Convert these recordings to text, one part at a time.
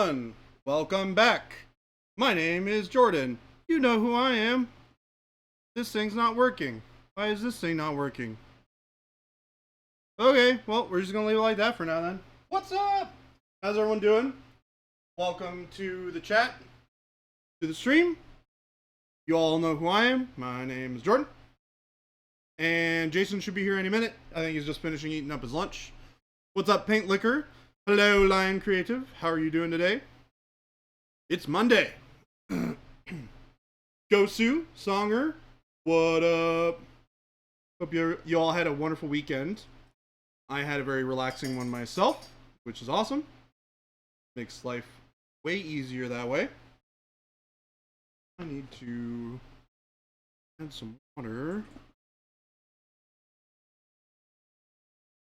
everyone! Welcome back. My name is Jordan. You know who I am. This thing's not working. Why is this thing not working? Okay, well, we're just gonna leave it like that for now then. What's up? How's everyone doing? Welcome to the chat, to the stream. You all know who I am. My name is Jordan. And Jason should be here any minute. I think he's just finishing eating up his lunch. What's up, Paint Liquor? Hello, Lion Creative. How are you doing today? It's Monday. Gosu, Songer, what up? Hope you all had a wonderful weekend. I had a very relaxing one myself, which is awesome. Makes life way easier that way. I need to add some water.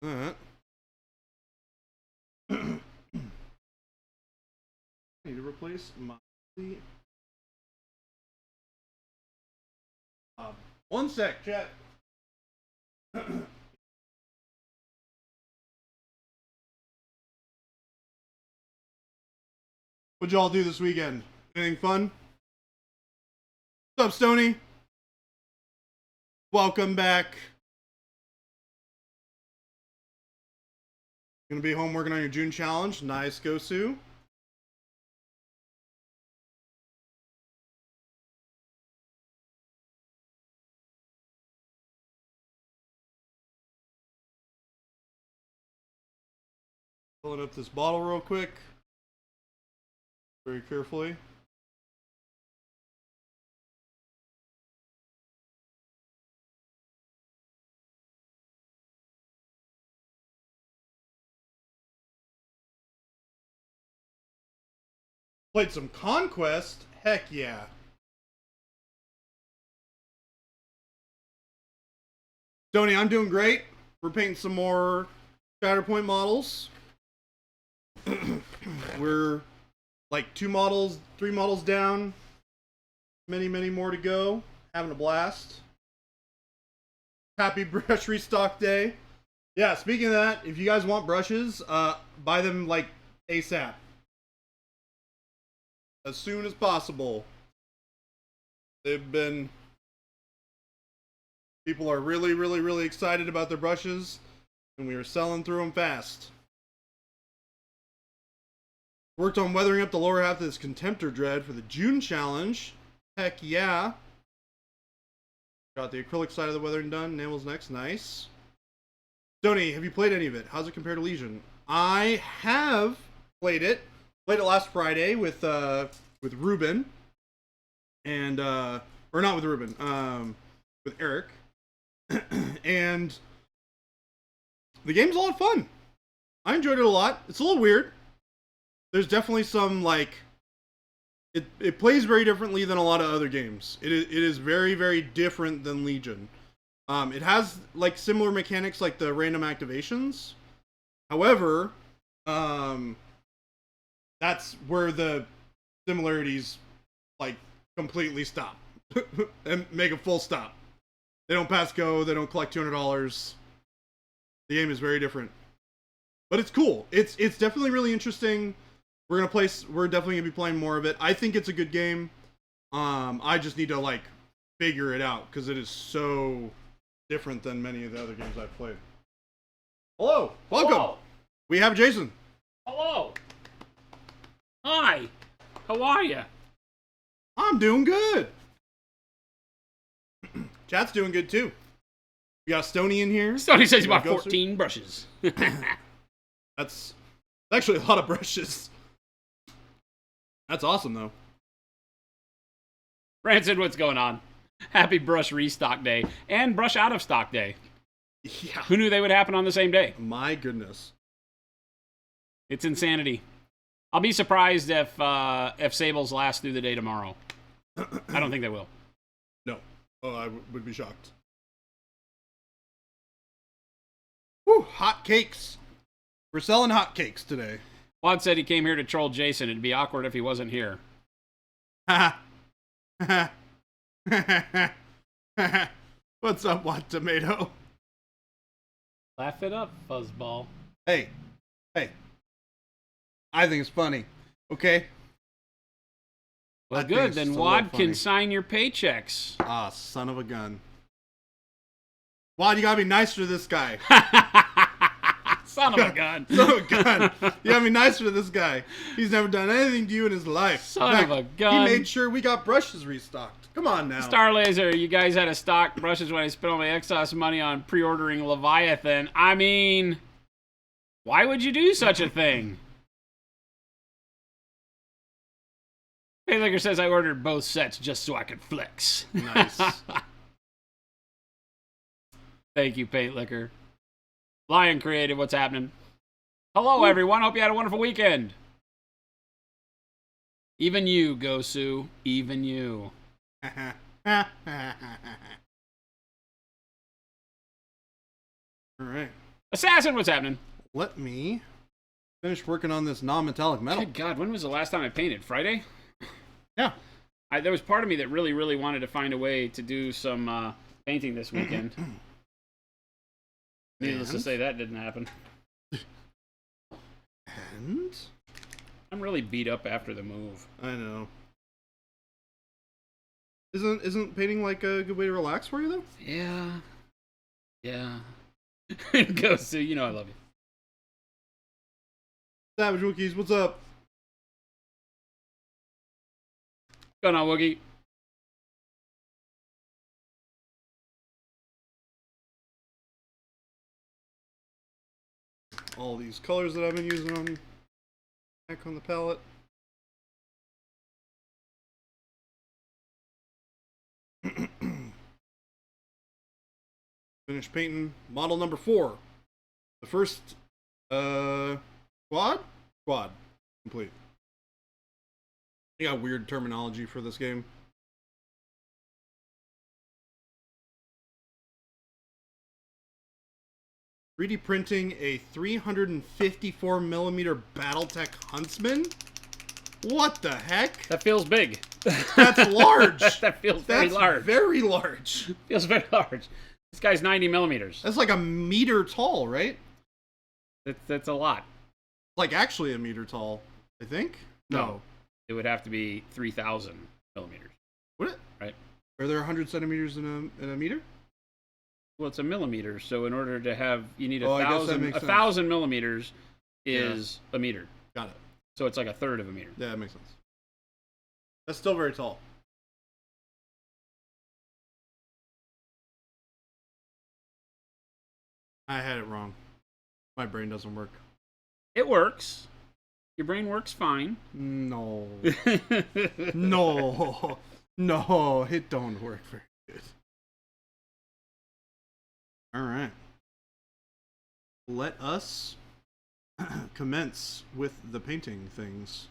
That. I need to replace my... one sec, chat. What'd y'all do this weekend? Anything fun? What's up, Stony? Welcome back. Gonna be home working on your June challenge. Nice, Gosu. Pulling up this bottle real quick. Very carefully. Played some Conquest? Heck yeah. Tony, I'm doing great. We're painting some more Shatterpoint models. We're like 2 models, 3 models down. Many more to go. Having a blast. Happy brush restock day. Yeah, speaking of that, if you guys want brushes, buy them like ASAP. As soon as possible. People are really excited about their brushes, and we are selling through them fast. Worked on weathering up the lower half of this Contemptor Dread for the June challenge. Heck yeah. Got the acrylic side of the weathering done. Enamels next. Nice. Tony, have you played any of it? How's it compare to Legion? I have played it. Played it last Friday with Ruben. And, or not with Ruben, with Eric. And the game's a lot of fun. I enjoyed it a lot. It's a little weird. There's definitely some, like, it plays very differently than a lot of other games. It is very different than Legion. It has, like, similar mechanics like the random activations. However, that's where the similarities, like, completely stop. And make a full stop. They don't pass go, they don't collect $200. The game is very different. But it's cool. It's definitely really interesting. We're definitely gonna be playing more of it. I think it's a good game. I just need to like figure it out because it is so different than many of the other games I've played. Hello, welcome. Hello. We have Jason. Hello. Hi. How are you? I'm doing good. Chat's doing good too. We got Stony in here. Stony says you bought 14 brushes. That's actually a lot of brushes. That's awesome, though. Rancid, what's going on? Happy brush restock day and brush out of stock day. Yeah. Who knew they would happen on the same day? My goodness. It's insanity. I'll be surprised if Sables last through the day tomorrow. I don't think they will. No. Oh, I would be shocked. Whew, hot cakes. We're selling hot cakes today. Juan said he came here to troll Jason. It'd be awkward if he wasn't here. What's up, What Tomato? Laugh it up, fuzzball. Hey. I think it's funny. Okay. Well, That good. thing's Then just a Wad little can funny. sign your paychecks. Ah, son of a gun. Wad, you gotta be nicer to this guy. Son of a gun. Son of a gun. You gotta be nicer to this guy. He's never done anything to you in his life. Son of a gun. He made sure we got brushes restocked. Come on now. Star Laser, you guys had to stock brushes when I spent all my Exos money on pre-ordering Leviathan. I mean, why would you do such a thing? Paylicker says I ordered both sets just so I could flex. Nice. Thank you, Paint Liquor. Lion Creative, what's happening? Hello, everyone. Hope you had a wonderful weekend. Even you, Gosu. Even you. All right. Assassin, what's happening? Let me finish working on this non-metallic metal. Good God, when was the last time I painted? Friday? Yeah. There was part of me that really, really wanted to find a way to do some painting this weekend. Needless to say, that didn't happen. And? I'm really beat up after the move. I know. Isn't painting like a good way to relax for you though? Yeah. Yeah. Gosu, you know I love you. Savage Wookiees, what's up? What's going on, Wookie? All these colors that I've been using on back on the palette. Finished painting model number 4. The first squad? Squad. Complete. You got weird terminology for this game. "3D printing a 354mm Battletech Huntsman? What the heck? That feels big. That's large. That feels very That's large. very large. Feels very large. This guy's 90 millimeters. That's like a meter tall, right? That's a lot. Like actually a meter tall, I think. No. It would have to be 3,000 millimeters. Would it? Right. Are there 100 centimeters in a meter? Well, it's a millimeter, so in order to have, you need Oh, I guess that 1,000. makes A sense. 1,000 millimeters is a meter. Got it. So it's like a third of a meter. Yeah, that makes sense. That's still very tall. I had it wrong. My brain doesn't work. It works. Your brain works fine. No. No. No, it don't work very good. Alright. Let us commence with the painting things.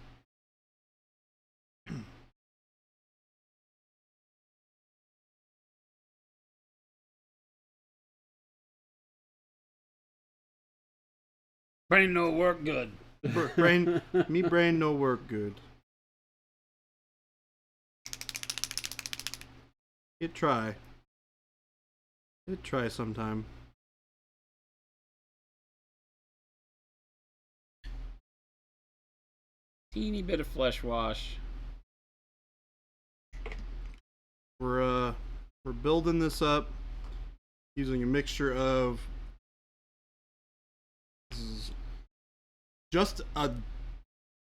Brain no work good. Me brain no work good. It try sometime. Teeny bit of flesh wash. We're building this up using a mixture of, this is just a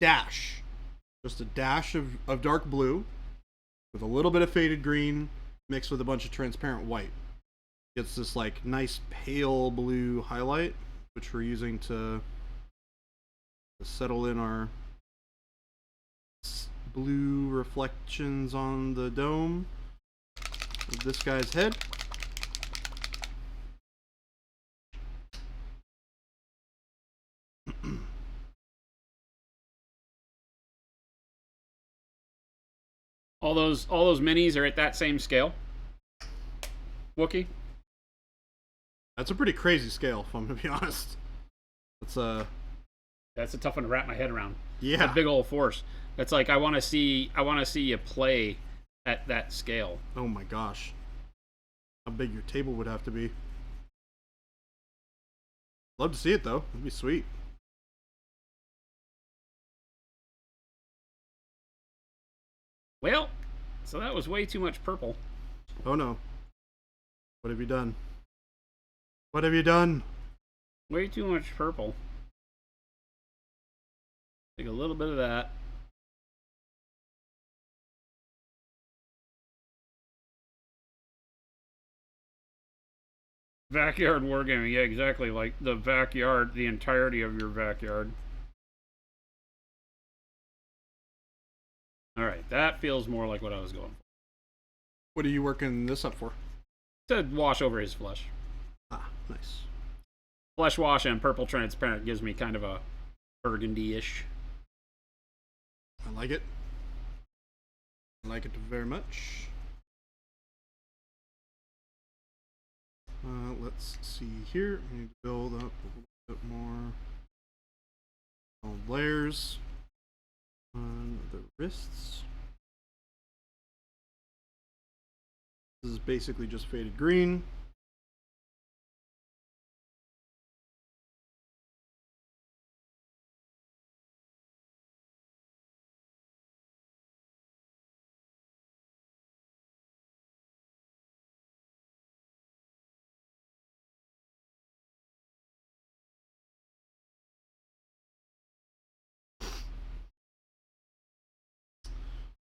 dash of dark blue with a little bit of faded green mixed with a bunch of transparent white. Gets this like nice pale blue highlight, which we're using to settle in our blue reflections on the dome of this guy's head. All those minis are at that same scale. Wookie? That's a pretty crazy scale, if I'm gonna be honest. That's That's a tough one to wrap my head around. yeah. That big old force. That's like I want to see you play at that scale. Oh my gosh. How big your table would have to be. Love to see it though. It'd be sweet. Well, so that was way too much purple. Oh no. What have you done? What have you done? Way too much purple. Take a little bit of that. Backyard wargaming, yeah, exactly. Like the backyard, the entirety of your backyard. Alright, that feels more like what I was going for. What are you working this up for? To wash over his flesh. Ah, nice. Flesh wash and purple transparent gives me kind of a burgundy-ish. I like it. I like it very much. Let's see here. We need to build up a little bit more layers on the wrists. This is basically just faded green.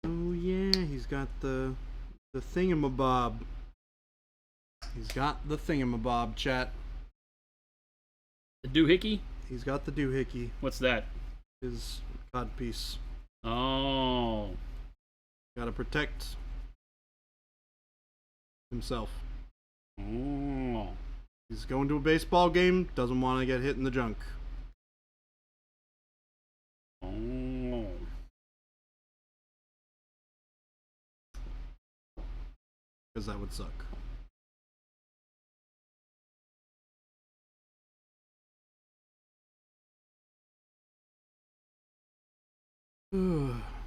Oh yeah, he's got the thingamabob. He's got the thingamabob, chat. The doohickey? He's got the doohickey. What's that? His codpiece. Oh. Gotta protect himself. Oh. He's going to a baseball game, doesn't want to get hit in the junk. Oh. Because that would suck.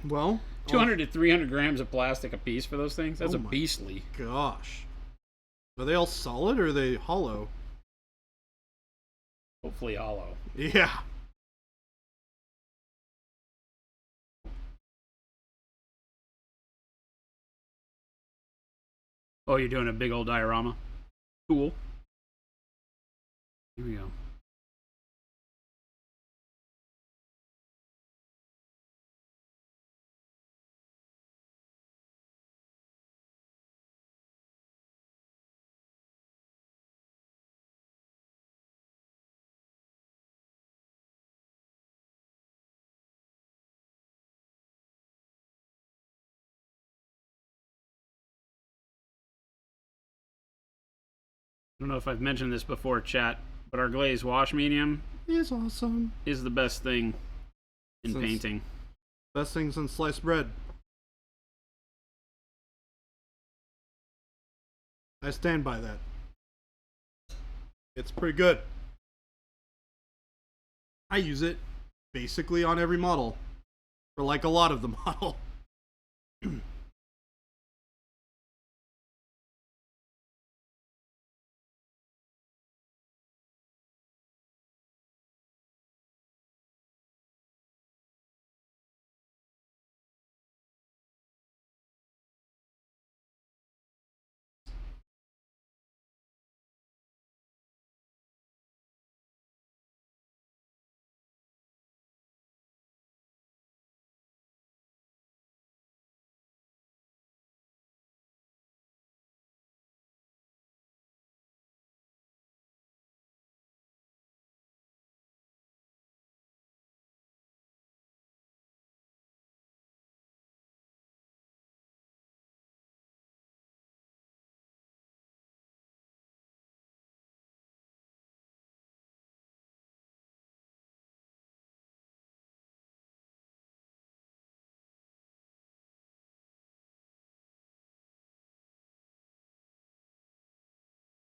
Well, 200 to 300 grams of plastic a piece for those things? That's Oh a my beastly. gosh. Are they all solid or are they hollow? Hopefully hollow. Yeah. Oh, you're doing a big old diorama? Cool. Here we go. I don't know if I've mentioned this before, chat, but our glazed wash medium It's awesome. is the best thing in Since- painting. Best thing since sliced bread. I stand by that. It's pretty good. I use it basically on every model. For like a lot of the model.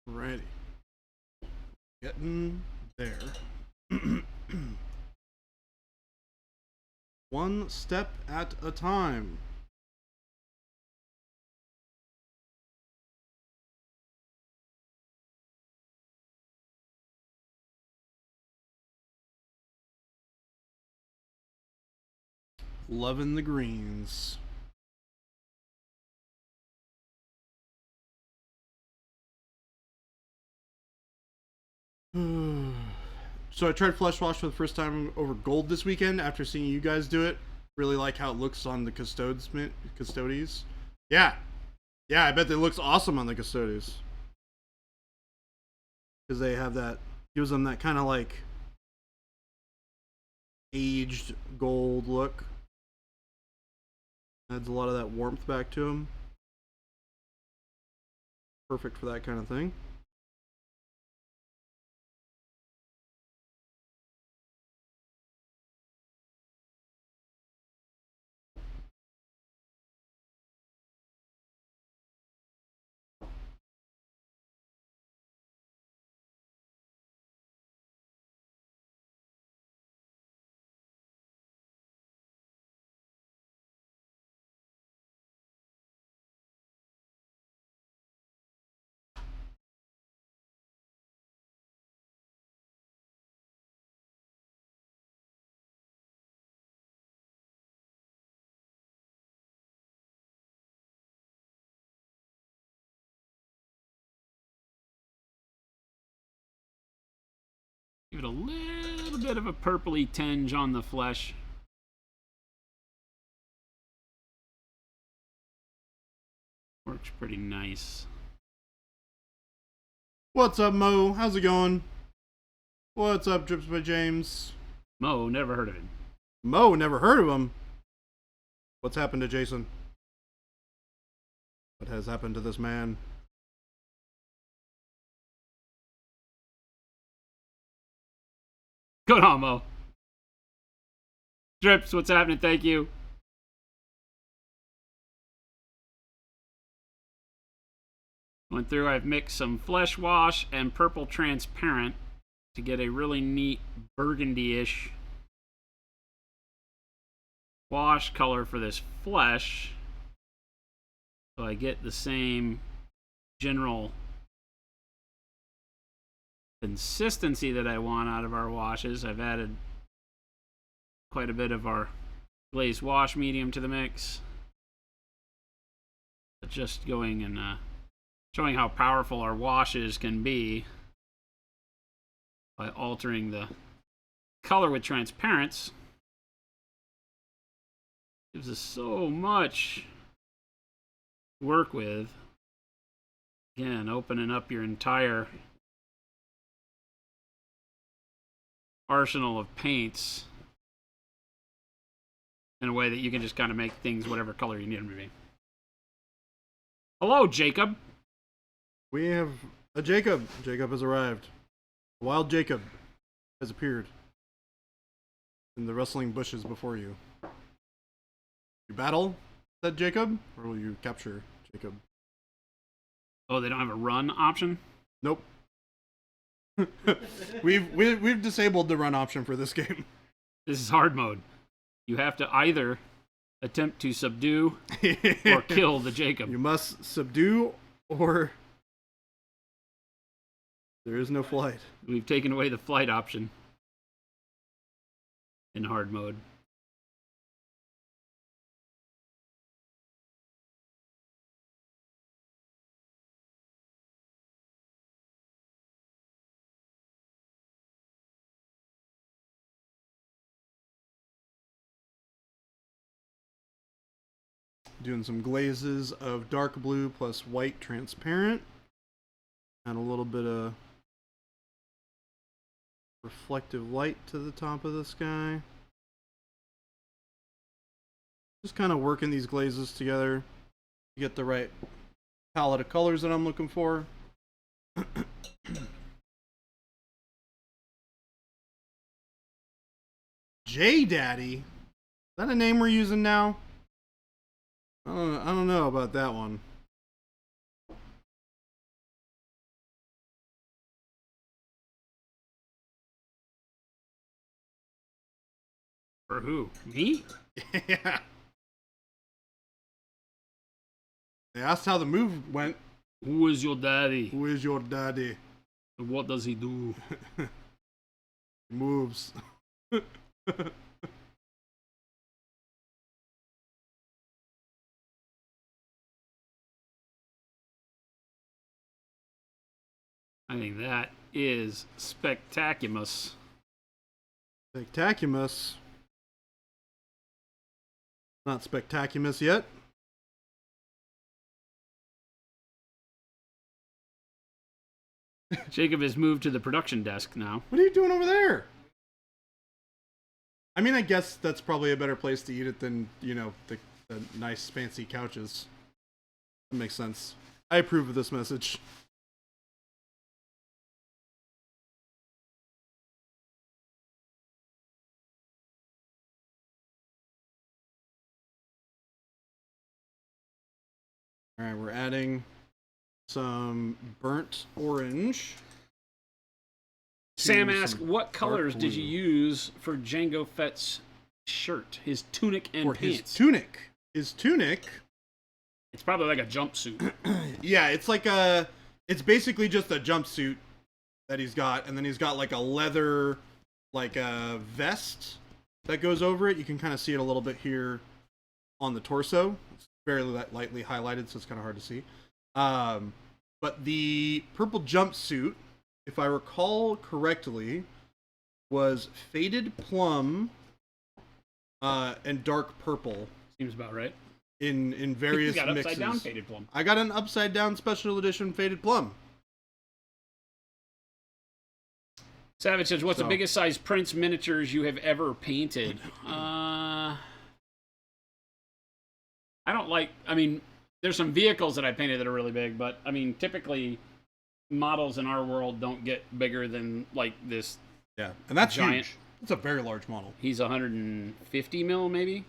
Righty. Getting there. One step at a time. Loving the greens. So I tried Flesh Wash for the first time over gold this weekend after seeing you guys do it. Really like how it looks on the Custodes. Yeah. Yeah, I bet it looks awesome on the Custodes. Because they have that, gives them that kind of like aged gold look. Adds a lot of that warmth back to them. Perfect for that kind of thing. Give it a little bit of a purpley tinge on the flesh. Works pretty nice. What's up, Mo? How's it going? What's up, Drips by James? Mo, never heard of him. Mo, never heard of him. What's happened to Jason? What has happened to this man? Good on, Mo. Drips, what's happening? Thank you. Went through, I've mixed some Flesh Wash and Purple Transparent to get a really neat burgundy-ish wash color for this flesh. So I get the same general consistency that I want out of our washes. I've added quite a bit of our glazed wash medium to the mix. But just going and showing how powerful our washes can be by altering the color with transparents. Gives us so much to work with. Again, opening up your entire arsenal of paints in a way that you can just kind of make things whatever color you need them to be. Hello, Jacob. We have a Jacob. Jacob has arrived. A wild Jacob has appeared in the rustling bushes before you. You battle that Jacob, or will you capture Jacob? Oh, they don't have a run option? Nope. we've disabled the run option for this game. This is hard mode. You have to either attempt to subdue or kill the Jacob. You must subdue or there is no flight. We've taken away the flight option in hard mode. Doing some glazes of dark blue plus white transparent. And a little bit of reflective light to the top of this guy. Just kind of working these glazes together to get the right palette of colors that I'm looking for. J Daddy? Is that a name we're using now? I don't know about that one. For who? Me? Yeah. They asked how the move went. Who is your daddy? Who is your daddy? And what does he do? Moves. I think that is spectaculous. Spectaculous. Not spectaculous yet. Jacob has moved to the production desk now. What are you doing over there? I mean, I guess that's probably a better place to eat it than, you know, the nice fancy couches. That makes sense. I approve of this message. All right, we're adding some burnt orange. Sam asks, what colors did you use for Jango Fett's shirt, his tunic and or pants? His tunic. It's probably like a jumpsuit. Yeah, it's basically just a jumpsuit that he's got, and then he's got like a leather, like a vest that goes over it. You can kind of see it a little bit here on the torso. It's very lightly highlighted, so it's kind of hard to see. But the purple jumpsuit, if I recall correctly, was faded plum and dark purple. Seems about right. In various you got mixes. upside down faded plum. I got an upside down special edition faded plum. Savage says, what's the biggest size Prince miniatures you have ever painted? I don't like, I mean, there's some vehicles that I painted that are really big, but I mean, typically models in our world don't get bigger than like this. Yeah, and that's giant. Huge. It's a very large model. He's 150 mil, maybe.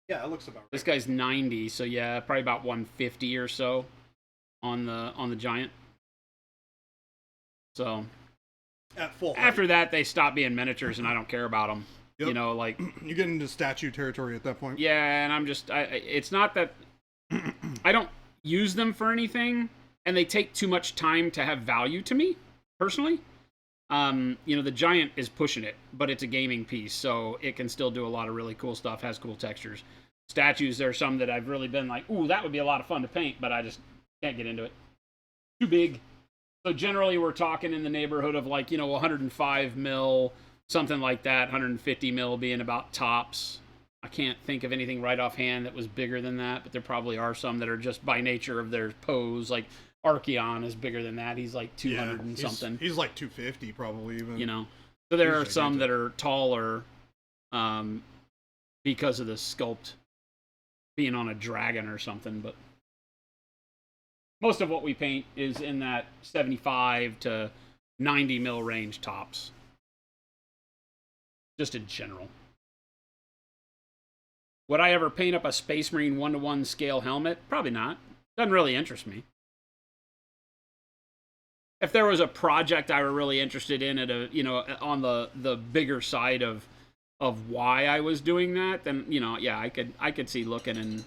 Yeah, it looks about right. This guy's 90, so yeah, probably about 150 or so on the giant. So at full height. After that, they stop being miniatures, and I don't care about them. Yep. You know, like you get into statue territory at that point. Yeah, and it's not that I don't use them for anything, and they take too much time to have value to me personally. You know, the giant is pushing it, but it's a gaming piece, so it can still do a lot of really cool stuff, has cool textures. Statues, there are some that I've really been like, ooh, that would be a lot of fun to paint, but I just can't get into it. Too big. So generally we're talking in the neighborhood of like, you know, 105 mil, something like that, 150 mil being about tops. I can't think of anything right offhand that was bigger than that, but there probably are some that are just by nature of their pose, like Archeon is bigger than that. He's like 200 and something. He's like 250 probably even. You know, so there are some that are taller because of the sculpt being on a dragon or something. But most of what we paint is in that 75 to 90 mil range tops. Just in general. Would I ever paint up a Space Marine 1-to-1 scale helmet? Probably not. Doesn't really interest me. If there was a project I were really interested in at a, you know, on the bigger side of why I was doing that, then, you know, yeah, I could see looking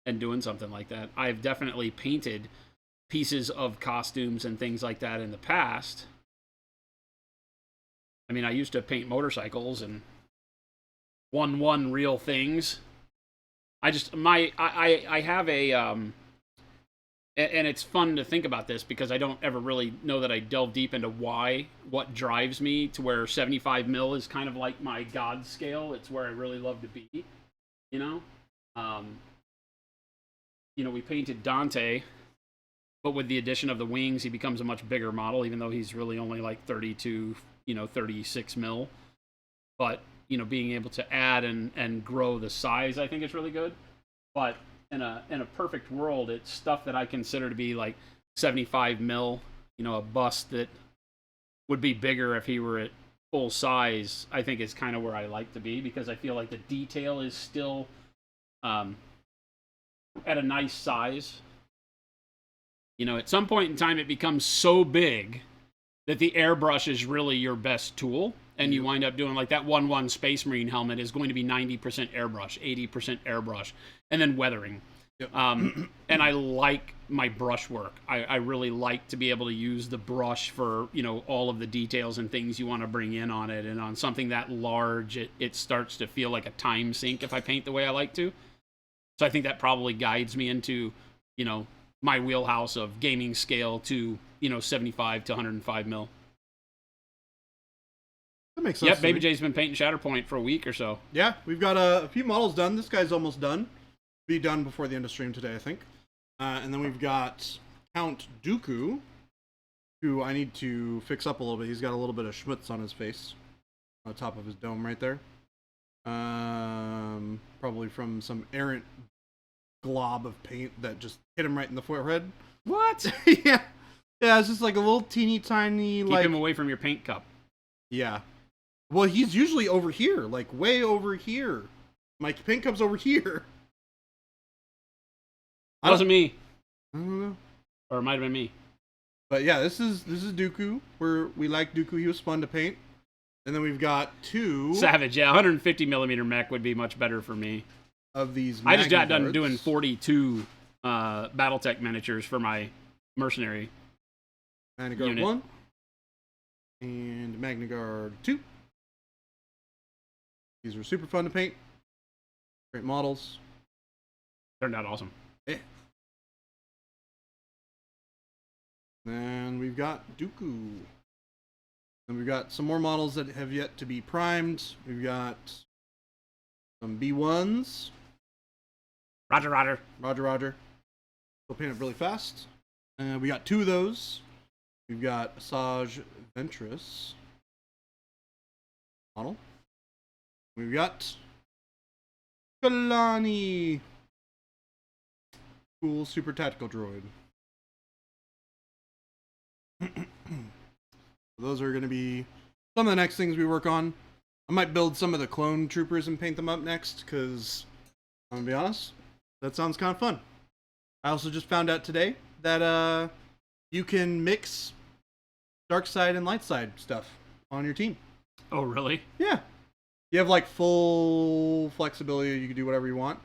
and doing something like that. I've definitely painted pieces of costumes and things like that in the past. I mean, I used to paint motorcycles and 1-1 real things. I have a and it's fun to think about this because I don't ever really know that I delve deep into what drives me to where 75 mil is kind of like my God scale. It's where I really love to be, you know? You know, we painted Dante, but with the addition of the wings, he becomes a much bigger model, even though he's really only like 32, 36 mil. But, you know, being able to add and grow the size, I think is really good. But in a perfect world, it's stuff that I consider to be like 75 mil, you know, a bust that would be bigger if he were at full size. I think is kind of where I like to be because I feel like the detail is still at a nice size. You know, at some point in time, it becomes so big that the airbrush is really your best tool. And you wind up doing like that 1-1 Space Marine helmet is going to be 90% airbrush, 80% airbrush, and then weathering. Yep. And I like my brush work. I really like to be able to use the brush for, you know, all of the details and things you want to bring in on it. And on something that large, it starts to feel like a time sink if I paint the way I like to. So I think that probably guides me into, you know, my wheelhouse of gaming scale to 75 to 105 mil. That makes sense. Yep, Baby J's been painting Shatterpoint for a week or so. Yeah, we've got a few models done. This guy's almost done. Be done before the end of stream today, I think. And then we've got Count Dooku, who I need to fix up a little bit. He's got a little bit of schmutz on his face, on the top of his dome right there. Probably from some errant glob of paint that just hit him right in the forehead. What? Yeah, it's just like a little teeny tiny. Keep him away from your paint cup. Yeah. Well, he's usually over here, like way over here. My paint cup's over here. It wasn't me. I don't know. Or it might have been me. But yeah, this is Dooku. We like Dooku. He was fun to paint. And then we've got two Savage, yeah. 150 millimeter mech would be much better for me. of these. I just got done Magnaguards. doing 42 BattleTech miniatures for my mercenary. Magnaguard unit. 1 and Magnaguard 2. These were super fun to paint. Great models. Turned out awesome. Yeah. And we've got Dooku. And we've got some more models that have yet to be primed. We've got some B1s. Roger, Roger. Roger. We'll paint it really fast. We got two of those. We've got Asajj Ventress model. We've got Kalani. Cool super tactical droid. Those are going to be some of the next things we work on. I might build some of the clone troopers and paint them up next, because I'm going to be honest, that sounds kind of fun. I also just found out today that you can mix dark side and light side stuff on your team. Oh, really? Yeah. You have like full flexibility. You can do whatever you want,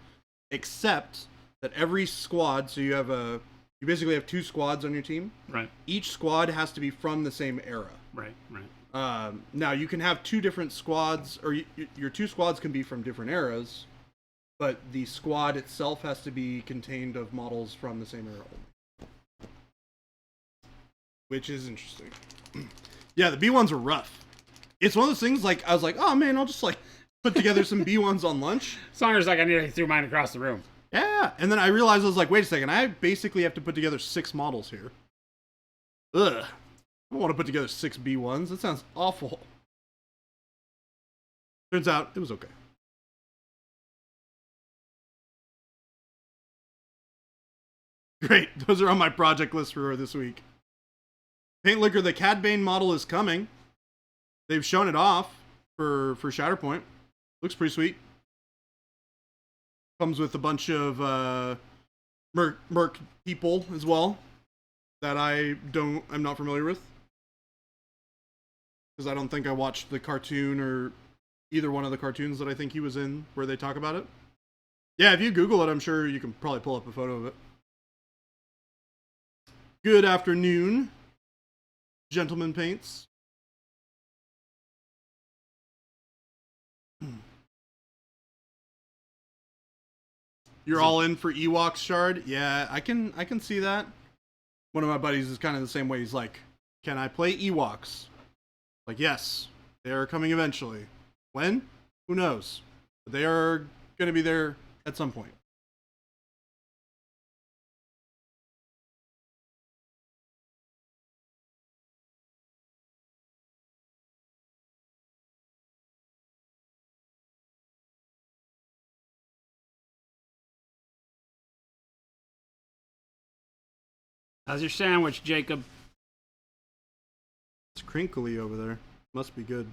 except that every squad, so you basically have two squads on your team. Right. Each squad has to be from the same era. Right. Now you can have two different squads, or your two squads can be from different eras, but the squad itself has to be contained of models from the same era, which is interesting. Yeah, the B1s are rough. It's one of those things, like, I was like, oh man, I'll just like put together some B1s on lunch. Songer's like, I nearly threw mine across the room. Yeah, and then I realized, I was like, wait a second, I basically have to put together 6 models here. Ugh. I don't want to put together 6 B1s. That sounds awful. Turns out, it was okay. Great, those are on my project list for this week. Paint Liquor, the Cad Bane model is coming. They've shown it off for Shatterpoint. Looks pretty sweet. Comes with a bunch of merc people as well that I'm not familiar with, because I don't think I watched the cartoon or either one of the cartoons that I think he was in where they talk about it. Yeah, if you Google it, I'm sure you can probably pull up a photo of it. Good afternoon, Gentleman Paints. You're all in for Ewoks, Shard? Yeah, I can see that. One of my buddies is kind of the same way. He's like, can I play Ewoks? Like, yes, they are coming eventually. When? Who knows? But they are going to be there at some point. How's your sandwich, Jacob? It's crinkly over there. Must be good.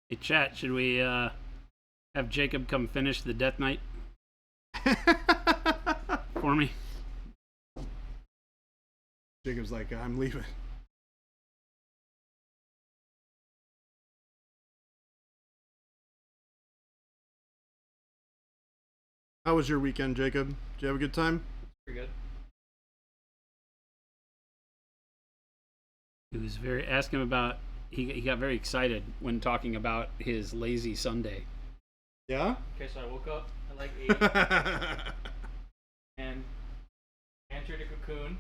Hey, chat, should we have Jacob come finish the Death Knight for me? Jacob's like, I'm leaving. How was your weekend, Jacob? Did you have a good time? Pretty good. He was very ask him about. He got very excited when talking about his lazy Sunday. Yeah. Okay, so I woke up at like 8 and entered a cocoon,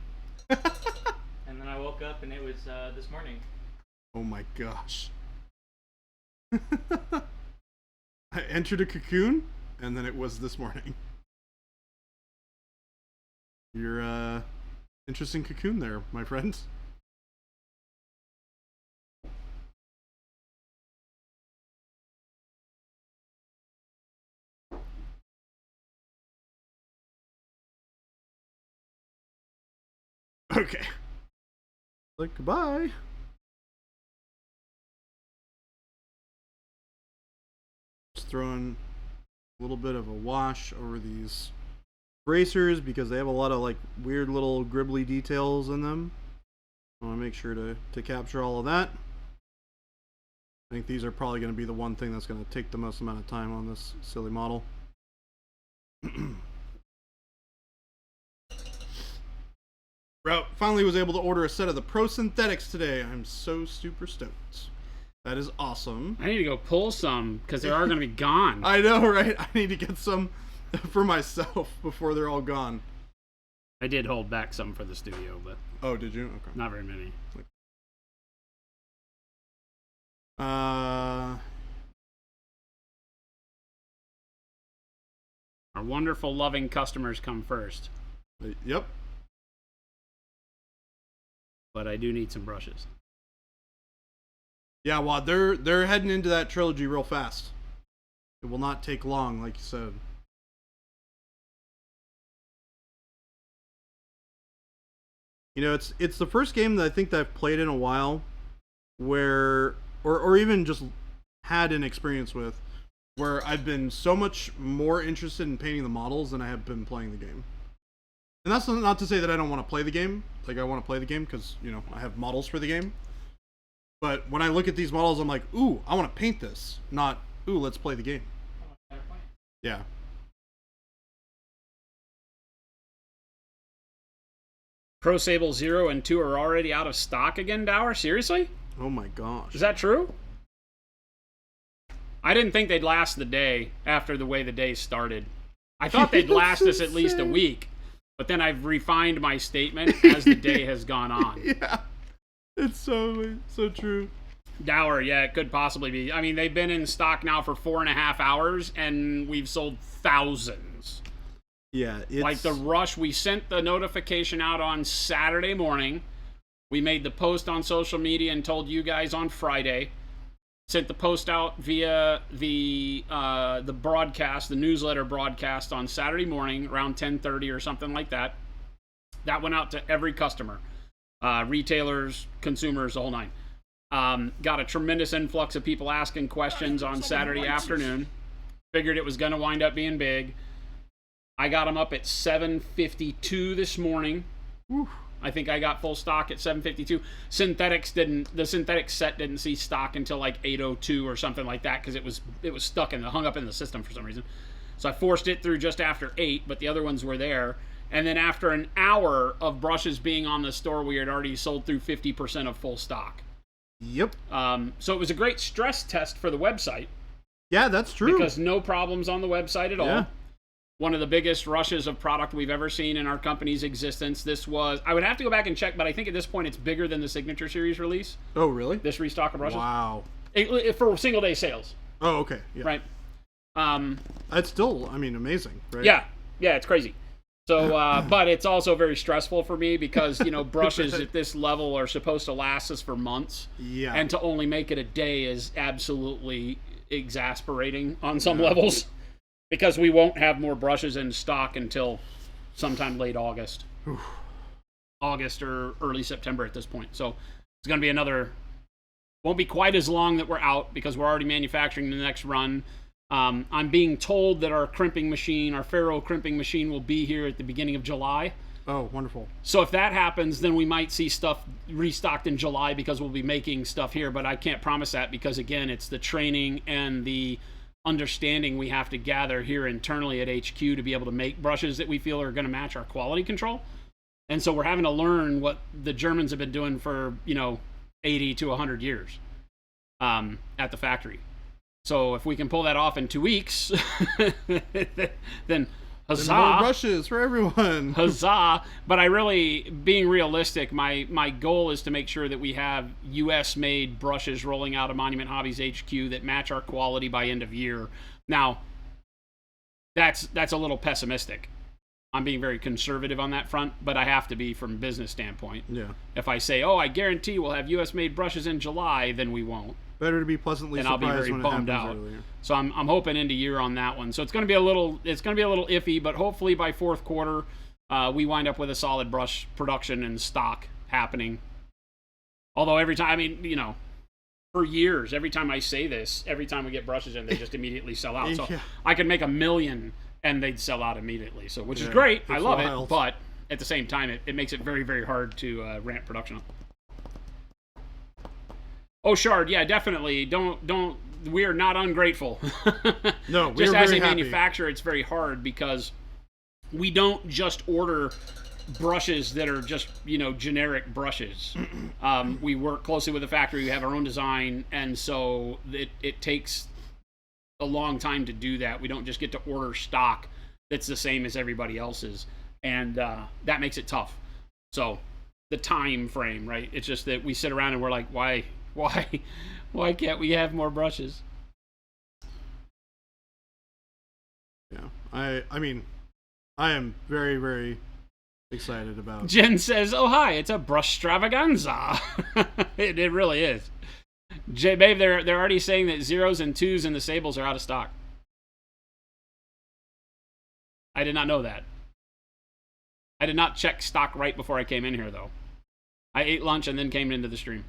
and then I woke up and it was this morning. Oh my gosh. I entered a cocoon, and then it was this morning. You're interesting cocoon there, my friend. Okay. Like, goodbye. Just throwing a little bit of a wash over these bracers because they have a lot of like weird little gribbly details in them. I want to make sure to capture all of that. I think these are probably going to be the one thing that's going to take the most amount of time on this silly model. Route finally was able to order a set of the Pro Synthetics today. I'm so super stoked. That is awesome. I need to go pull some because they are going to be gone. I know, right? I need to get some for myself before they're all gone. I did hold back some for the studio, but Oh, did you? Okay. not very many. Our wonderful, loving customers come first, Yep. but I do need some brushes. Yeah, well, they're heading into that trilogy real fast. It will not take long, like you said. You know, it's the first game that I think that I've played in a while where or even just had an experience with where I've been so much more interested in painting the models than I have been playing the game. And that's not to say that I don't want to play the game. Like, I want to play the game because, you know, I have models for the game. But when I look at these models, I'm like, ooh, I want to paint this. Not, ooh, let's play the game. Yeah. Pro Sable 0 and 2 are already out of stock again, Dower? Seriously? Oh my gosh. Is that true? I didn't think they'd last the day after the way the day started. I thought they'd last us at least a week, but then I've refined my statement as the day has gone on. Yeah. It's so true. Dower, yeah, it could possibly be. I mean, they've been in stock now for 4.5 hours, and we've sold thousands. Yeah, it's... Like the rush, we sent the notification out on Saturday morning. We made the post on social media and told you guys on Friday. Sent the post out via the broadcast, the newsletter broadcast on Saturday morning around 10:30 or something like that. That went out to every customer, retailers, consumers, the whole nine. Got a tremendous influx of people asking questions on Saturday afternoon. Figured it was going to wind up being big. I got them up at 7:52 this morning. Whew. I think I got full stock at 7:52. The synthetic set didn't see stock until like 8:02 or something like that because it was stuck and hung up in the system for some reason. So I forced it through just after 8, but the other ones were there. And then after an hour of brushes being on the store, we had already sold through 50% of full stock. Yep. So it was a great stress test for the website. Yeah, that's true. Because no problems on the website at all. One of the biggest rushes of product we've ever seen in our company's existence. This was, I would have to go back and check, but I think at this point it's bigger than the Signature Series release. Oh, really? This restock of brushes. Wow. For single day sales. Oh, okay. Yeah. Right. That's still, I mean, amazing, right? Yeah, it's crazy. So, but it's also very stressful for me because, you know, brushes at this level are supposed to last us for months. Yeah. And to only make it a day is absolutely exasperating on some levels. Because we won't have more brushes in stock until sometime late August. August or early September at this point. So it's going to be won't be quite as long that we're out because we're already manufacturing the next run. I'm being told that our crimping machine, our Faro crimping machine, will be here at the beginning of July. Oh, wonderful. So if that happens, then we might see stuff restocked in July because we'll be making stuff here. But I can't promise that because, again, it's the training and the understanding we have to gather here internally at HQ to be able to make brushes that we feel are going to match our quality control. And so we're having to learn what the Germans have been doing for, 80 to 100 years at the factory. So if we can pull that off in 2 weeks, then huzzah! And more brushes for everyone. Huzzah! But I really, being realistic, my goal is to make sure that we have U.S. made brushes rolling out of Monument Hobbies HQ that match our quality by end of year. Now, that's a little pessimistic. I'm being very conservative on that front, but I have to be from a business standpoint. Yeah. If I say, oh, I guarantee we'll have U.S. made brushes in July, then we won't. Better to be pleasantly and I'll surprised be very when bummed it happens out. earlier. So I'm hoping into year on that one. So it's going to be a little iffy, but hopefully by fourth quarter we wind up with a solid brush production and stock happening. Although every time, I mean, you know, for years, every time I say this, every time we get brushes in, they just immediately sell out. So Yeah. I could make 1 million and they'd sell out immediately. So which is great. I love wild. it, but at the same time, it makes it very, very hard to ramp production up. Oh, Shard, yeah, definitely. Don't. We are not ungrateful. No, we're just as very a happy. manufacturer, it's very hard because we don't just order brushes that are just, you know, generic brushes. We work closely with the factory. We have our own design, and so it takes a long time to do that. We don't just get to order stock that's the same as everybody else's, and that makes it tough. So the time frame, right? It's just that we sit around and we're like, why can't we have more brushes? Yeah, I mean, I am very, very excited about. Jen says, "Oh hi, it's a brush stravaganza." it really is. Babe, they're already saying that 0s and 2s and the Sables are out of stock. I did not know that. I did not check stock right before I came in here though. I ate lunch and then came into the stream.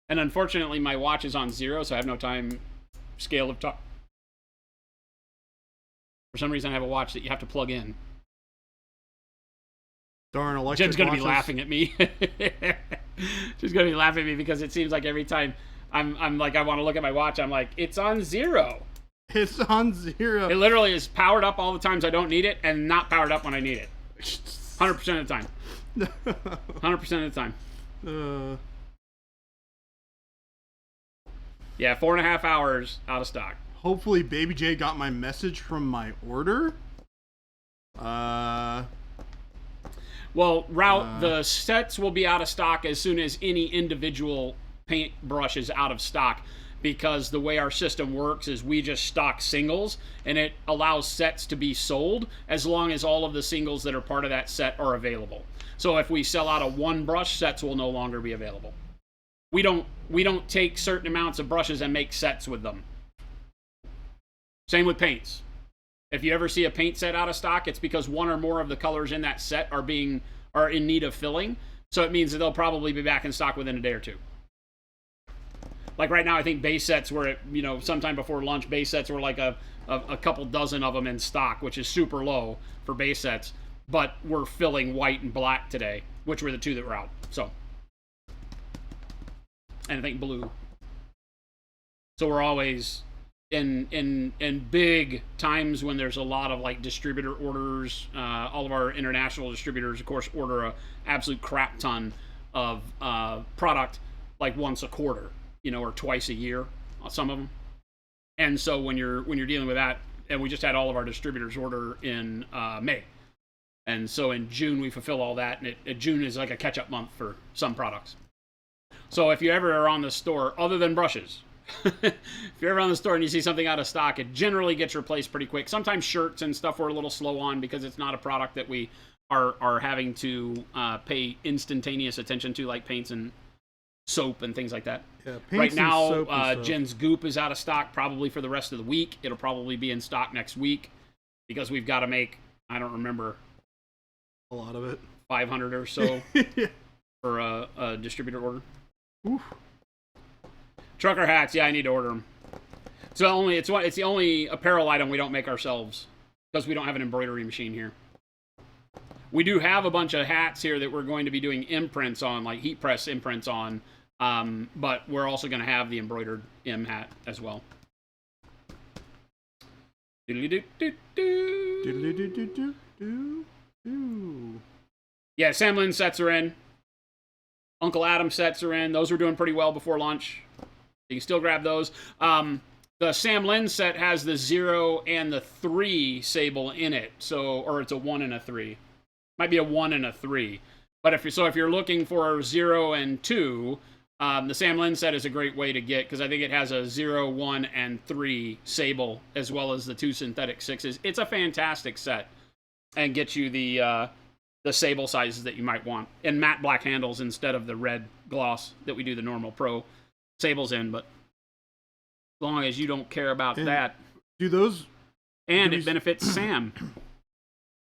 And unfortunately, my watch is on 0, so I have no time scale of time. For some reason, I have a watch that you have to plug in. Darn electric Jen's going to be watches. laughing at me. She's going to be laughing at me because it seems like every time I'm like, I want to look at my watch, I'm like, it's on 0. It's on 0. It literally is powered up all the times I don't need it and not powered up when I need it. 100% of the time. 100% of the time. Yeah, 4.5 hours out of stock. Hopefully Baby J got my message from my order. Well, the sets will be out of stock as soon as any individual paintbrush is out of stock, because the way our system works is we just stock singles, and it allows sets to be sold as long as all of the singles that are part of that set are available. So if we sell out of one brush, sets will no longer be available. We don't take certain amounts of brushes and make sets with them. Same with paints. If you ever see a paint set out of stock, it's because one or more of the colors in that set are in need of filling. So it means that they'll probably be back in stock within a day or two. Like right now, I think base sets were, you know, sometime before lunch, base sets were like a couple dozen of them in stock, which is super low for base sets. But we're filling white and black today, which were the two that were out. So, and I think blue. So we're always in big times when there's a lot of like distributor orders. All of our international distributors, of course, order a absolute crap ton of product like once a quarter, you know, or twice a year, some of them. And so when you're dealing with that, and we just had all of our distributors order in May. And so in June, we fulfill all that, and June is like a catch-up month for some products. So if you ever are on the store, other than brushes, if you're ever on the store and you see something out of stock, it generally gets replaced pretty quick. Sometimes shirts and stuff we're a little slow on because it's not a product that we are having to pay instantaneous attention to, like paints and soap and things like that. Yeah, right now, soap and Jen's Goop is out of stock probably for the rest of the week. It'll probably be in stock next week because we've got to make, I don't remember, a lot of it, 500 or so yeah. for a distributor order. Oof. Trucker hats, yeah, I need to order them. So it's the only apparel item we don't make ourselves because we don't have an embroidery machine here. We do have a bunch of hats here that we're going to be doing imprints on, like heat press imprints on, but we're also going to have the embroidered M hat as well. Yeah, Samlin sets are in. Uncle Adam sets are in. Those were doing pretty well before lunch. You can still grab those. The Sam Lin set has the 0 and the 3 Sable in it. So, or it's a 1 and a 3. Might be a 1 and a 3. But if you're looking for 0 and 2, the Sam Lin set is a great way to get, because I think it has a 0, 1, and 3 Sable, as well as the 2 synthetic 6s. It's a fantastic set, and gets you the Sable sizes that you might want, and matte black handles instead of the red gloss that we do the normal Pro Sables in. But as long as you don't care about that, do those? And it benefits Sam.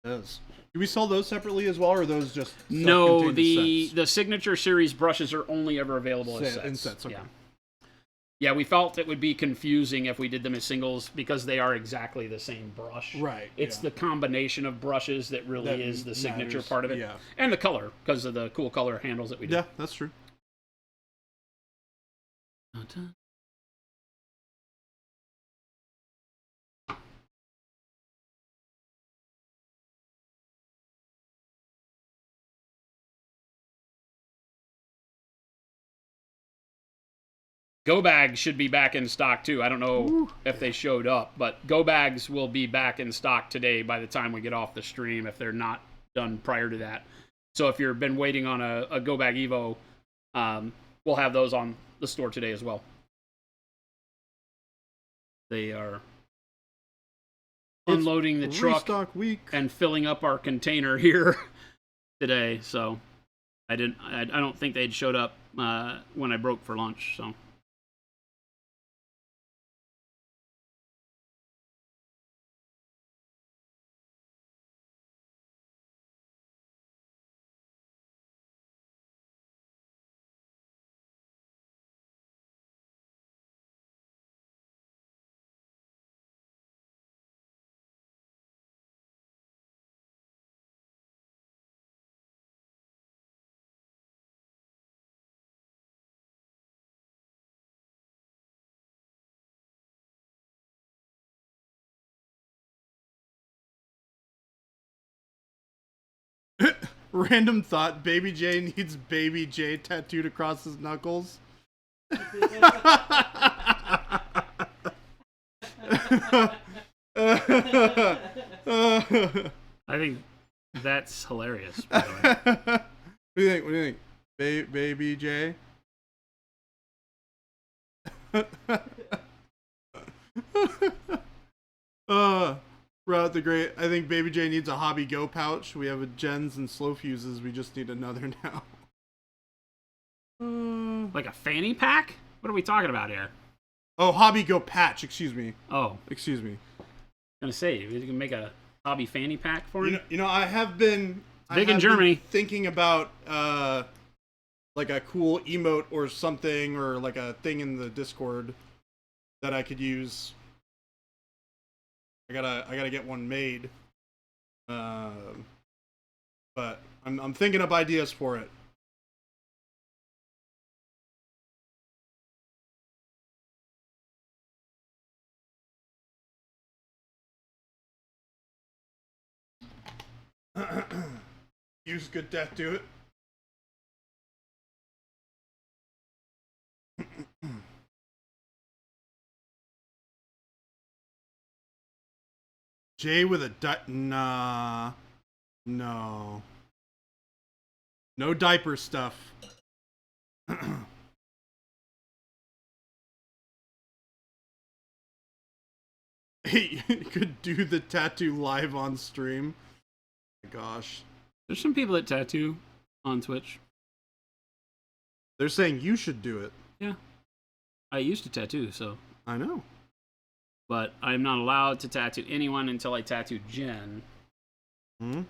It does. Do we sell those separately as well, or are those just no? The Signature Series brushes are only ever available as sets. In sets, okay. Yeah, we felt it would be confusing if we did them as singles, because they are exactly the same brush. Right. It's the combination of brushes that really is the signature part of it. Yeah. And the color, because of the cool color handles that we do. Yeah, that's true. Go bags should be back in stock too. I don't know if they showed up, but go bags will be back in stock today by the time we get off the stream, if they're not done prior to that. So if you've been waiting on a go bag Evo, we'll have those on the store today as well. They are unloading the truck week and filling up our container here today. So I don't think they'd showed up when I broke for lunch. So. Random thought: Baby J needs Baby J tattooed across his knuckles. I think that's hilarious. By the way. What do you think? What do you think? Baby J? Throughout the great, I think Baby J needs a Hobby Go pouch. We have a Gens and Slow Fuses. We just need another now. Like a fanny pack? What are we talking about here? Oh, Hobby Go patch. Excuse me. Oh, excuse me. I'm gonna say you can make a hobby fanny pack for him. You know, I have been big in Germany thinking about like a cool emote or something, or like a thing in the Discord that I could use. I gotta get one made. But I'm thinking up ideas for it. Use good death, do it. Jay with a nah. No. No diaper stuff. Hey, you could do the tattoo live on stream. Oh my gosh. There's some people that tattoo on Twitch. They're saying you should do it. Yeah. I used to tattoo, so. I know. But I'm not allowed to tattoo anyone until I tattoo Jen. Hmm?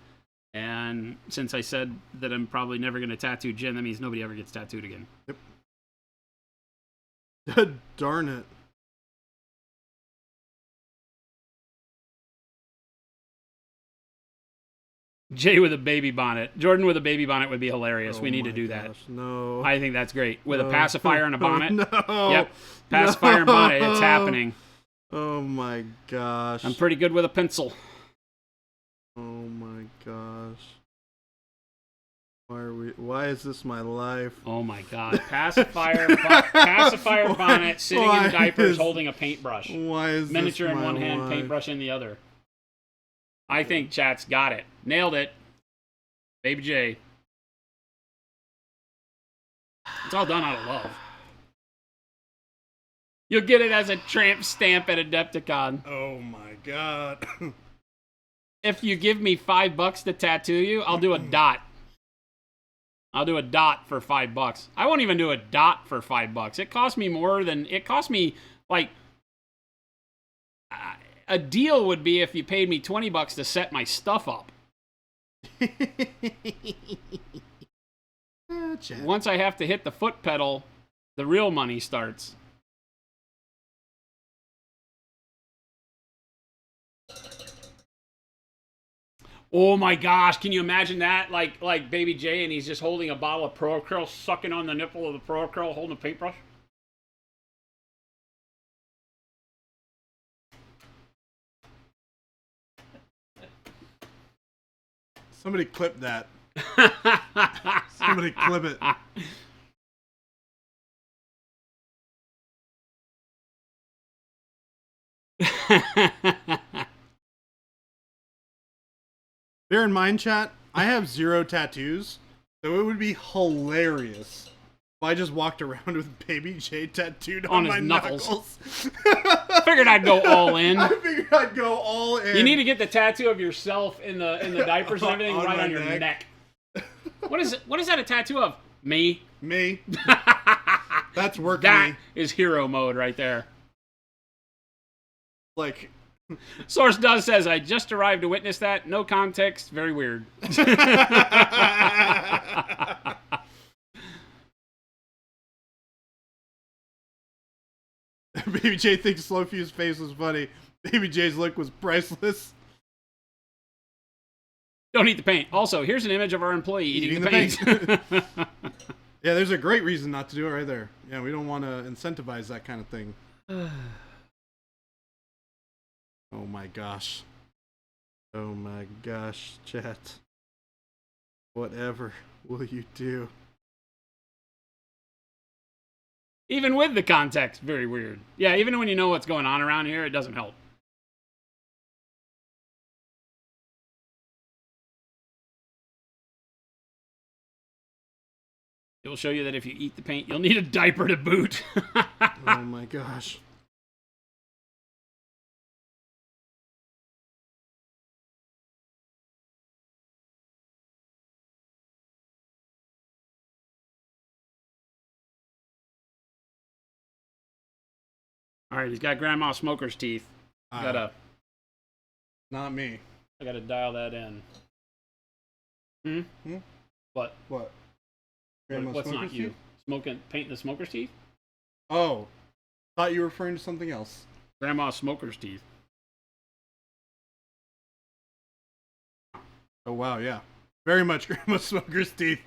And since I said that I'm probably never going to tattoo Jen, that means nobody ever gets tattooed again. Yep. Darn it. Jay with a baby bonnet. Jordan with a baby bonnet would be hilarious. We need to do that. No. I think that's great. With a pacifier and a bonnet. No. Yep. Pacifier and bonnet. It's happening. Oh my gosh. I'm pretty good with a pencil. Oh my gosh. Why is this my life? Oh my God! Pacifier bonnet, sitting in diapers, holding a paintbrush. Why is miniature this in my one hand, life? paintbrush in the other? I think chat's got it. Nailed it. Baby J. It's all done out of love. You'll get it as a tramp stamp at Adepticon. Oh my God. If you give me $5 to tattoo you, I'll do a dot. I'll do a dot for $5. I won't even do a dot for $5. It cost me more than... It cost me, like... a deal would be if you paid me $20 to set my stuff up. Once I have to hit the foot pedal, the real money starts. Oh my gosh, can you imagine that? Like Baby J, and he's just holding a bottle of Pro Acryl, sucking on the nipple of the Pro Acryl, holding a paintbrush? Somebody clip that. Somebody clip it. Bear in mind, chat, I have 0 tattoos, so it would be hilarious if I just walked around with Baby J tattooed on his my knuckles. knuckles. Figured I'd go all in. I figured I'd go all in. You need to get the tattoo of yourself in the diapers and everything right on your neck. What is that a tattoo of? Me? Me. That's work. That me. is hero mode right there. Like... Source Does says, I just arrived to witness that. No context. Very weird. Baby J thinks Slow Fuse's face was funny. Baby J's look was priceless. Don't eat the paint. Also, here's an image of our employee eating the paint. Yeah, there's a great reason not to do it right there. Yeah, we don't want to incentivize that kind of thing. Oh my gosh. Oh my gosh, chat. Whatever will you do? Even with the context, very weird. Yeah, even when you know what's going on around here, it doesn't help. It will show you that if you eat the paint, you'll need a diaper to boot. Oh my gosh. All right, he's got Grandma Smoker's teeth. I Not me. gotta dial that in. What? What? What's not you? Painting the smoker's teeth? Oh. Thought you were referring to something else. Grandma Smoker's teeth. Oh wow, yeah. Very much Grandma Smoker's teeth.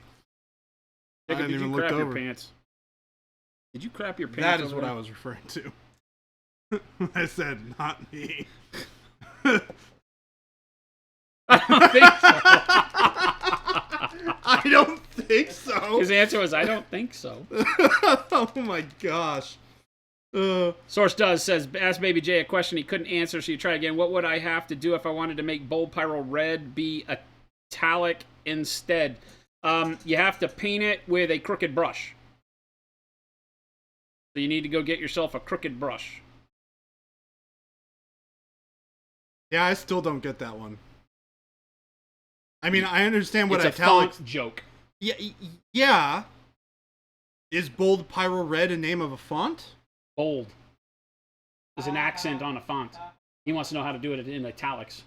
Jacob, I did didn't you even crap look your over. pants? Did you crap your pants? That is over what there? I was referring to. I said, not me. I don't think so. I don't think so. His answer was, I don't think so. Oh my gosh. Source Does says, ask Baby J a question he couldn't answer, so you try again. What would I have to do if I wanted to make Bold Pyro Red be italic instead? You have to paint it with a crooked brush. So you need to go get yourself a crooked brush. Yeah, I still don't get that one. I mean, I understand what it's italics... a font joke. Yeah. Is Bold Pyro Red a name of a font? Bold. There's an accent on a font. He wants to know how to do it in italics.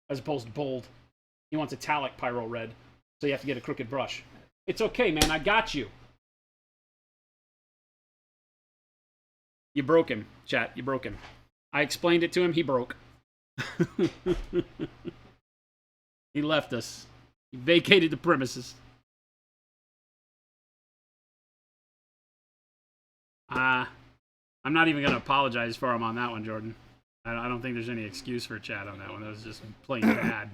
As opposed to bold. He wants italic Pyro Red. So you have to get a crooked brush. It's okay, man. I got you. You broke him, chat. You broke him. I explained it to him. He broke. He left us. He vacated the premises. I'm not even going to apologize for him on that one, Jordan. I don't think there's any excuse for chat on that one. That was just plain bad.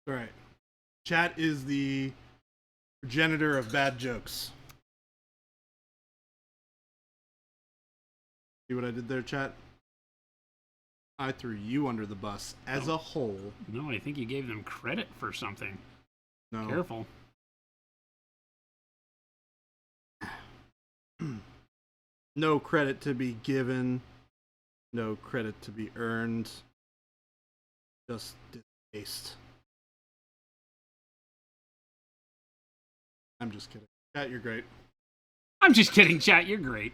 Right. Chat is the progenitor of bad jokes. See what I did there, chat? I threw you under the bus as a whole. No, I think you gave them credit for something. No. Careful. No credit to be given. No credit to be earned. Just distaste. I'm just kidding. Chat, you're great. I'm just kidding, chat. You're great.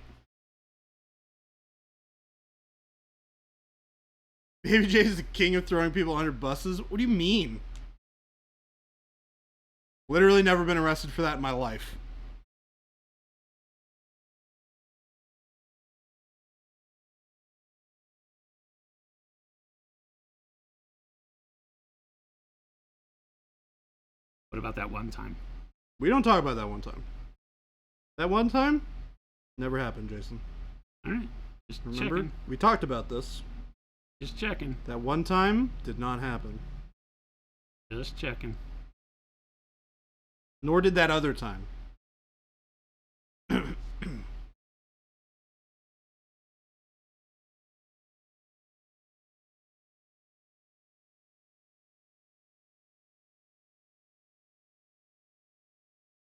Baby J is the king of throwing people under buses? What do you mean? Literally never been arrested for that in my life. What about that one time? We don't talk about that one time. That one time? Never happened, Jason. All right. Just Remember? checking. We talked about this. Just checking. That one time did not happen. Just checking. Nor did that other time.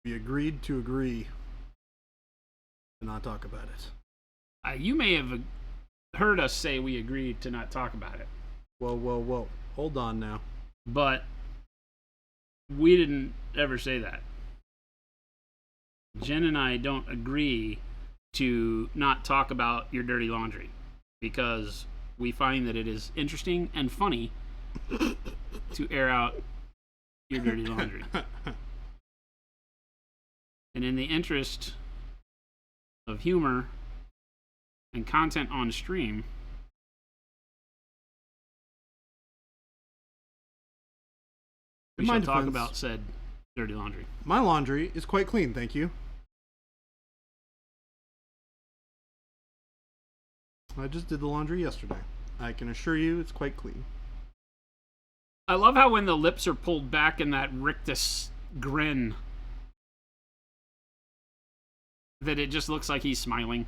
We agreed to agree to not talk about it. You may have heard us say we agreed to not talk about it. Whoa, whoa, whoa. Hold on now. But we didn't ever say that. Jen and I don't agree to not talk about your dirty laundry because we find that it is interesting and funny to air out your dirty laundry. And in the interest of humor and content on stream, we shall talk about said dirty laundry. My laundry is quite clean, thank you. I just did the laundry yesterday. I can assure you it's quite clean. I love how when the lips are pulled back in that rictus grin, that it just looks like he's smiling.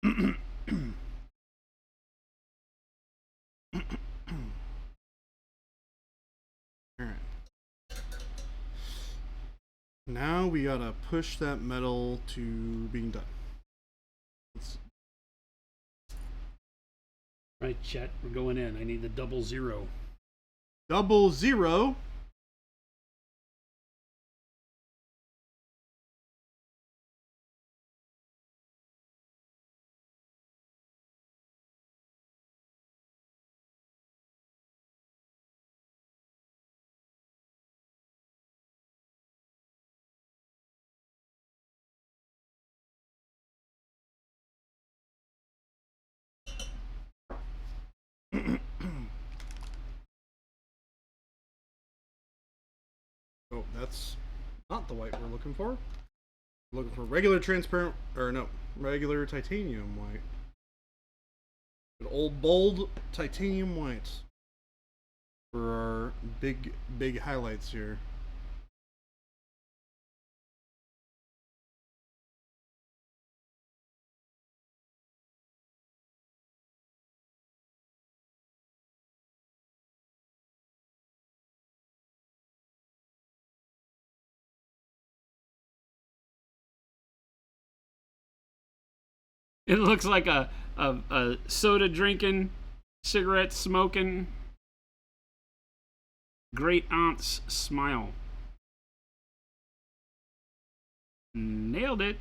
Alright. Now we gotta push that metal to being done. Right, Chet, we're going in. I need the 00. 00. Oh, that's not the white we're looking for. We're looking for regular transparent, or no, regular titanium white. An old bold titanium white for our big highlights here. It looks like a soda drinking, cigarette smoking, great aunt's smile. Nailed it.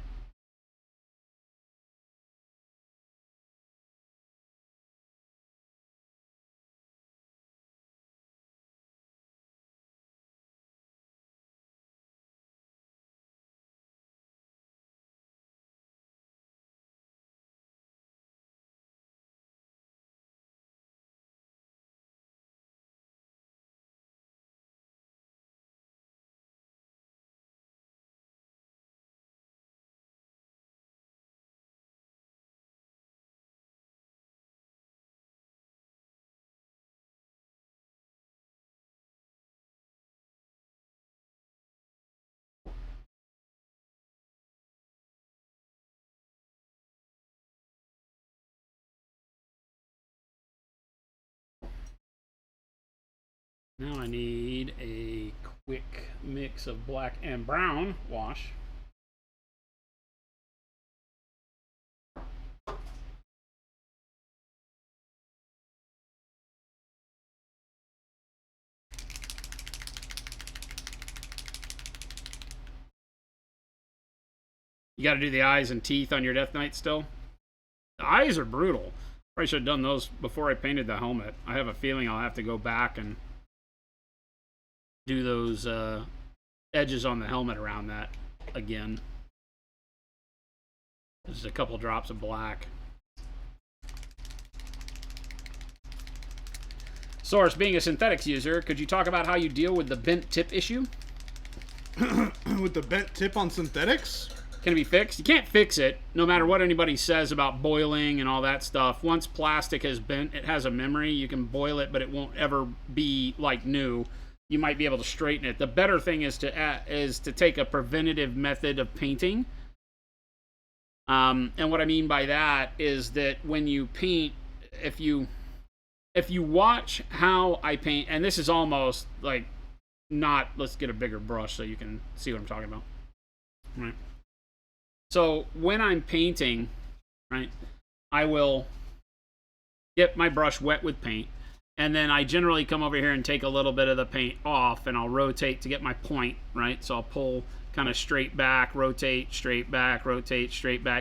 Now I need a quick mix of black and brown wash. You got to do the eyes and teeth on your Death Knight still? The eyes are brutal. Probably should have done those before I painted the helmet. I have a feeling I'll have to go back and do those edges on the helmet around that again. Just a couple drops of black. Source, being a synthetics user, could you talk about how you deal with the bent tip issue? With the bent tip on synthetics? Can it be fixed? You can't fix it, no matter what anybody says about boiling and all that stuff. Once plastic has bent, it has a memory. You can boil it, but it won't ever be like new. You might be able to straighten it. The better thing is to take a preventative method of painting. And what I mean by that is that when you paint, if you watch how I paint, and this is almost like not, let's get a bigger brush so you can see what I'm talking about. All right. So when I'm painting, right, I will get my brush wet with paint, and then I generally come over here and take a little bit of the paint off, and I'll rotate to get my point, right? So I'll pull kind of straight back, rotate, straight back,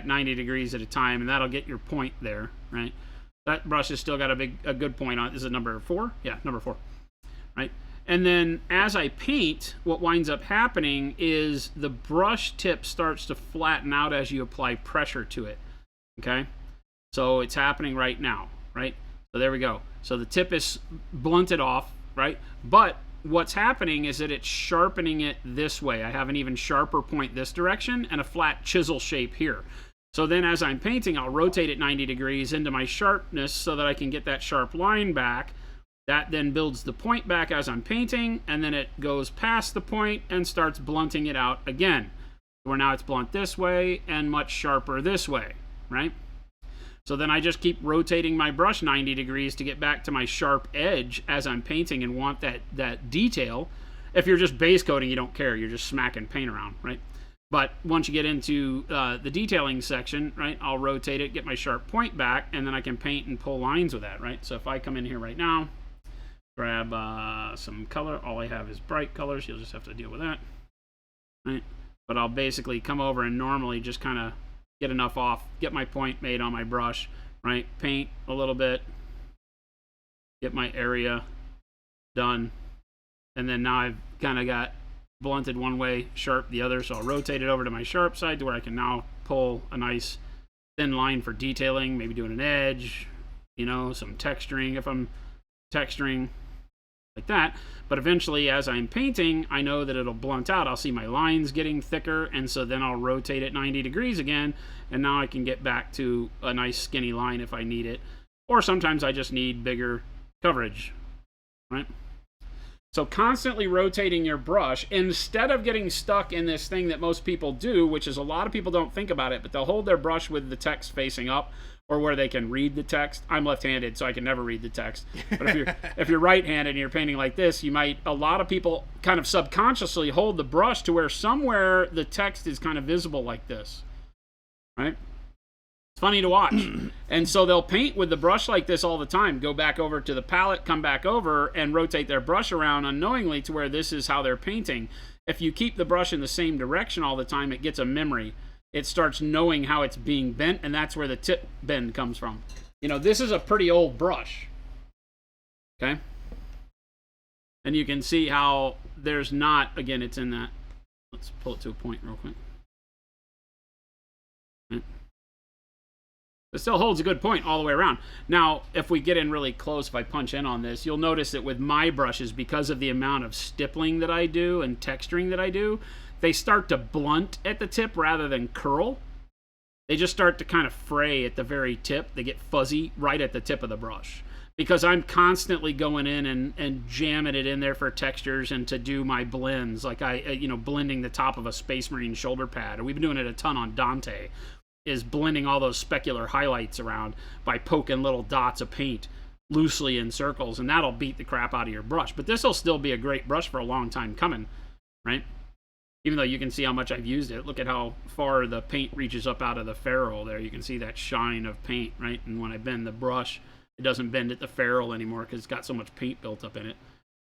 90 degrees at a time, and that'll get your point there, right? That brush has still got a good point on it. This is number 4? Yeah, number 4, right? And then as I paint, what winds up happening is the brush tip starts to flatten out as you apply pressure to it, okay? So it's happening right now, right? So there we go. So the tip is blunted off, right? But what's happening is that it's sharpening it this way. I have an even sharper point this direction and a flat chisel shape here. So then as I'm painting, I'll rotate it 90 degrees into my sharpness so that I can get that sharp line back. That then builds the point back as I'm painting, and then it goes past the point and starts blunting it out again. Where now it's blunt this way and much sharper this way, right? So then I just keep rotating my brush 90 degrees to get back to my sharp edge as I'm painting and want that detail. If you're just base coating, you don't care. You're just smacking paint around, right? But once you get into the detailing section, right, I'll rotate it, get my sharp point back, and then I can paint and pull lines with that, right? So if I come in here right now, grab some color. All I have is bright colors. You'll just have to deal with that, right? But I'll basically come over and normally just kind of get enough off, get my point made on my brush, right? Paint a little bit, get my area done, and then now I've kind of got blunted one way, sharp the other, so I'll rotate it over to my sharp side to where I can now pull a nice thin line for detailing, maybe doing an edge, you know, some texturing if I'm texturing like that. But eventually as I'm painting, I know that it'll blunt out. I'll see my lines getting thicker, and so then I'll rotate it 90 degrees again, and now I can get back to a nice skinny line if I need it. Or sometimes I just need bigger coverage, right? So constantly rotating your brush instead of getting stuck in this thing that most people do, which is a lot of people don't think about it, but they'll hold their brush with the text facing up or where they can read the text. I'm left-handed, so I can never read the text. But if you're right-handed and you're painting like this, a lot of people kind of subconsciously hold the brush to where somewhere the text is kind of visible like this, right? It's funny to watch. And so they'll paint with the brush like this all the time. Go back over to the palette, come back over, and rotate their brush around unknowingly to where this is how they're painting. If you keep the brush in the same direction all the time, it gets a memory. It starts knowing how it's being bent, and that's where the tip bend comes from. You know, this is a pretty old brush, okay? And you can see how there's not, again, it's in that. Let's pull it to a point real quick. Right. It still holds a good point all the way around. Now, if we get in really close, if I punch in on this, you'll notice that with my brushes, because of the amount of stippling that I do and texturing that I do, they start to blunt at the tip rather than curl. They just start to kind of fray at the very tip. They get fuzzy right at the tip of the brush. Because I'm constantly going in and jamming it in there for textures and to do my blends. Like blending the top of a Space Marine shoulder pad. And we've been doing it a ton on Dante. Is blending all those specular highlights around by poking little dots of paint. loosely in circles, and that'll beat the crap out of your brush. But this will still be a great brush for a long time coming, right? Even though you can see how much I've used it. Look at how far the paint reaches up out of the ferrule there. You can see that shine of paint, right? And when I bend the brush, it doesn't bend at the ferrule anymore because it's got so much paint built up in it,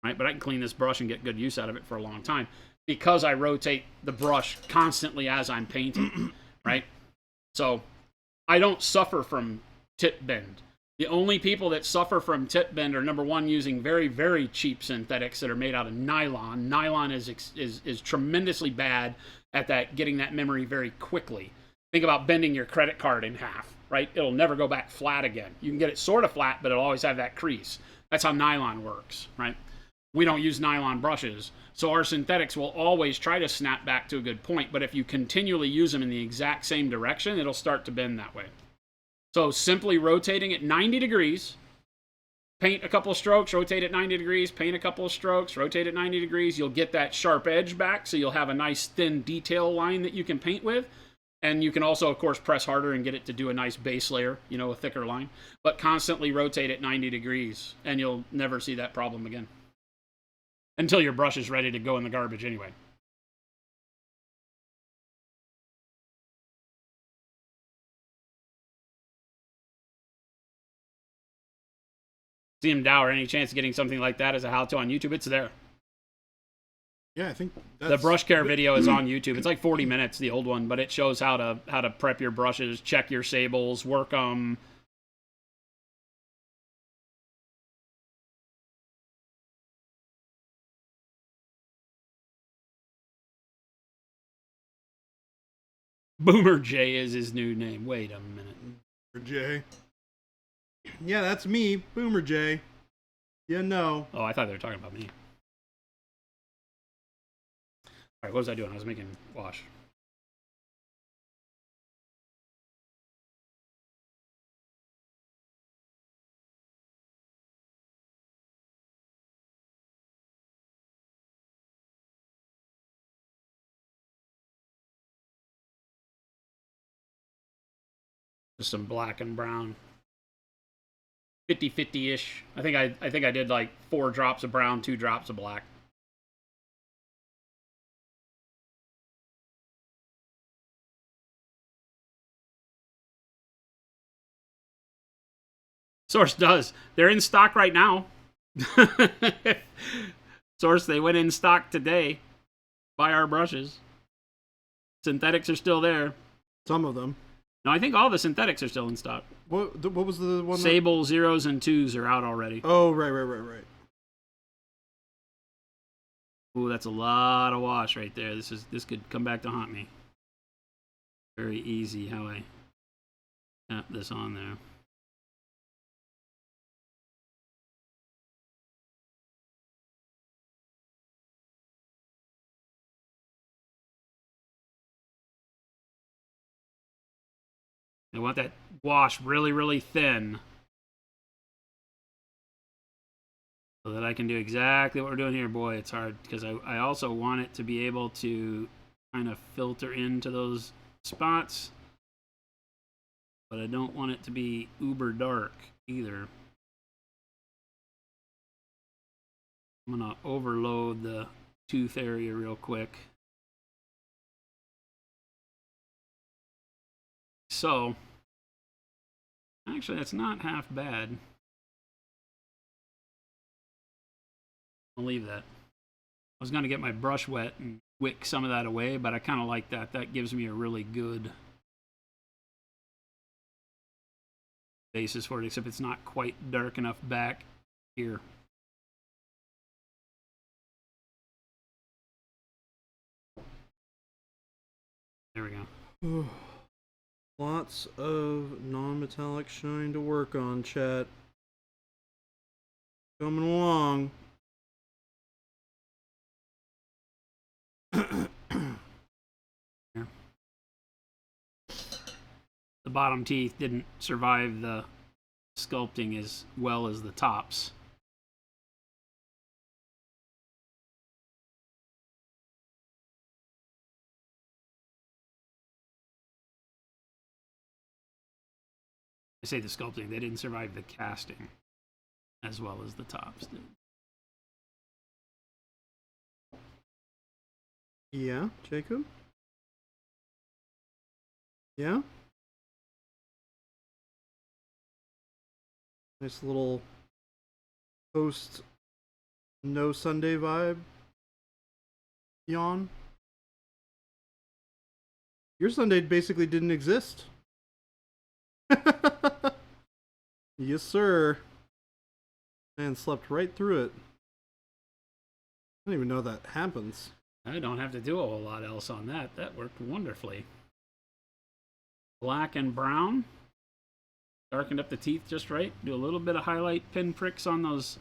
right? But I can clean this brush and get good use out of it for a long time because I rotate the brush constantly as I'm painting, right? So I don't suffer from tip bend. The only people that suffer from tip bend are, number one, using very, very cheap synthetics that are made out of nylon. Nylon is tremendously bad at that, getting that memory very quickly. Think about bending your credit card in half, right? It'll never go back flat again. You can get it sort of flat, but it'll always have that crease. That's how nylon works, right? We don't use nylon brushes, so our synthetics will always try to snap back to a good point, but if you continually use them in the exact same direction, it'll start to bend that way. So simply rotating it 90 degrees, paint a couple of strokes, rotate it 90 degrees, paint a couple of strokes, rotate it 90 degrees. You'll get that sharp edge back, so you'll have a nice thin detail line that you can paint with. And you can also, of course, press harder and get it to do a nice base layer, you know, a thicker line. But constantly rotate it 90 degrees, and you'll never see that problem again. Until your brush is ready to go in the garbage anyway. CM Dower, any chance of getting something like that as a how-to on YouTube? It's there. Yeah, I think the brush care video is on YouTube. It's like 40 minutes, the old one, but it shows how to prep your brushes, check your sables, work them. Boomer J is his new name. Wait a minute. Boomer J. Yeah, that's me, Boomer J. Yeah, no. Oh, I thought they were talking about me. All right, what was I doing? I was making wash. Just some black and brown. 50-50-ish. I think I did like 4 drops of brown, 2 drops of black. Source does. They're in stock right now. Source, they went in stock today. Buy our brushes. Synthetics are still there. Some of them. No, I think all the synthetics are still in stock. What was the one? Sable zeros and 2s are out already. Oh, right. Ooh, that's a lot of wash right there. This could come back to haunt me. Very easy how I tap this on there. I want that wash really, really thin so that I can do exactly what we're doing here. Boy, it's hard because I also want it to be able to kind of filter into those spots, but I don't want it to be uber dark either. I'm going to overload the tooth area real quick. So, actually, that's not half bad. I'll leave that. I was going to get my brush wet and wick some of that away, but I kind of like that. That gives me a really good basis for it, except it's not quite dark enough back here. There we go. Lots of non-metallic shine to work on, chat. Coming along. Yeah. The bottom teeth didn't survive the sculpting as well as the tops. I say the sculpting, they didn't survive the casting. as well as the tops did. Yeah, Jacob? Yeah? Nice little post no Sunday vibe. Yawn. Your Sunday basically didn't exist. Yes, sir. Man slept right through it. I don't even know that happens. I don't have to do a whole lot else on that. That worked wonderfully. Black and brown. Darkened up the teeth just right. Do a little bit of highlight pinpricks on those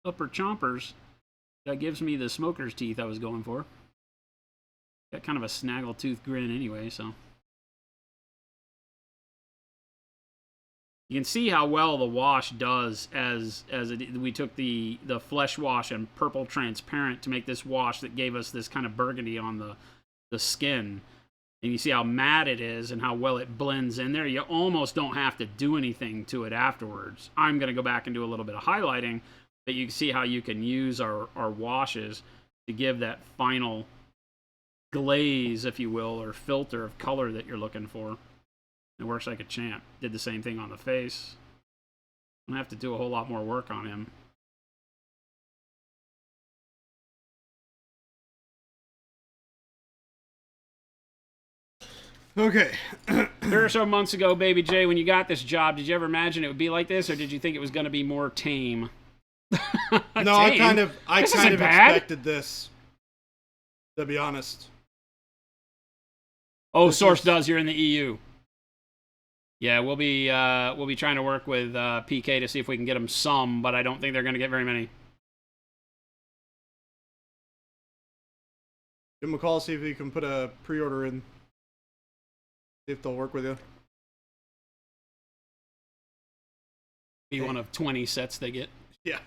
upper chompers. That gives me the smoker's teeth I was going for. Got kind of a snaggle-tooth grin anyway, so. You can see how well the wash does we took the flesh wash and purple transparent to make this wash that gave us this kind of burgundy on the skin. And you see how matte it is and how well it blends in there. You almost don't have to do anything to it afterwards. I'm going to go back and do a little bit of highlighting, but you can see how you can use our washes to give that final glaze, if you will, or filter of color that you're looking for. It works like a champ. Did the same thing on the face. I'm going to have to do a whole lot more work on him. Okay. 3 or so months ago, Baby J, when you got this job, did you ever imagine it would be like this, or did you think it was going to be more tame? No, I kind of expected this, to be honest. Oh, Source does. You're in the EU. Yeah, we'll be trying to work with PK to see if we can get them some, but I don't think they're going to get very many. Give him a call, see if he can put a pre-order in. See if they'll work with you. Be one of 20 sets they get. Yeah.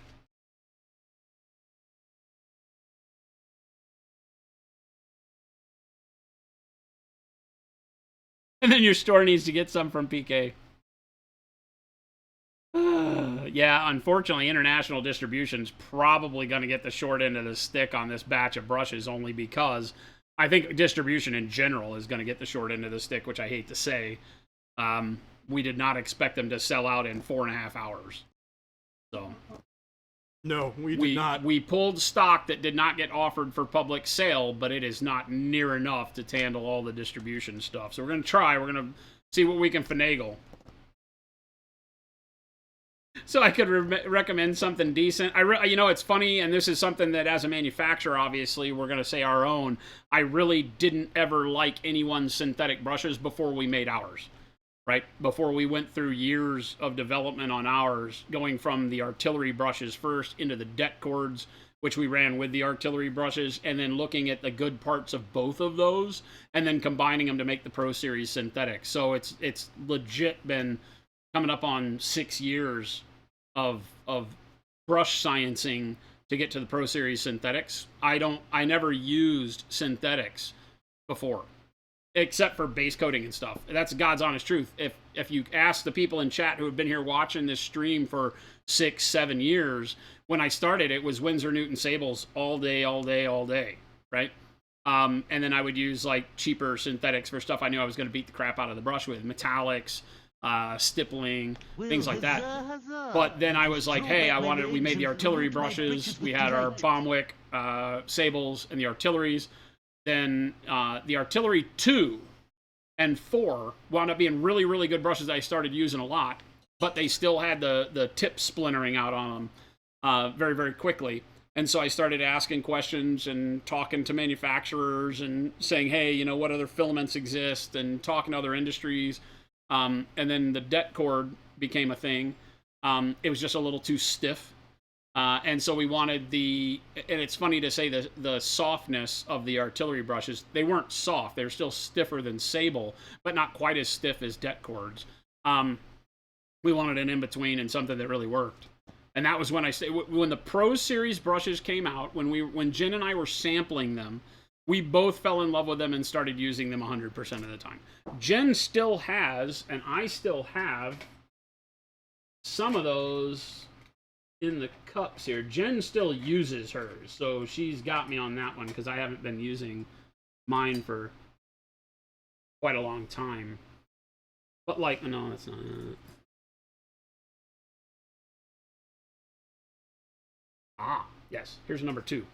And then your store needs to get some from PK. Yeah, unfortunately, international distribution's probably going to get the short end of the stick on this batch of brushes, only because I think distribution in general is going to get the short end of the stick, which I hate to say. We did not expect them to sell out in 4.5 hours. So, no, we did not. We pulled stock that did not get offered for public sale, but it is not near enough to handle all the distribution stuff. So we're going to try. We're going to see what we can finagle. So I could recommend something decent. You know, it's funny, and this is something that as a manufacturer, obviously, we're going to say our own. I really didn't ever like anyone's synthetic brushes before we made ours, right? Before we went through years of development on ours, going from the artillery brushes first into the det cords, which we ran with the artillery brushes, and then looking at the good parts of both of those, and then combining them to make the Pro Series synthetic. So it's legit been coming up on 6 years of brush sciencing to get to the Pro Series synthetics. I never used synthetics before, except for base coating and stuff. That's God's honest truth. If you ask the people in chat who have been here watching this stream for 6-7 years, when I started, it was Winsor Newton Sables all day, right? And then I would use like cheaper synthetics for stuff I knew I was going to beat the crap out of the brush with, metallics, stippling, things like that. But then I was like, hey, we made the artillery brushes. We had our Bombwick Sables and the artilleries. Then the artillery 2 and 4 wound up being really, really good brushes that I started using a lot, but they still had the tip splintering out on them very, very quickly. And so I started asking questions and talking to manufacturers and saying, hey, you know, what other filaments exist, and talking to other industries. And then the det cord became a thing. It was just a little too stiff. And so we wanted and it's funny to say the softness of the artillery brushes. They weren't soft. They were still stiffer than sable, but not quite as stiff as det cords. We wanted an in-between and something that really worked. And that was when when the Pro Series brushes came out, when Jen and I were sampling them, we both fell in love with them and started using them 100% of the time. Jen still has, and I still have, some of those in the cups here. Jen still uses hers, so she's got me on that one because I haven't been using mine for quite a long time. But like, no, that's not it. Ah, yes. Here's number 2.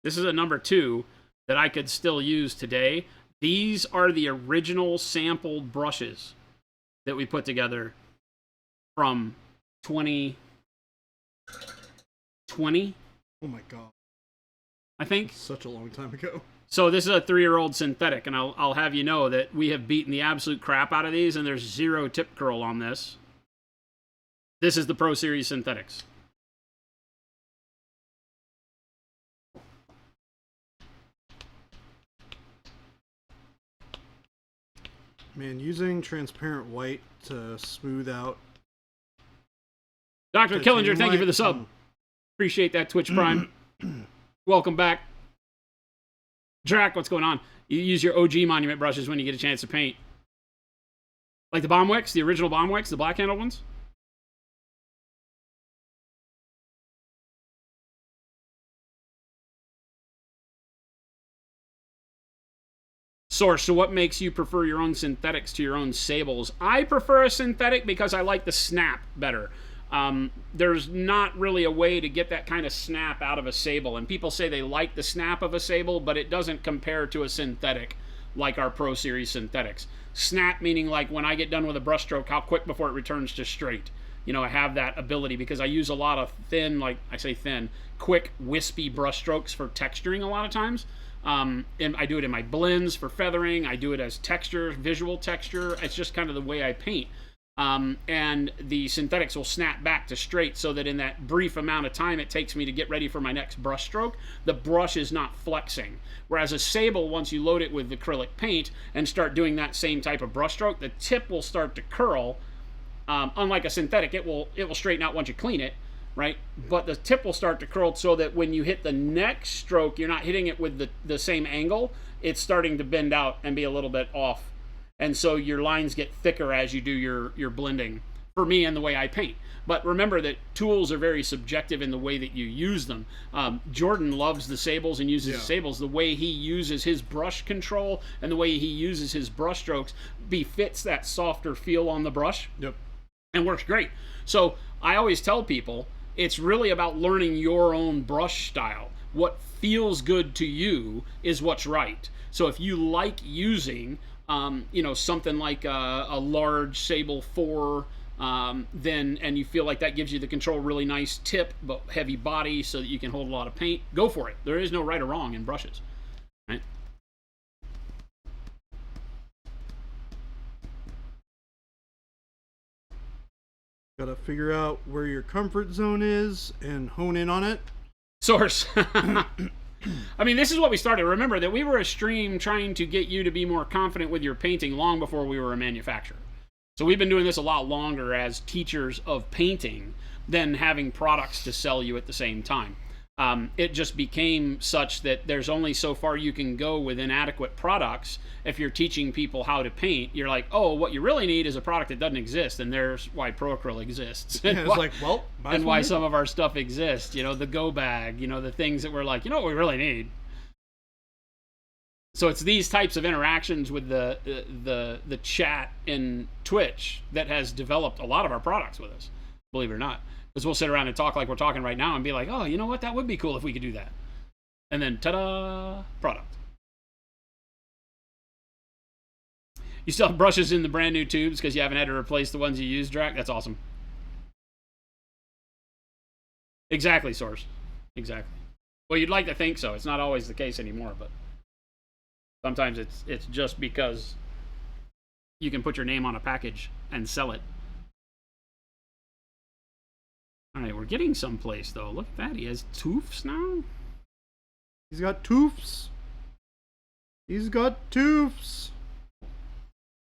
This is a number 2 that I could still use today. These are the original sampled brushes that we put together from 2020. Oh my god. I think. Such a long time ago. So this is a 3-year-old synthetic, and I'll have you know that we have beaten the absolute crap out of these, and there's 0 tip curl on this. This is the Pro Series Synthetics. Man, using transparent white to smooth out. Dr. Killinger, thank you for the sub. Appreciate that, Twitch Prime. Welcome back. Drac, what's going on? You use your OG Monument brushes when you get a chance to paint. Like the Bomb Wicks, the original Bomb Wicks, the black handled ones? Source, so what makes you prefer your own synthetics to your own sables? I prefer a synthetic because I like the snap better. There's not really a way to get that kind of snap out of a sable, and people say they like the snap of a sable, but it doesn't compare to a synthetic like our Pro Series synthetics. Snap meaning like when I get done with a brush stroke, how quick before it returns to straight. You know, I have that ability because I use a lot of thin, like I say thin, quick, wispy brush strokes for texturing a lot of times. And I do it in my blends for feathering. I do it as texture, visual texture. It's just kind of the way I paint. And the synthetics will snap back to straight so that in that brief amount of time it takes me to get ready for my next brush stroke, the brush is not flexing. Whereas a sable, once you load it with acrylic paint and start doing that same type of brush stroke, the tip will start to curl. Unlike a synthetic, it will straighten out once you clean it, right? But the tip will start to curl so that when you hit the next stroke, you're not hitting it with the same angle. It's starting to bend out and be a little bit off. And so your lines get thicker as you do your blending, for me and the way I paint. But remember that tools are very subjective in the way that you use them. Jordan loves the sables and uses the sables. The way he uses his brush control and the way he uses his brush strokes befits that softer feel on the brush. Yep. And works great. So I always tell people, it's really about learning your own brush style. What feels good to you is what's right. So if you like using something like a large Sable 4, then, and you feel like that gives you the control, really nice tip, but heavy body so that you can hold a lot of paint, go for it. There is no right or wrong in brushes, right? Gotta figure out where your comfort zone is and hone in on it. Source. I mean, this is what we started. Remember that we were a stream trying to get you to be more confident with your painting long before we were a manufacturer. So we've been doing this a lot longer as teachers of painting than having products to sell you at the same time. It just became such that there's only so far you can go with inadequate products. If you're teaching people how to paint, you're like, oh, what you really need is a product that doesn't exist, and there's why Acryl exists. Yeah, it's like, well, and why some of our stuff exists. You know, the go bag. You know, the things that we're like, you know what we really need. So it's these types of interactions with the chat in Twitch that has developed a lot of our products with us, believe it or not. Because we'll sit around and talk like we're talking right now and be like, oh, you know what? That would be cool if we could do that. And then, ta-da, product. You still have brushes in the brand new tubes because you haven't had to replace the ones you used, Drac? That's awesome. Exactly, Source. Exactly. Well, you'd like to think so. It's not always the case anymore, but sometimes it's just because you can put your name on a package and sell it. All right, we're getting someplace, though. Look at that. He has toofs now. He's got toofs. He's got toofs.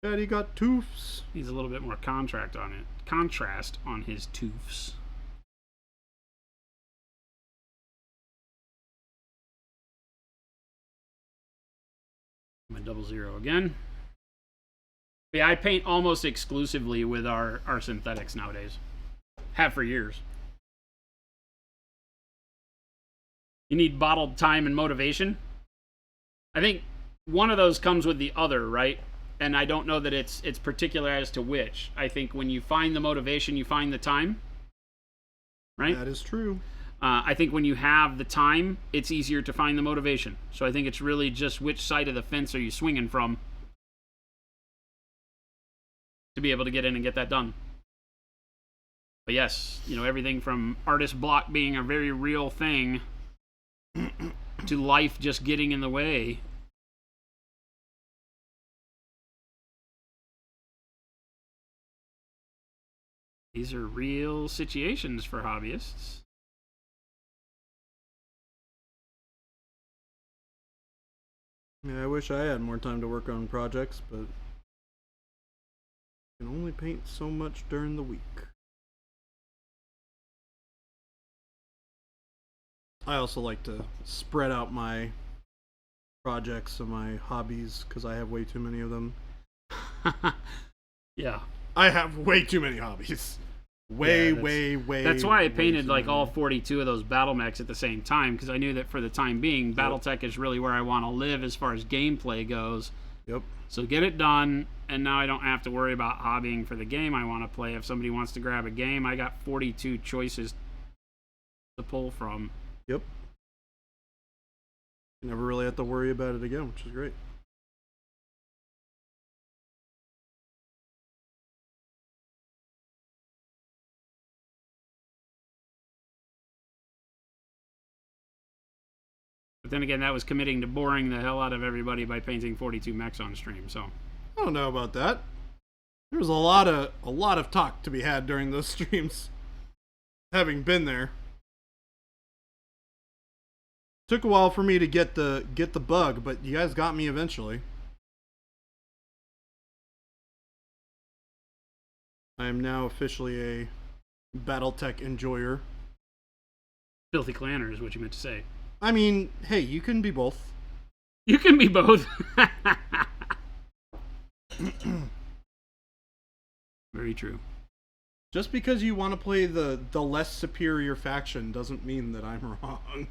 Daddy got toofs. Needs a little bit more contrast on his toofs. I'm a 00 again. Yeah, I paint almost exclusively with our synthetics nowadays. Have for years. You need bottled time and motivation. I think one of those comes with the other, right? And I don't know that it's particular as to which. I think when you find the motivation, you find the time. Right? That is true. I think when you have the time, it's easier to find the motivation. So I think it's really just which side of the fence are you swinging from to be able to get in and get that done. But yes, everything from artist block being a very real thing to life just getting in the way. These are real situations for hobbyists. Yeah, I wish I had more time to work on projects, but I can only paint so much during the week. I also like to spread out my projects and my hobbies because I have way too many of them. Yeah. I have way too many hobbies. Way. That's why I painted like all 42 of those battle mechs at the same time, because I knew that for the time being, BattleTech is really where I want to live as far as gameplay goes. Yep. So get it done, and now I don't have to worry about hobbying for the game I want to play. If somebody wants to grab a game, I got 42 choices to pull from. Yep. You never really have to worry about it again, which is great. But then again, that was committing to boring the hell out of everybody by painting 42 mechs on stream, so. I don't know about that. There was a lot of talk to be had during those streams. Having been there. Took a while for me to get the bug, but you guys got me eventually. I am now officially a BattleTech enjoyer. Filthy clanner is what you meant to say. I mean, hey, you can be both. You can be both. Very true. Just because you want to play the less superior faction doesn't mean that I'm wrong.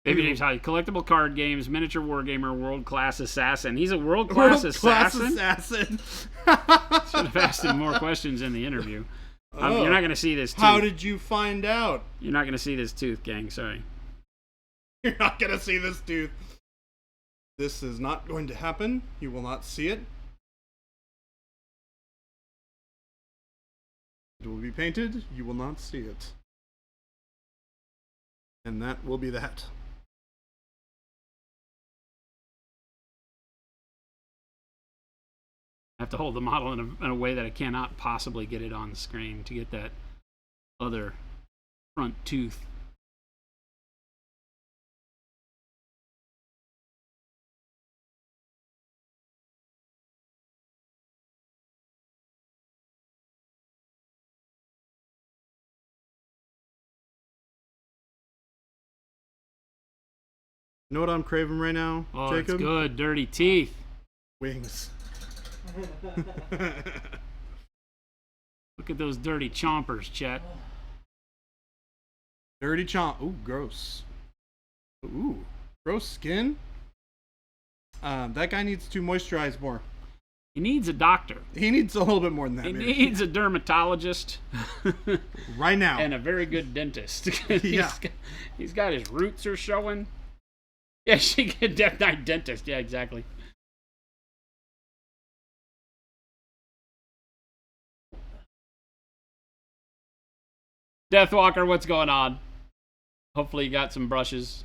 Baby Dave's Hobby. Collectible card games, miniature wargamer, world-class assassin. He's a world-class assassin? Should have asked him more questions in the interview. You're not going to see this tooth. How did you find out? You're not going to see this tooth, gang. Sorry. You're not going to see this tooth. This is not going to happen. You will not see it. It will be painted. You will not see it. And that will be that. I have to hold the model in a way that I cannot possibly get it on the screen to get that other front tooth. You know what I'm craving right now, Oh, Jacob? it's good. Dirty teeth. Wings. Look at those dirty chompers, Chet. Dirty chomp. Ooh, gross. Ooh, gross skin. That guy needs to moisturize more. He needs a doctor. He needs a little bit more than that. He maybe. needs a dermatologist. Right now. And a very good dentist. Yeah. He's got his roots are showing. Yeah, she get Death Knight dentist. Yeah, exactly. Deathwalker, what's going on? Hopefully you got some brushes.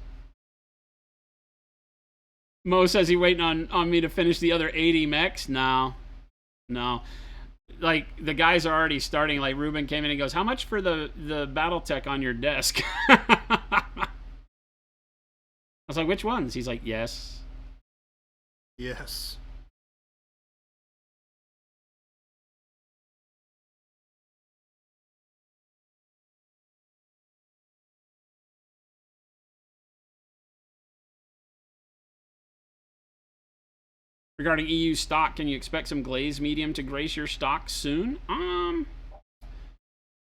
Mo says he waiting on me to finish the other 80 mechs. No. like the guys are already starting. Like Ruben came in and goes, "How much for the BattleTech on your desk?" I was like, "Which ones?" He's like, "Yes." Yes. Regarding EU stock, can you expect some glazed medium to grace your stock soon?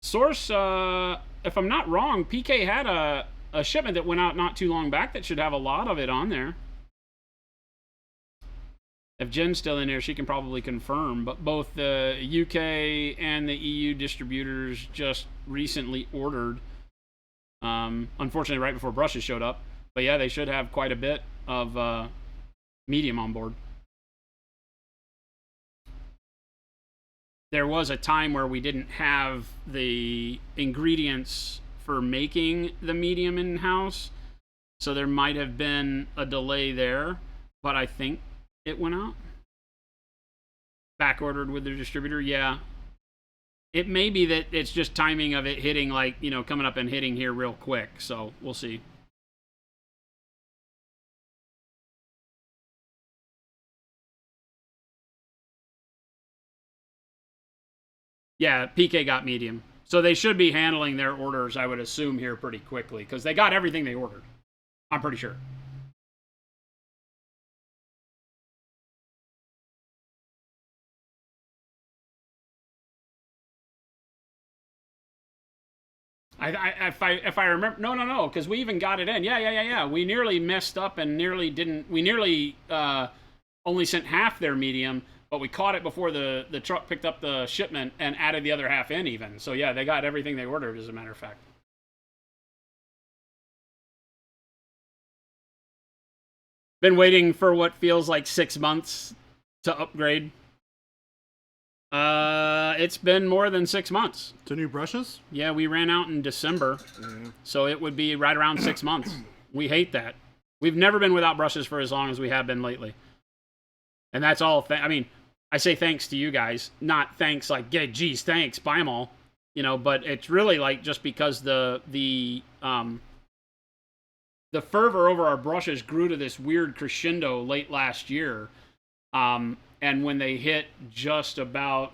Source, if I'm not wrong, PK had a shipment that went out not too long back that should have a lot of it on there. If Jen's still in there, she can probably confirm. But both the UK and the EU distributors just recently ordered. Unfortunately, right before brushes showed up. But yeah, they should have quite a bit of medium on board. There was a time where we didn't have the ingredients for making the medium in-house, so there might have been a delay there, but I think it went out. Back ordered with the distributor, yeah. It may be that it's just timing of it hitting, like, you know, coming up and hitting here real quick, so we'll see. Yeah, PK got medium. So they should be handling their orders, I would assume, here pretty quickly, because they got everything they ordered. I'm pretty sure. If I remember, no, because we even got it in. Yeah. We nearly messed up and nearly didn't. We nearly only sent half their medium, but we caught it before the truck picked up the shipment and added the other half in even. So yeah, they got everything they ordered, as a matter of fact. Been waiting for what feels like 6 months to upgrade. It's been more than 6 months. To new brushes? Yeah, we ran out in December, so it would be right around 6 months. We hate that. We've never been without brushes for as long as we have been lately. And that's all. I mean, I say thanks to you guys, not thanks like, yeah, geez, thanks, buy them all. You know, but it's really like just because the fervor over our brushes grew to this weird crescendo late last year. And when they hit just about,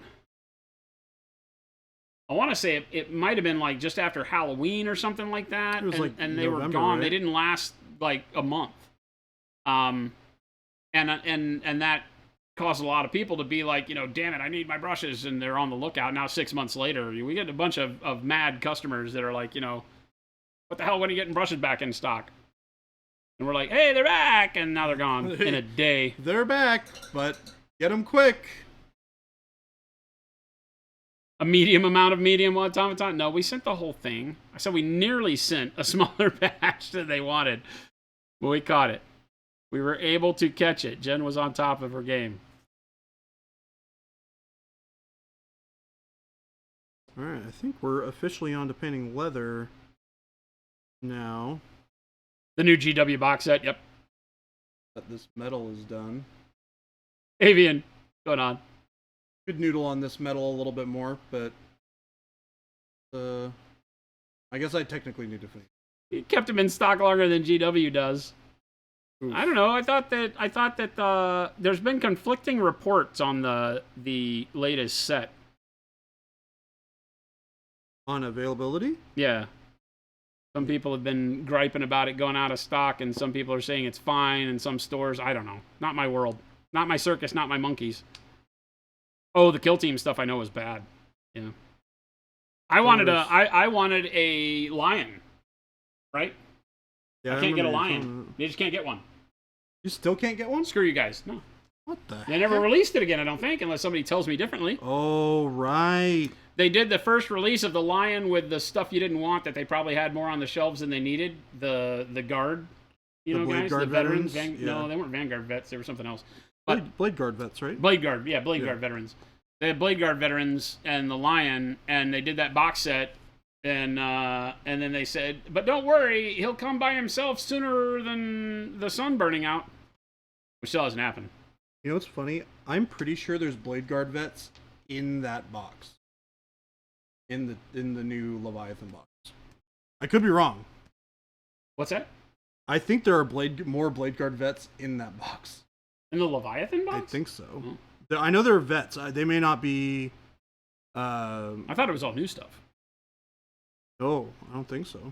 I want to say it might have been like just after Halloween or something like that. It was and they were November, gone. right? They didn't last like a month. And that caused a lot of people to be like, you know, damn it, I need my brushes. And they're on the lookout. Now, 6 months later, we get a bunch of mad customers that are like, you know, what the hell, when are you getting brushes back in stock? And we're like, hey, they're back. And now they're gone in a day. They're back, but get them quick. A medium amount of medium automaton? No, we sent the whole thing. I said we nearly sent a smaller batch that they wanted, but we caught it. We were able to catch it. Jen was on top of her game. All right, I think we're officially on to painting leather now. The new GW box set, yep. That this metal is done. Avian, going on. Could noodle on this metal a little bit more, but I guess I technically need to finish. You kept him in stock longer than GW does. Oof. I don't know. I thought that there's been conflicting reports on the latest set. On availability? Yeah. Some people have been griping about it going out of stock, and some people are saying it's fine, and some stores, I don't know. Not my world. Not my circus, not my monkeys. Oh, the Kill Team stuff I know is bad. Yeah. I wanted a lion, right? Yeah, I can't get a lion. They just can't get one. You still can't get one? Screw you guys. No. What the They never released it again, I don't think, unless somebody tells me differently. Oh, right. They did the first release of the lion with the stuff you didn't want that they probably had more on the shelves than they needed. The guard, The Blade guys, Guard the veterans. veterans? No, they weren't Vanguard vets. They were something else. Blade Guard vets, right? Blade Guard veterans. They had Blade Guard veterans and the lion, and they did that box set, and then they said, but don't worry, he'll come by himself sooner than the sun burning out, which still hasn't happened. You know what's funny? I'm pretty sure there's Blade Guard vets in that box. In the new Leviathan box. I could be wrong. What's that? I think there are more Blade Guard vets in that box. In the Leviathan box? I think so. Oh. I know there are vets. They may not be. I thought it was all new stuff. No, I don't think so.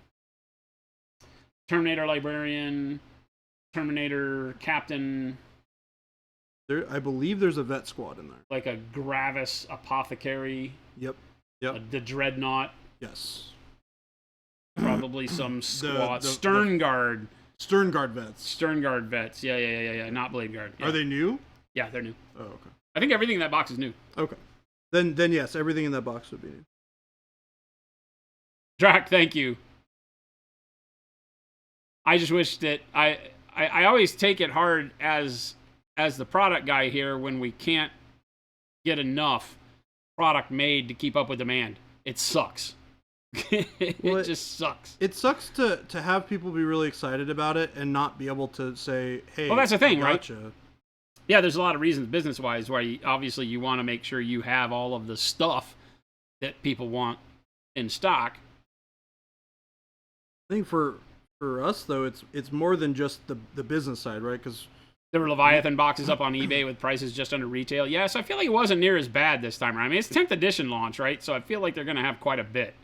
Terminator Librarian, Terminator Captain. I believe there's a vet squad in there. Like a Gravis Apothecary. Yep. The Dreadnought. Yes. Probably some squad. the Stern Guard. Stern Guard vets. Stern Guard vets. Yeah. Not Blade Guard. Yeah. Are they new? Yeah, they're new. Oh, okay. I think everything in that box is new. Okay. Then yes, everything in that box would be new. Drac, thank you. I just wish that I always take it hard as the product guy here when we can't get enough product made to keep up with demand. It sucks. It just sucks. It sucks to have people be really excited about it and not be able to say, hey, well, that's the thing, gotcha. Right? Yeah, there's a lot of reasons business-wise why obviously you want to make sure you have all of the stuff that people want in stock. I think for us though, it's more than just the business side, right? Because there were Leviathan boxes up on eBay with prices just under retail. Yes, I feel like it wasn't near as bad this time around. I mean, it's 10th edition launch, right? So I feel like they're going to have quite a bit.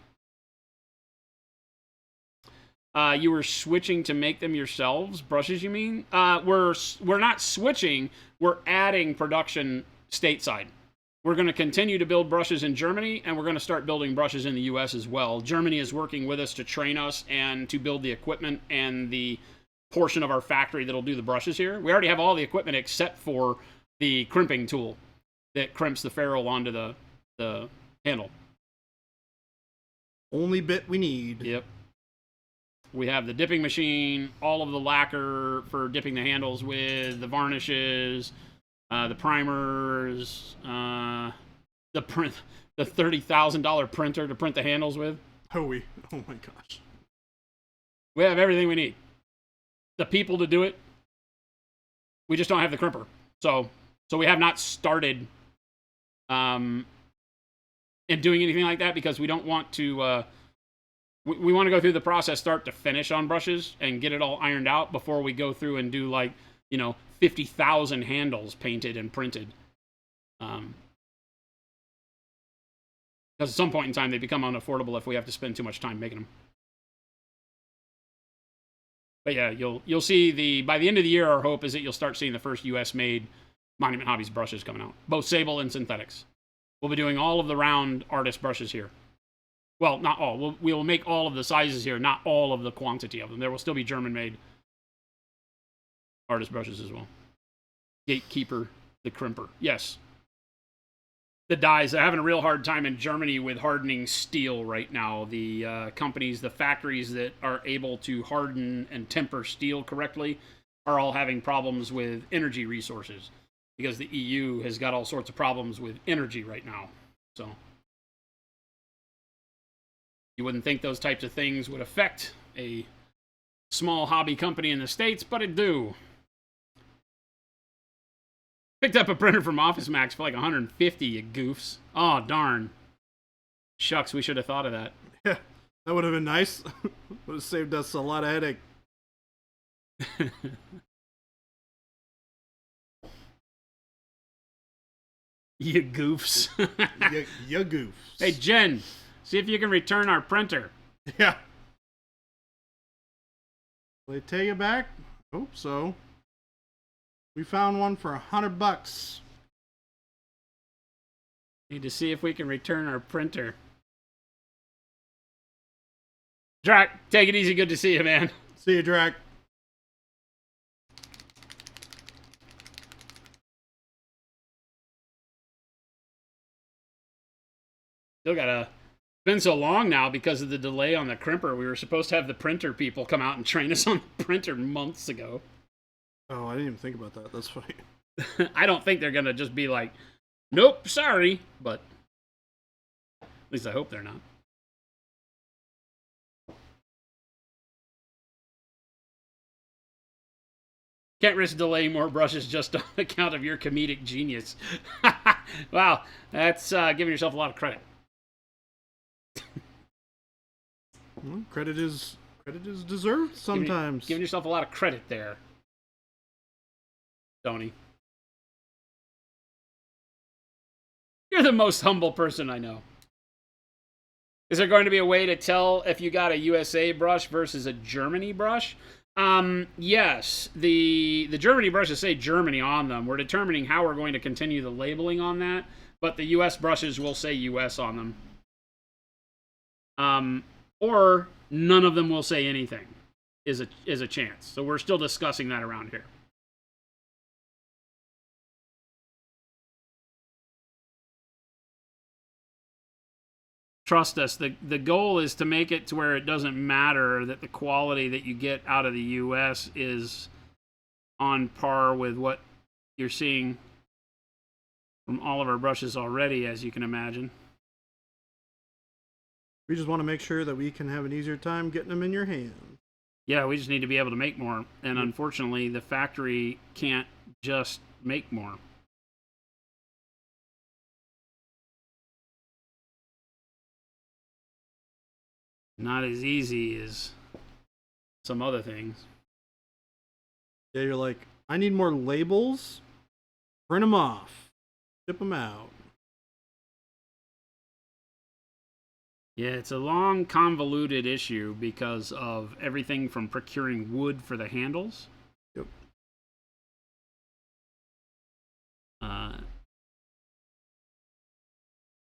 You were switching to make them yourselves, brushes, you mean? We're not switching. We're adding production stateside. We're going to continue to build brushes in Germany, and we're going to start building brushes in the U.S. as well. Germany is working with us to train us and to build the equipment and the portion of our factory that'll do the brushes here. We already have all the equipment except for the crimping tool that crimps the ferrule onto the handle. Only bit we need. Yep. We have the dipping machine, all of the lacquer for dipping the handles with, the varnishes, the primers, the $30,000 printer to print the handles with. Oh my gosh. We have everything we need. The people to do it. We just don't have the crimper. So we have not started in doing anything like that because we don't want to. We want to go through the process start to finish on brushes and get it all ironed out before we go through and do 50,000 handles painted and printed. Because at some point in time they become unaffordable if we have to spend too much time making them. But yeah, you'll see by the end of the year, our hope is that you'll start seeing the first U.S. made Monument Hobbies brushes coming out, both sable and synthetics. We'll be doing all of the round artist brushes here. Well, not all. We will make all of the sizes here, not all of the quantity of them. There will still be German-made artist brushes as well. Gatekeeper, the crimper. Yes. The dyes. They're having a real hard time in Germany with hardening steel right now. The companies, the factories that are able to harden and temper steel correctly are all having problems with energy resources because the EU has got all sorts of problems with energy right now. So you wouldn't think those types of things would affect a small hobby company in the States, but it do. Picked up a printer from Office Max for like $150, you goofs. Oh, darn. Shucks, we should have thought of that. Yeah, that would have been nice. Would have saved us a lot of headache. You goofs. You goofs. Hey, Jen, see if you can return our printer. Yeah. Will they take it back? Hope so. We found one for $100. Need to see if we can return our printer. Drac, take it easy. Good to see you, man. See you, Drac. Still got been so long now because of the delay on the crimper. We were supposed to have the printer people come out and train us on the printer months ago. Oh, I didn't even think about that. That's funny. I don't think they're going to just be like, nope, sorry. But at least I hope they're not. Can't risk delaying more brushes just on account of your comedic genius. Wow, that's giving yourself a lot of credit. Well, credit is deserved sometimes. Giving yourself a lot of credit there, Tony. You're the most humble person I know. Is there going to be a way to tell if you got a USA brush versus a Germany brush? Yes. The Germany brushes say Germany on them. We're determining how we're going to continue the labeling on that, but the US brushes will say US on them. Or none of them will say anything is a chance. So we're still discussing that around here. Trust us, the goal is to make it to where it doesn't matter that the quality that you get out of the US is on par with what you're seeing from all of our brushes already, as you can imagine. We just want to make sure that we can have an easier time getting them in your hand. Yeah, we just need to be able to make more. And unfortunately, the factory can't just make more. Not as easy as some other things. Yeah, you're like, I need more labels. Print them off. Ship them out. Yeah, it's a long, convoluted issue because of everything from procuring wood for the handles. Yep.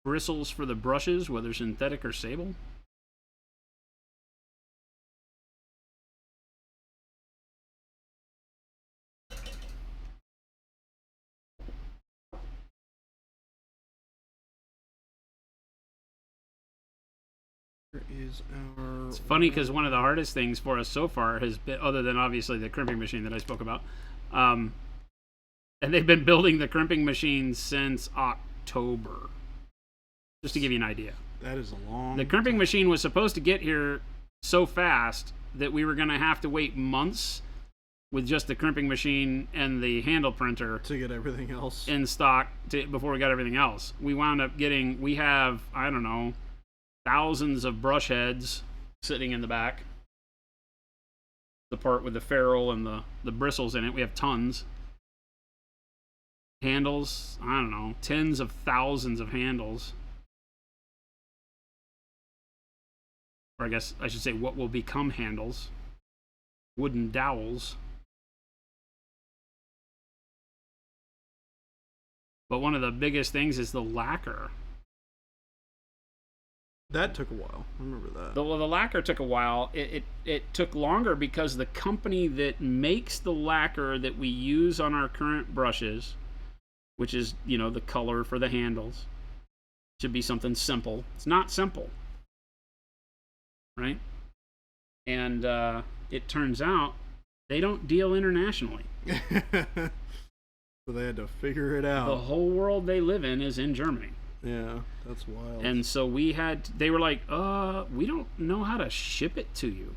Bristles for the brushes, whether synthetic or sable. Is our... It's funny because one of the hardest things for us so far has been, other than obviously the crimping machine that I spoke about, and they've been building the crimping machine since October, just to give you an idea. That is a long... The crimping machine was supposed to get here so fast that we were going to have to wait months with just the crimping machine and the handle printer to get everything else in stock before we got everything else. We wound up getting, we have, I don't know, thousands of brush heads sitting in the back. The part with the ferrule and the bristles in it, we have tons. Handles, I don't know, tens of thousands of handles. Or I guess I should say what will become handles. Wooden dowels. But one of the biggest things is the lacquer. That took a while. I remember that. The lacquer took a while. It took longer because the company that makes the lacquer that we use on our current brushes, which is, you know, the color for the handles, should be something simple. It's not simple. Right? And it turns out they don't deal internationally. So they had to figure it out. The whole world they live in is in Germany. Yeah, that's wild. And so they were like, we don't know how to ship it to you.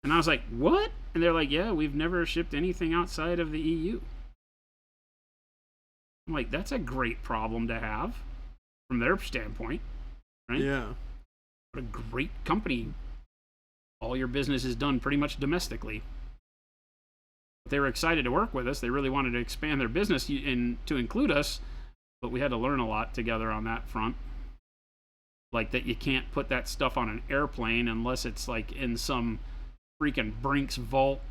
And I was like, what? And they're like, yeah, we've never shipped anything outside of the EU. I'm like, that's a great problem to have from their standpoint, right? Yeah. What a great company. All your business is done pretty much domestically. They were excited to work with us. They really wanted to expand their business to include us. But we had to learn a lot together on that front. Like that you can't put that stuff on an airplane unless it's like in some freaking Brinks vault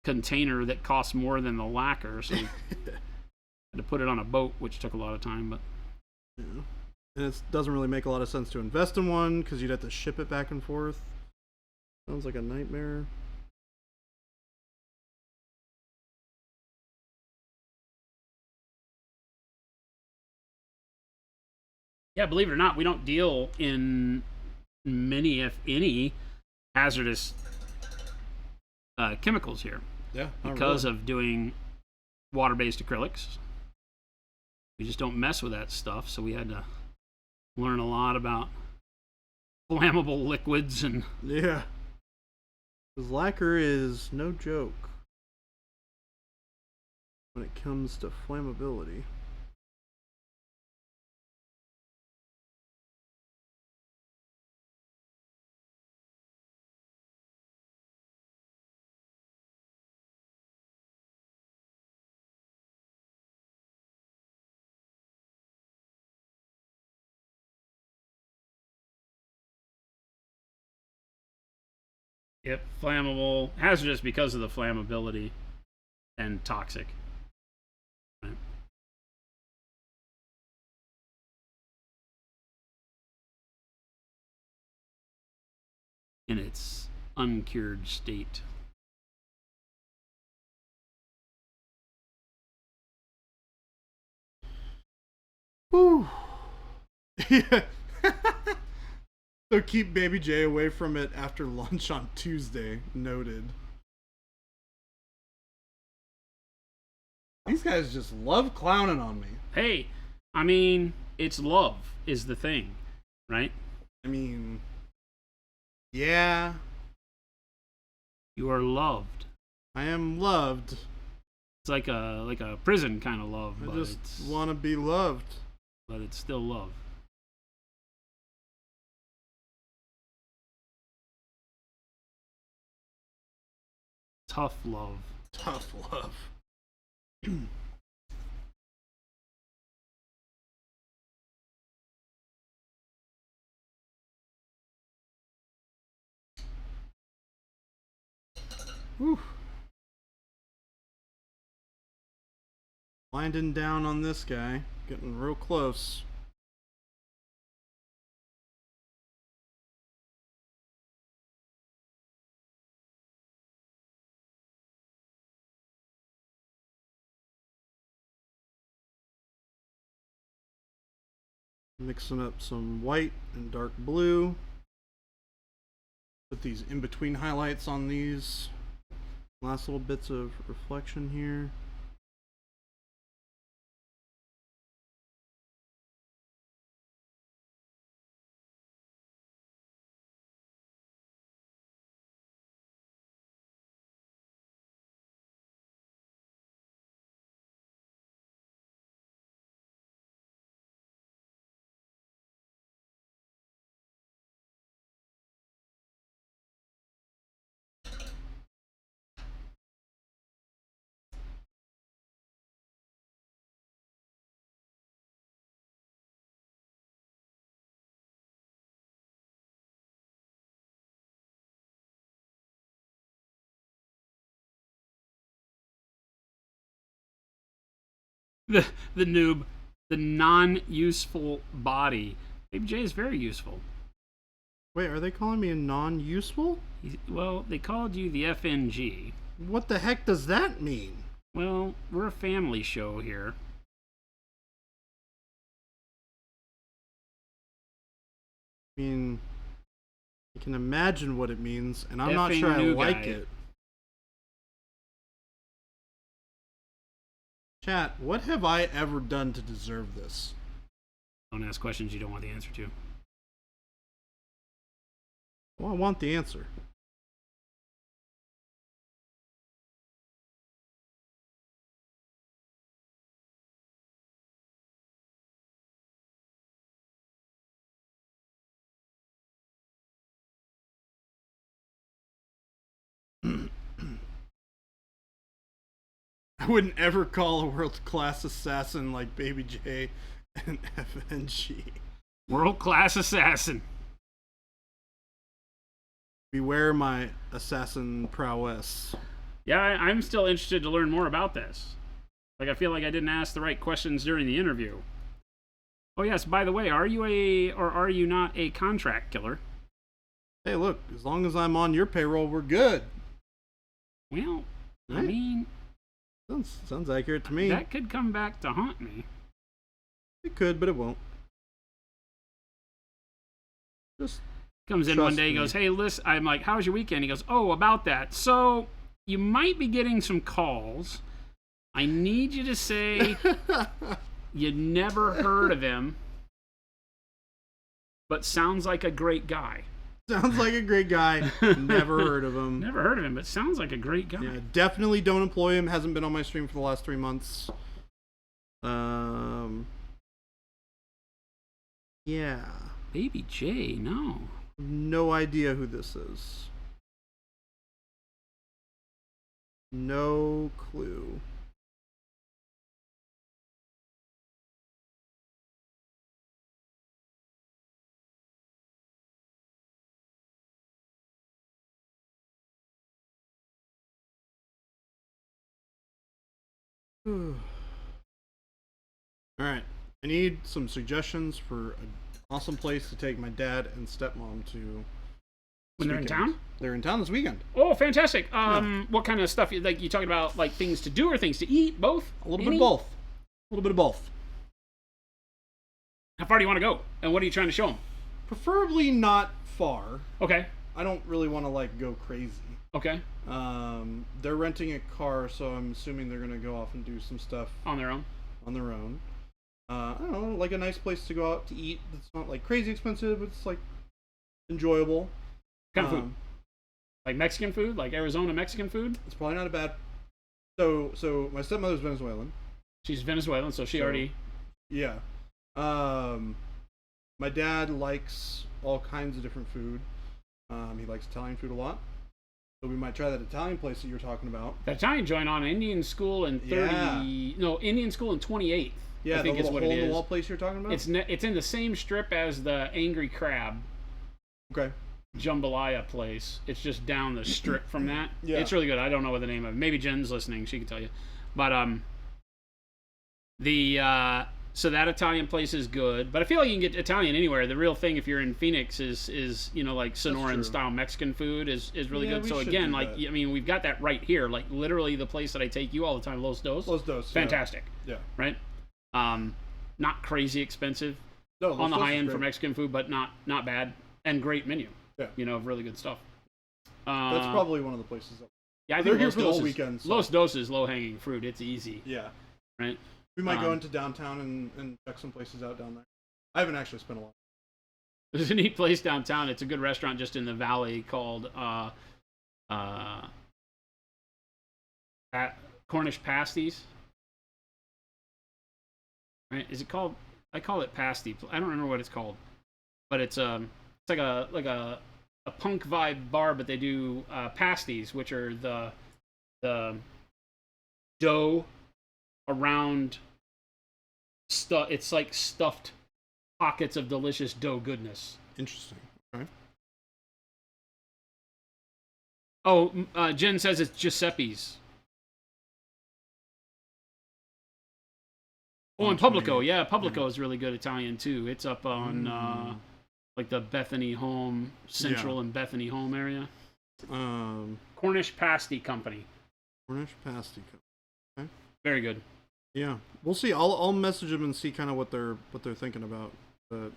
container that costs more than the lacquer. So we had to put it on a boat, which took a lot of time. But yeah. And it doesn't really make a lot of sense to invest in one because you'd have to ship it back and forth. Sounds like a nightmare. yeah, believe it or not, we don't deal in many, if any, hazardous chemicals here. Yeah. Because of doing water-based acrylics. We just don't mess with that stuff, so we had to learn a lot about flammable liquids and... Yeah. Because lacquer is no joke. when it comes to flammability. Yep, flammable, hazardous because of the flammability, and toxic. Right. In its uncured state. Whew. Yeah. So keep Baby J away from it after lunch on Tuesday. Noted. These guys just love clowning on me. Hey, I mean, it's love is the thing, right? I mean, yeah, You are loved. I am loved. It's like a prison kind of love, I but just it's want to be loved. but it's still love. Tough love. Tough love. Whew. Winding down on this guy. Getting real close. Mixing up some white and dark blue. Put these in between highlights on these last little bits of reflection here. The noob, the non-useful body. Baby J is very useful. Wait, are they calling me a non-useful? Well, they called you the FNG. What the heck does that mean? Well, we're a family show here. I mean, I can imagine what it means, and I'm not Effing sure I new like guy. it. Chat, what have I ever done to deserve this? Don't ask questions you don't want the answer to. Well, I want the answer. I wouldn't ever call a world-class assassin like Baby J an FNG. World-class assassin. Beware my assassin prowess. Yeah, I'm still interested to learn more about this. Like, I feel like I didn't ask the right questions during the interview. Oh yes, by the way, are you not a contract killer? Hey, look, as long as I'm on your payroll, we're good. Well, I Right? mean, Sounds accurate to me. that could come back to haunt me. It could, but it won't. Just Comes in one Trust day, he me. goes, "Hey, listen," I'm like, "How's your weekend?" He goes, "Oh, about that. So, you might be getting some calls. I need you to say you never heard of him, but sounds like a great guy." Sounds like a great guy. Never heard of him. Never heard of him, but sounds like a great guy. Yeah, definitely don't employ him. Hasn't been on my stream for the last 3 months. Yeah. Baby J, no. No idea who this is. No clue. All right. I need some suggestions for an awesome place to take my dad and stepmom to. When they're in town? They're in town this weekend. Oh, fantastic. Yeah. What kind of stuff? Like, you talking about, like, things to do or things to eat? Both? A little bit of both. A little bit of both. How far do you want to go? And what are you trying to show them? Preferably not far. Okay. I don't really want to, like, go crazy. Okay. They're renting a car, so I'm assuming they're going to go off and do some stuff On their own? on their own. I don't know, like a nice place to go out to eat that's not, like, crazy expensive, but it's, like, enjoyable. What kind of food? Like Mexican food? Like Arizona Mexican food? It's probably not a bad. So my stepmother's Venezuelan. She's Venezuelan, so she already... Yeah. My dad likes all kinds of different food. He likes Italian food a lot. So we might try that Italian place that you're talking about. The Italian joint on Indian School in 30... Yeah. No, Indian School in 28th. Yeah, I think the is little what hole it in the is. wall place you're talking about? It's in the same strip as the Angry Crab Okay. jambalaya place. It's just down the strip from that. Yeah. It's really good. I don't know what the name of it. Maybe Jen's listening. She can tell you. But so that Italian place is good. But I feel like you can get Italian anywhere. The real thing, if you're in Phoenix, is like Sonoran style Mexican food is really good. So again, like, I mean, we've got that right here. Like literally the place that I take you all the time, Los Dos. Los Dos. Fantastic. Yeah. Right. Not crazy expensive. No, on the high end for Mexican food, but not bad and great menu. Yeah. Of really good stuff. That's probably one of the places. Yeah, I they're think here Los for the Dos whole is, weekend. So. Los Dos is low hanging fruit. It's easy. Yeah. Right. We might go into downtown and check some places out down there. I haven't actually spent a lot. There's a neat place downtown. It's a good restaurant just in the valley called Cornish Pasties. Right? Is it called? I call it pasty. I don't remember what it's called, but it's like a punk vibe bar, but they do pasties, which are the dough around stuff. It's like stuffed pockets of delicious dough goodness. Interesting. Okay. Oh, Jen says it's Giuseppe's. Oh, and Publico. Yeah, Publico is really good Italian too. It's up on like the Bethany Home, Central and Bethany Home area. Cornish Pasty Company. Cornish Pasty Company. Okay. Very good. Yeah, we'll see. I'll message them and see kind of what they're thinking about. But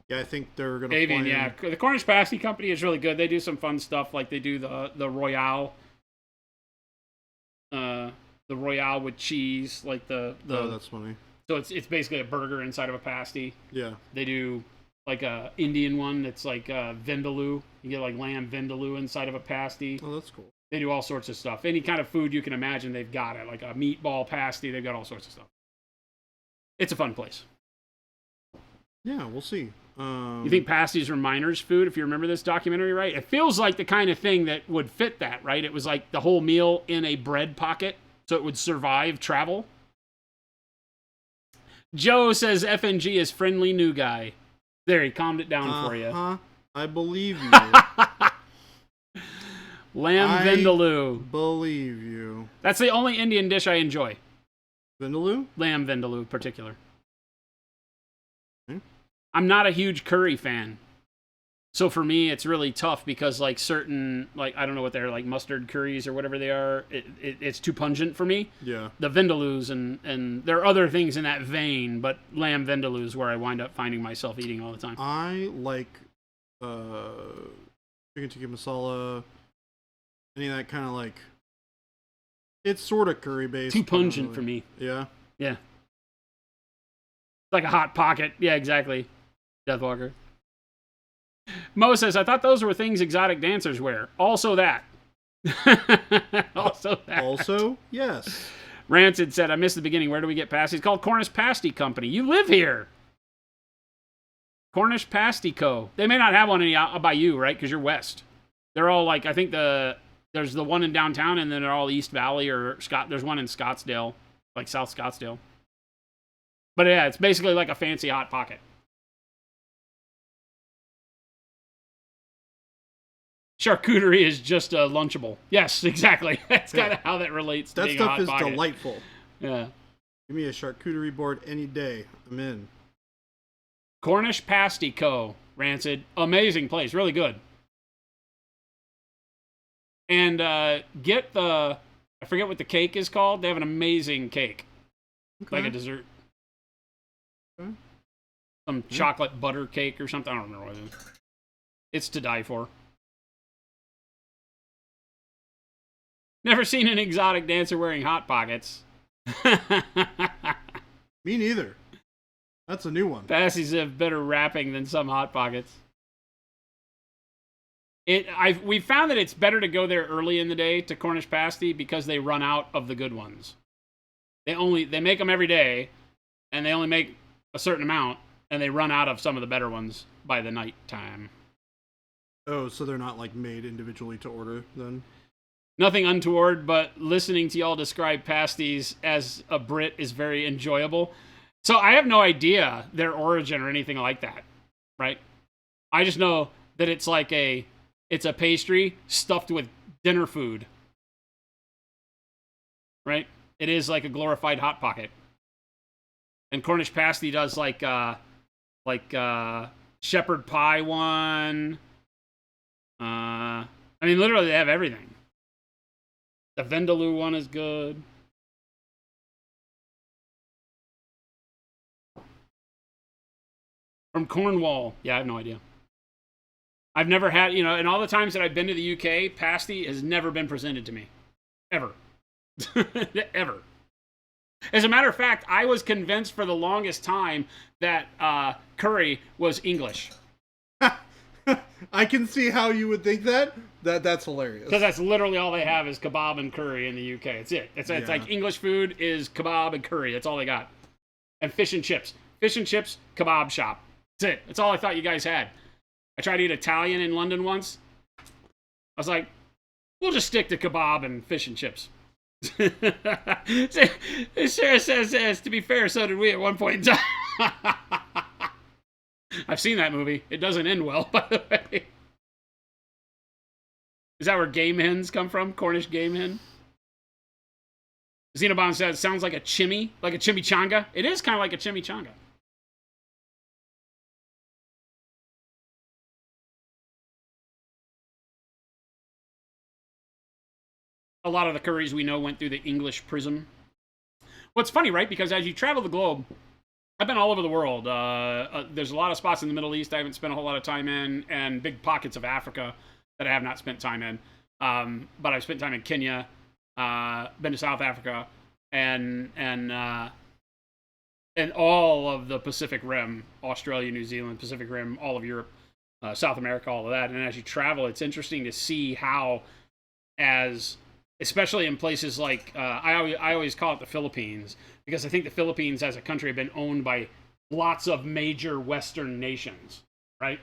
yeah, I think they're gonna. Avian, yeah. The Cornish Pasty Company is really good. They do some fun stuff, like they do the Royale. The Royale with cheese, like the. Oh, that's funny. So it's basically a burger inside of a pasty. Yeah. They do like a Indian one that's like vindaloo. You get like lamb vindaloo inside of a pasty. Oh, that's cool. They do all sorts of stuff. Any kind of food you can imagine, they've got it. Like a meatball pasty, they've got all sorts of stuff. It's a fun place. Yeah, we'll see. You think pasties are miners' food, if you remember this documentary, right? It feels like the kind of thing that would fit that, right? It was like the whole meal in a bread pocket, so it would survive travel. Joe says FNG is friendly new guy. There, he calmed it down for you. I believe you. Lamb vindaloo. Believe you. That's the only Indian dish I enjoy. Vindaloo? Lamb vindaloo, in particular. Hmm? I'm not a huge curry fan. So for me, it's really tough because like certain, like, I don't know what they're like, mustard curries or whatever they are, it's too pungent for me. Yeah. The vindaloos and there are other things in that vein, but lamb vindaloo is where I wind up finding myself eating all the time. I like chicken tikka masala, any of that kind of like, it's sort of curry based. Too pungent for me. Yeah. Yeah. It's like a hot pocket. Yeah, exactly. Deathwalker. Mo says, I thought those were things exotic dancers wear. Also that. Also that. Also, yes. Rancid said, I missed the beginning. Where do we get pasties? It's called Cornish Pasty Company. You live here. Cornish Pasty Co. They may not have one out by you, right? Because you're west. They're all like, I think there's the one in downtown, and then they're all East Valley or there's one in Scottsdale, like South Scottsdale. But yeah, it's basically like a fancy Hot Pocket. Charcuterie is just a Lunchable. Yes, exactly. That's kind of how that relates to being a Hot Pocket. That stuff is delightful. Yeah. Give me a charcuterie board any day. I'm in. Cornish Pasty Co. Rancid. Amazing place. Really good. And get the... I forget what the cake is called. They have an amazing cake. Okay. Like a dessert. Okay. Some chocolate butter cake or something. I don't remember what it is. It's to die for. Never seen an exotic dancer wearing Hot Pockets. Me neither. That's a new one. Pasties have better wrapping than some Hot Pockets. We found that it's better to go there early in the day to Cornish Pasty because they run out of the good ones. They make them every day, and they only make a certain amount, and they run out of some of the better ones by the night time. Oh, so they're not like made individually to order then? Nothing untoward, but listening to y'all describe pasties as a Brit is very enjoyable. So I have no idea their origin or anything like that, right? I just know that it's like it's a pastry stuffed with dinner food, right? It is like a glorified Hot Pocket. And Cornish Pasty does like shepherd pie one. I mean, literally they have everything. The Vindaloo one is good. From Cornwall. Yeah, I have no idea. I've never had, in all the times that I've been to the UK, pasty has never been presented to me. Ever. Ever. As a matter of fact, I was convinced for the longest time that curry was English. I can see how you would think that. That's hilarious. Because that's literally all they have is kebab and curry in the UK. It's it. It's like English food is kebab and curry. That's all they got. And fish and chips. Fish and chips, kebab shop. That's it. That's all I thought you guys had. I tried to eat Italian in London once. I was like, we'll just stick to kebab and fish and chips. Sarah says, to be fair, so did we at one point in time. I've seen that movie. It doesn't end well, by the way. Is that where game hens come from? Cornish game hen? Xenobon says, sounds like a chimichanga. It is kind of like a chimichanga. A lot of the curries we know went through the English prism. What's funny, right? Because as you travel the globe, I've been all over the world. There's a lot of spots in the Middle East I haven't spent a whole lot of time in, and big pockets of Africa that I have not spent time in. But I've spent time in Kenya, been to South Africa, and all of the Pacific Rim, Australia, New Zealand, Pacific Rim, all of Europe, South America, all of that. And as you travel, it's interesting to see how, especially in places like, I always call it the Philippines, because I think the Philippines as a country have been owned by lots of major Western nations, right?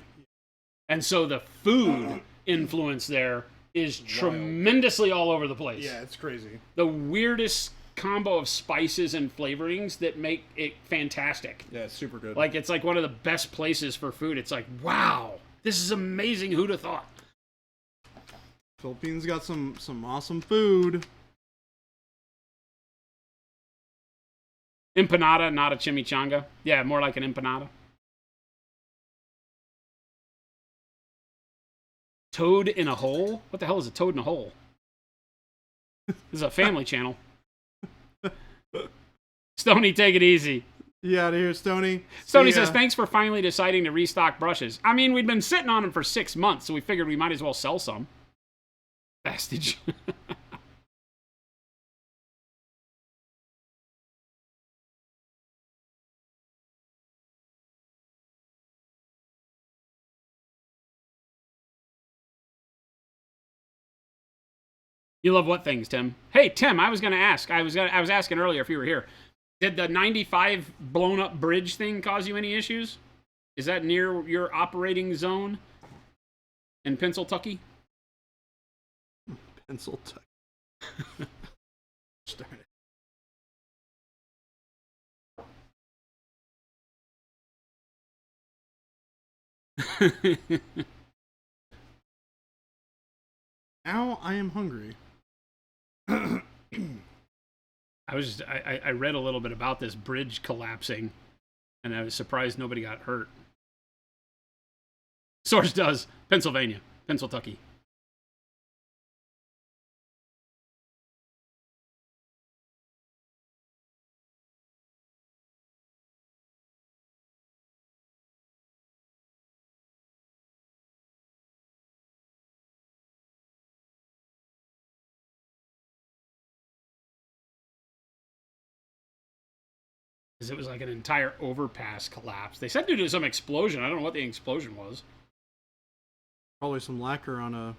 And so the food influence there is tremendously all over the place. Yeah, it's crazy. The weirdest combo of spices and flavorings that make it fantastic. Yeah, it's super good. Like, it's like one of the best places for food. It's like, wow, this is amazing. Who'd have thought? Philippines got some awesome food. Empanada, not a chimichanga. Yeah, more like an empanada. Toad in a hole? What the hell is a toad in a hole? This is a family channel. Stony, take it easy. You out of here, Stony. Stony says, thanks for finally deciding to restock brushes. I mean, we'd been sitting on them for 6 months, so we figured we might as well sell some. Bastage. You love what things, Tim? Hey, Tim, I was going to ask. I was asking earlier if you were here. Did the 95 blown up bridge thing cause you any issues? Is that near your operating zone in Pennsylvania? Pennsylvania. Darn it. Now I am hungry. I read a little bit about this bridge collapsing, and I was surprised nobody got hurt. Source does. Pennsylvania. Pennsylvania. It was like an entire overpass collapse. They said due to some explosion. I don't know what the explosion was. Probably some lacquer on a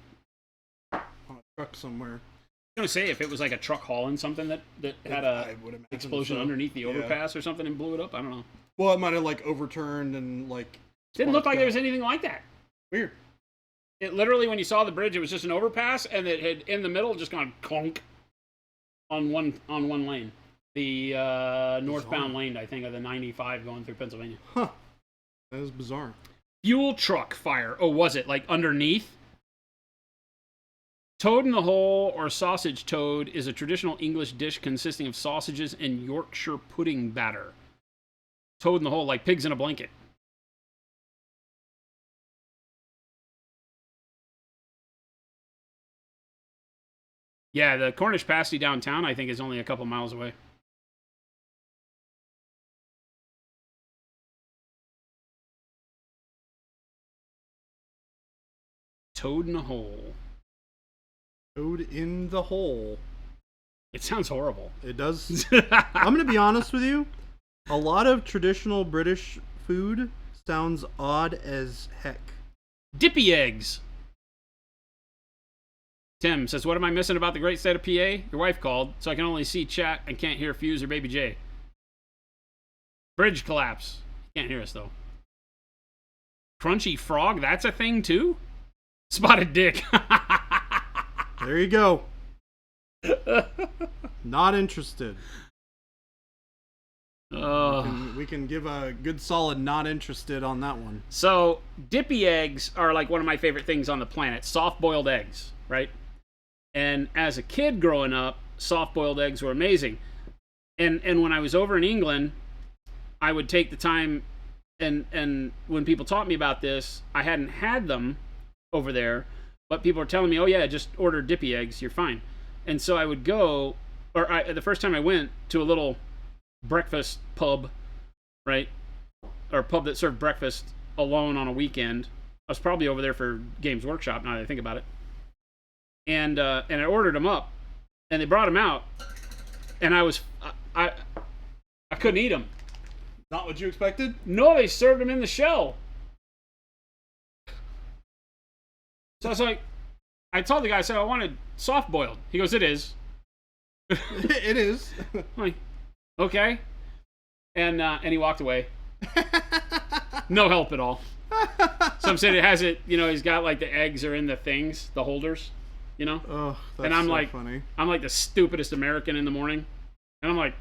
truck somewhere. I was gonna say if it was like a truck hauling something that had a explosion underneath the overpass or something and blew it up. I don't know. Well, it might have like overturned and like. Didn't look like there was anything like that. Weird. It literally, when you saw the bridge, it was just an overpass, and it had in the middle just gone clunk on one lane. The northbound lane, I think, of the 95 going through Pennsylvania. Huh. That is bizarre. Fuel truck fire. Oh, was it? Like underneath? Toad in the hole, or sausage toad, is a traditional English dish consisting of sausages and Yorkshire pudding batter. Toad in the hole, like pigs in a blanket. Yeah, the Cornish pasty downtown, I think, is only a couple miles away. Toad in a hole. Toad in the hole. It sounds horrible. It does. I'm going to be honest with you. A lot of traditional British food sounds odd as heck. Dippy eggs. Tim says, what am I missing about the great state of PA? Your wife called, so I can only see chat and can't hear Fuse or Baby J. Bridge collapse. Can't hear us, though. Crunchy frog, that's a thing, too? Spotted dick. There you go. Not interested. We can give a good solid not interested on that one. So, dippy eggs are like one of my favorite things on the planet. Soft-boiled eggs, right? And as a kid growing up, soft-boiled eggs were amazing. And when I was over in England, I would take the time, and when people taught me about this, I hadn't had them over there, but people were telling me, oh yeah, just order dippy eggs, you're fine. And so I would go, the first time I went to a little breakfast pub, right? Or a pub that served breakfast alone on a weekend. I was probably over there for Games Workshop, now that I think about it. And I ordered them up, and they brought them out, and I couldn't eat them. Not what you expected? No, they served them in the shell. So I was like, I told the guy, I said, I wanted soft boiled. He goes, it is. It is. I'm like, okay. And he walked away. No help at all. So I'm saying it has it, he's got like the eggs are in the things, the holders, Oh, that's and I'm so like, funny. I'm like the stupidest American in the morning. And I'm like,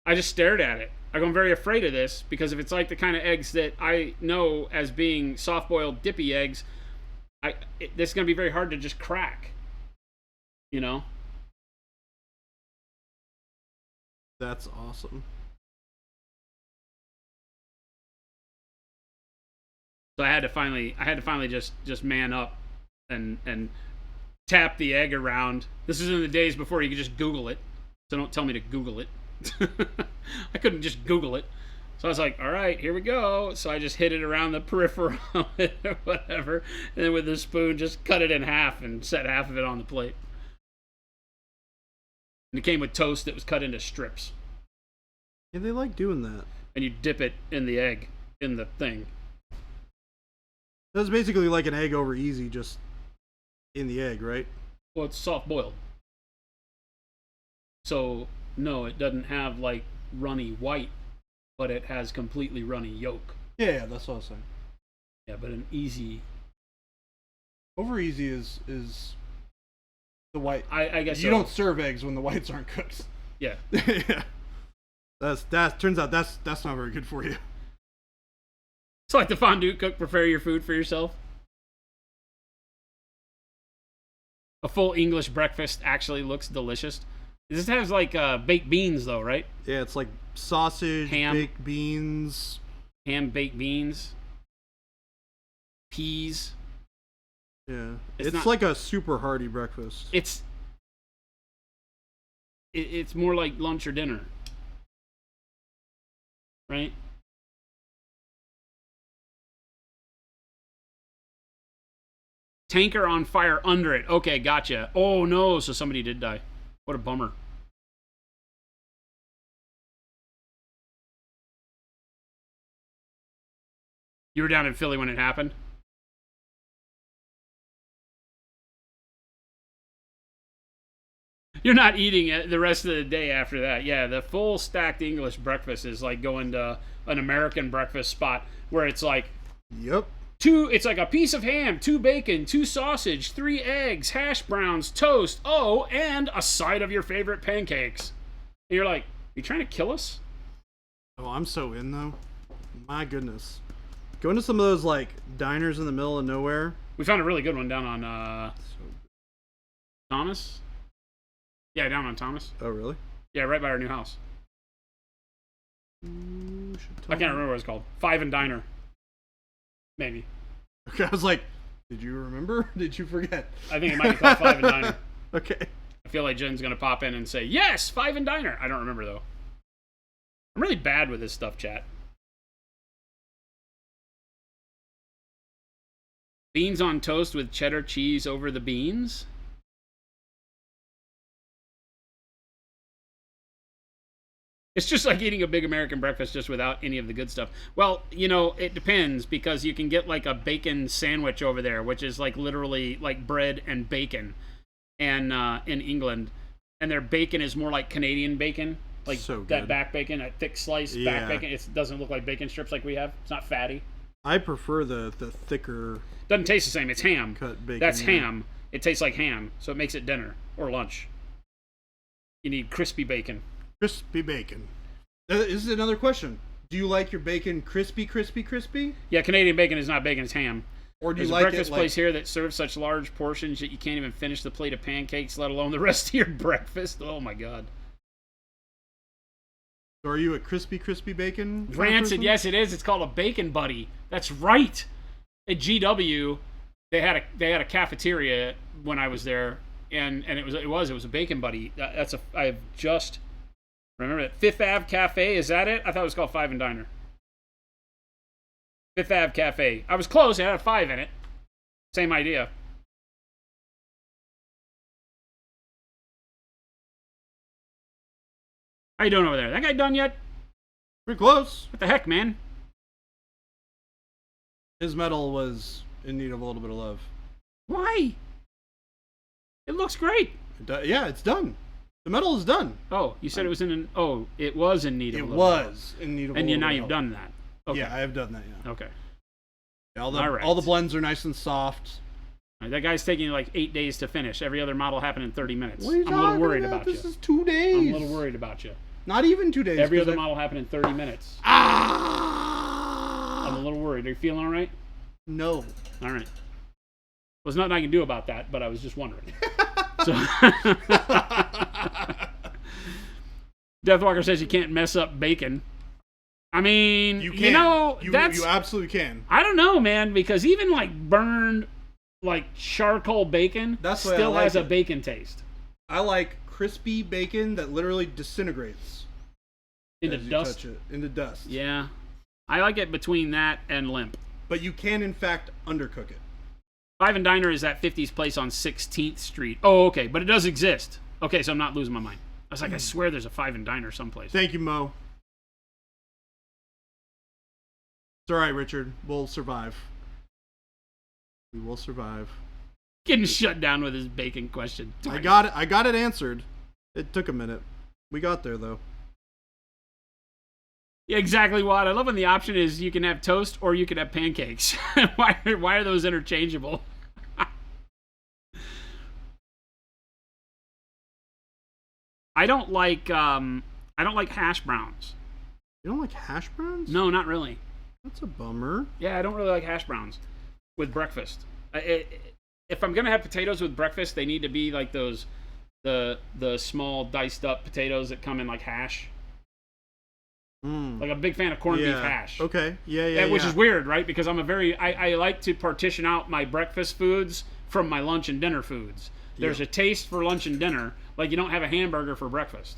I just stared at it. I'm very afraid of this because if it's like the kind of eggs that I know as being soft-boiled dippy eggs, this is going to be very hard to just crack, That's awesome. So I had to finally just man up and tap the egg around. This is in the days before you could just Google it. So don't tell me to Google it. I couldn't just Google it. So I was like, all right, here we go. So I just hit it around the peripheral or whatever. And then with the spoon, just cut it in half and set half of it on the plate. And it came with toast that was cut into strips. Yeah, they like doing that. And you dip it in the egg, in the thing. That's basically like an egg over easy, just in the egg, right? Well, it's soft boiled. So no, it doesn't have like runny white, but it has completely runny yolk. Yeah, that's what I was saying. Yeah, but an easy. Over easy is the white. I guess you so. don't serve eggs when the whites aren't cooked. Yeah. Yeah. That turns out that's not very good for you. It's like the fondue cook. Prepare your food for yourself. A full English breakfast actually looks delicious. This has like baked beans though, right? Yeah, it's like sausage, Ham. baked beans, Ham, baked beans, peas. Yeah, It's it's not- like a super hearty breakfast. It's more like lunch or dinner, right? Tanker on fire under it. Okay, gotcha. Oh no, so somebody did die. What a bummer. You were down in Philly when it happened? You're not eating it the rest of the day after that. Yeah, the full stacked English breakfast is like going to an American breakfast spot where it's like Yep. it's like a piece of ham, 2 bacon, 2 sausage, 3 eggs, hash browns, toast, and a side of your favorite pancakes. And you're like, are you trying to kill us? Oh, I'm so in though. My goodness. Going to some of those like diners in the middle of nowhere. We found a really good one down on Thomas. Yeah, down on Thomas. Oh, really? Yeah, right by our new house. I can't remember what it's called. 5 and Diner. Maybe. Okay, I was like, did you remember? Did you forget? I think it might be called 5 and Diner. Okay. I feel like Jen's gonna pop in and say, yes, 5 and Diner. I don't remember though. I'm really bad with this stuff, chat. Beans on toast with cheddar cheese over the beans? It's just like eating a big American breakfast just without any of the good stuff. Well, you know, it depends because you can get like a bacon sandwich over there, which is like literally like bread and bacon, and in England, and their bacon is more like Canadian bacon, like So that good. back bacon, that thick slice Yeah. back bacon. It doesn't look like bacon strips like we have. It's not fatty. I prefer the thicker Doesn't taste the same. It's ham. cut bacon. That's yeah. ham. It tastes like ham, so it makes it dinner or lunch. You need crispy bacon. Crispy bacon. This is another question. Do you like your bacon crispy, crispy, crispy? Yeah, Canadian bacon is not bacon, it's ham. Or do There's you a like breakfast it like... place here that serves such large portions that you can't even finish the plate of pancakes, let alone the rest of your breakfast. Oh my god. So are you a crispy, crispy bacon? kind of Rancid, person? yes it is. It's called a Bacon Buddy. That's right. At GW, they had a cafeteria when I was there, and it was a Bacon Buddy. I've just remember that Fifth Ave Cafe. Is that it? I thought it was called 5 and Diner. Fifth Ave Cafe. I was close. It had a 5 in it. Same idea. How you doing over there? That guy done yet? Pretty close. What the heck, man? His medal was in need of a little bit of love. Why? It looks great. Yeah, it's done. The medal is done. Oh, you said it was in an... Oh, it was in need of It a little was in need of a And little now bit you've of done that. Okay. Yeah, I have done that, yeah. Okay. All right. the blends are nice and soft. All right, that guy's taking like 8 days to finish. Every other model happened in 30 minutes. What are you I'm a little talking worried about This you. is 2 days. I'm a little worried about you. Not even 2 days. Every 'cause other I- model happened in 30 minutes. Ah! I'm a little worried. Are you feeling all right? No. All right. There's nothing I can do about that, but I was just wondering. So, Deathwalker says you can't mess up bacon. I mean, You can. you know, that's... You absolutely can. I don't know, man, because even like burned, like charcoal bacon That's why I still like has a it. bacon taste. I like crispy bacon that literally disintegrates Into as you dust. touch it. Into dust. Yeah. I like it between that and limp. But you can, in fact, undercook it. 5 and Diner is that 50s place on 16th Street. Oh, okay, but it does exist. Okay, so I'm not losing my mind. I was like, I swear there's a 5 and Diner someplace. Thank you, Mo. It's all right, Richard. We'll survive. We will survive. Getting shut down with his bacon question. I got it answered. It took a minute. We got there though. Yeah, exactly what. I love when the option is you can have toast or you can have pancakes. Why are those interchangeable? I don't like hash browns. You don't like hash browns? No, not really. That's a bummer. Yeah, I don't really like hash browns with breakfast. If I'm gonna have potatoes with breakfast, they need to be like those the small diced up potatoes that come in like hash. Like a big fan of corned beef hash. Okay. Yeah. Which is weird, right? Because I like to partition out my breakfast foods from my lunch and dinner foods. There's a taste for lunch and dinner, like you don't have a hamburger for breakfast.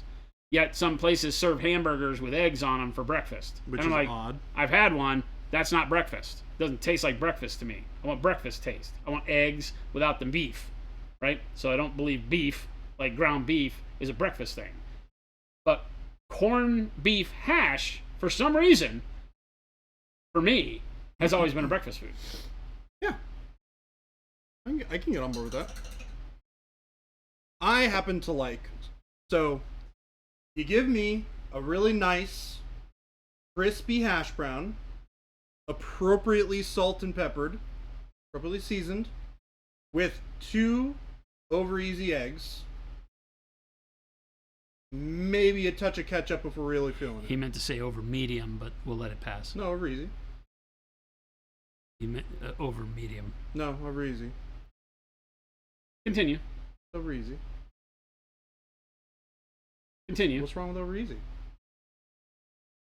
Yet some places serve hamburgers with eggs on them for breakfast. Which and I'm is like, odd. I've had one. That's not breakfast. It doesn't taste like breakfast to me. I want breakfast taste. I want eggs without the beef, right? So I don't believe beef, like ground beef, is a breakfast thing. But corned beef hash, for some reason, for me, has always been a breakfast food. Yeah. I can get on board with that. I happen to like... So, you give me a really nice, crispy hash brown, appropriately salt and peppered, appropriately seasoned, with 2 over easy eggs, maybe a touch of ketchup if we're really feeling it. He meant to say over medium, but we'll let it pass. No, over easy. He meant over medium. No, over easy. Continue. Over easy. Continue. What's wrong with over easy?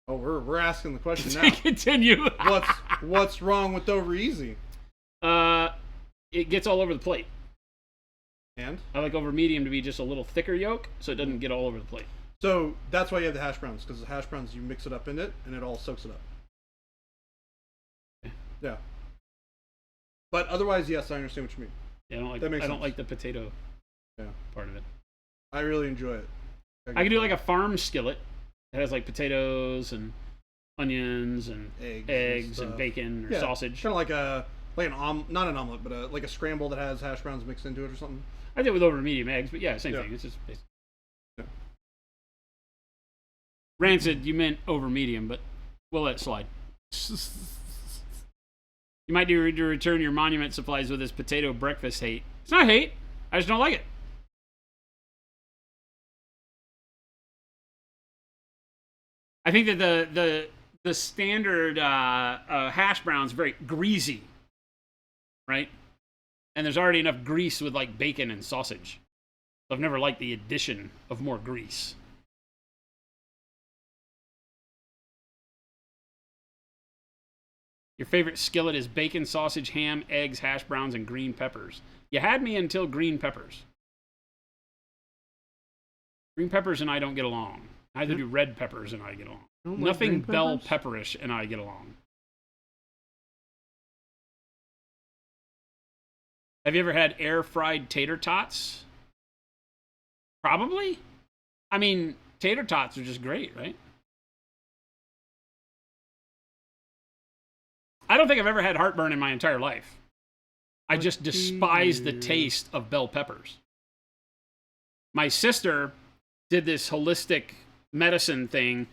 Oh, we're asking the question now. Continue. What's wrong with over easy? It gets all over the plate. And? I like over medium to be just a little thicker yolk, so it doesn't get all over the plate. So that's why you have the hash browns, because the hash browns you mix it up in it, and it all soaks it up. Okay. Yeah. But otherwise, yes, I understand what you mean. Yeah, I That makes don't sense. like the potato part of it. I really enjoy it. I can do like a farm skillet that has like potatoes and onions and eggs and bacon or sausage. Kind of like not an omelet, but like a scramble that has hash browns mixed into it or something. I did it with over medium eggs, but yeah, same thing. It's just basic. Yeah. Rancid, you meant over medium, but we'll let it slide. You might need to return your monument supplies with this potato breakfast hate. It's not hate. I just don't like it. I think that the standard hash brown's very greasy, right? And there's already enough grease with like bacon and sausage. I've never liked the addition of more grease. Your favorite skillet is bacon, sausage, ham, eggs, hash browns, and green peppers. You had me until green peppers. Green peppers and I don't get along. Neither do red peppers and I get along. Nothing bell pepperish and I get along. Have you ever had air fried tater tots? Probably. I mean, tater tots are just great, right? I don't think I've ever had heartburn in my entire life. I just despise the taste of bell peppers. My sister did this holistic medicine thing,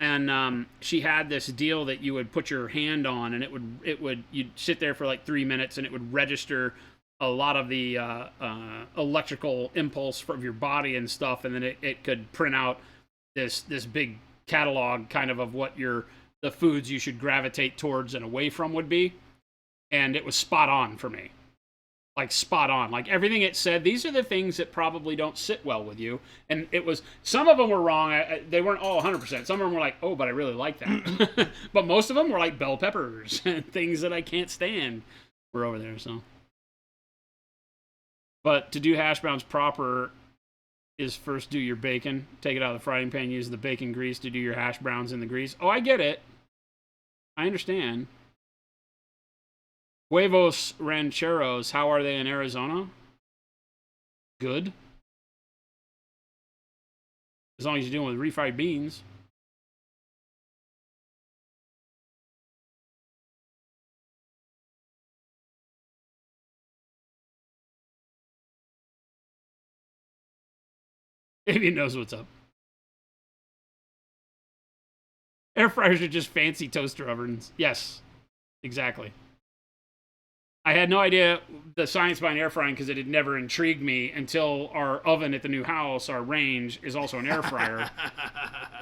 and she had this deal that you would put your hand on, and you'd sit there for like 3 minutes, and it would register a lot of the electrical impulse from your body and stuff, and then it could print out this big catalog kind of what the foods you should gravitate towards and away from would be, and it was spot on for me. Like spot on. Like everything it said, these are the things that probably don't sit well with you. And it was, some of them were wrong. They weren't all 100%. Some of them were like, oh, but I really like that. But most of them were like bell peppers and things that I can't stand were over there. So, but to do hash browns proper is first do your bacon, take it out of the frying pan, use the bacon grease to do your hash browns in the grease. Oh, I get it. I understand. Huevos rancheros, how are they in Arizona? Good. As long as you're doing with refried beans. Maybe he knows what's up. Air fryers are just fancy toaster ovens. Yes, exactly. I had no idea the science behind air frying because it had never intrigued me until our oven at the new house, our range, is also an air fryer.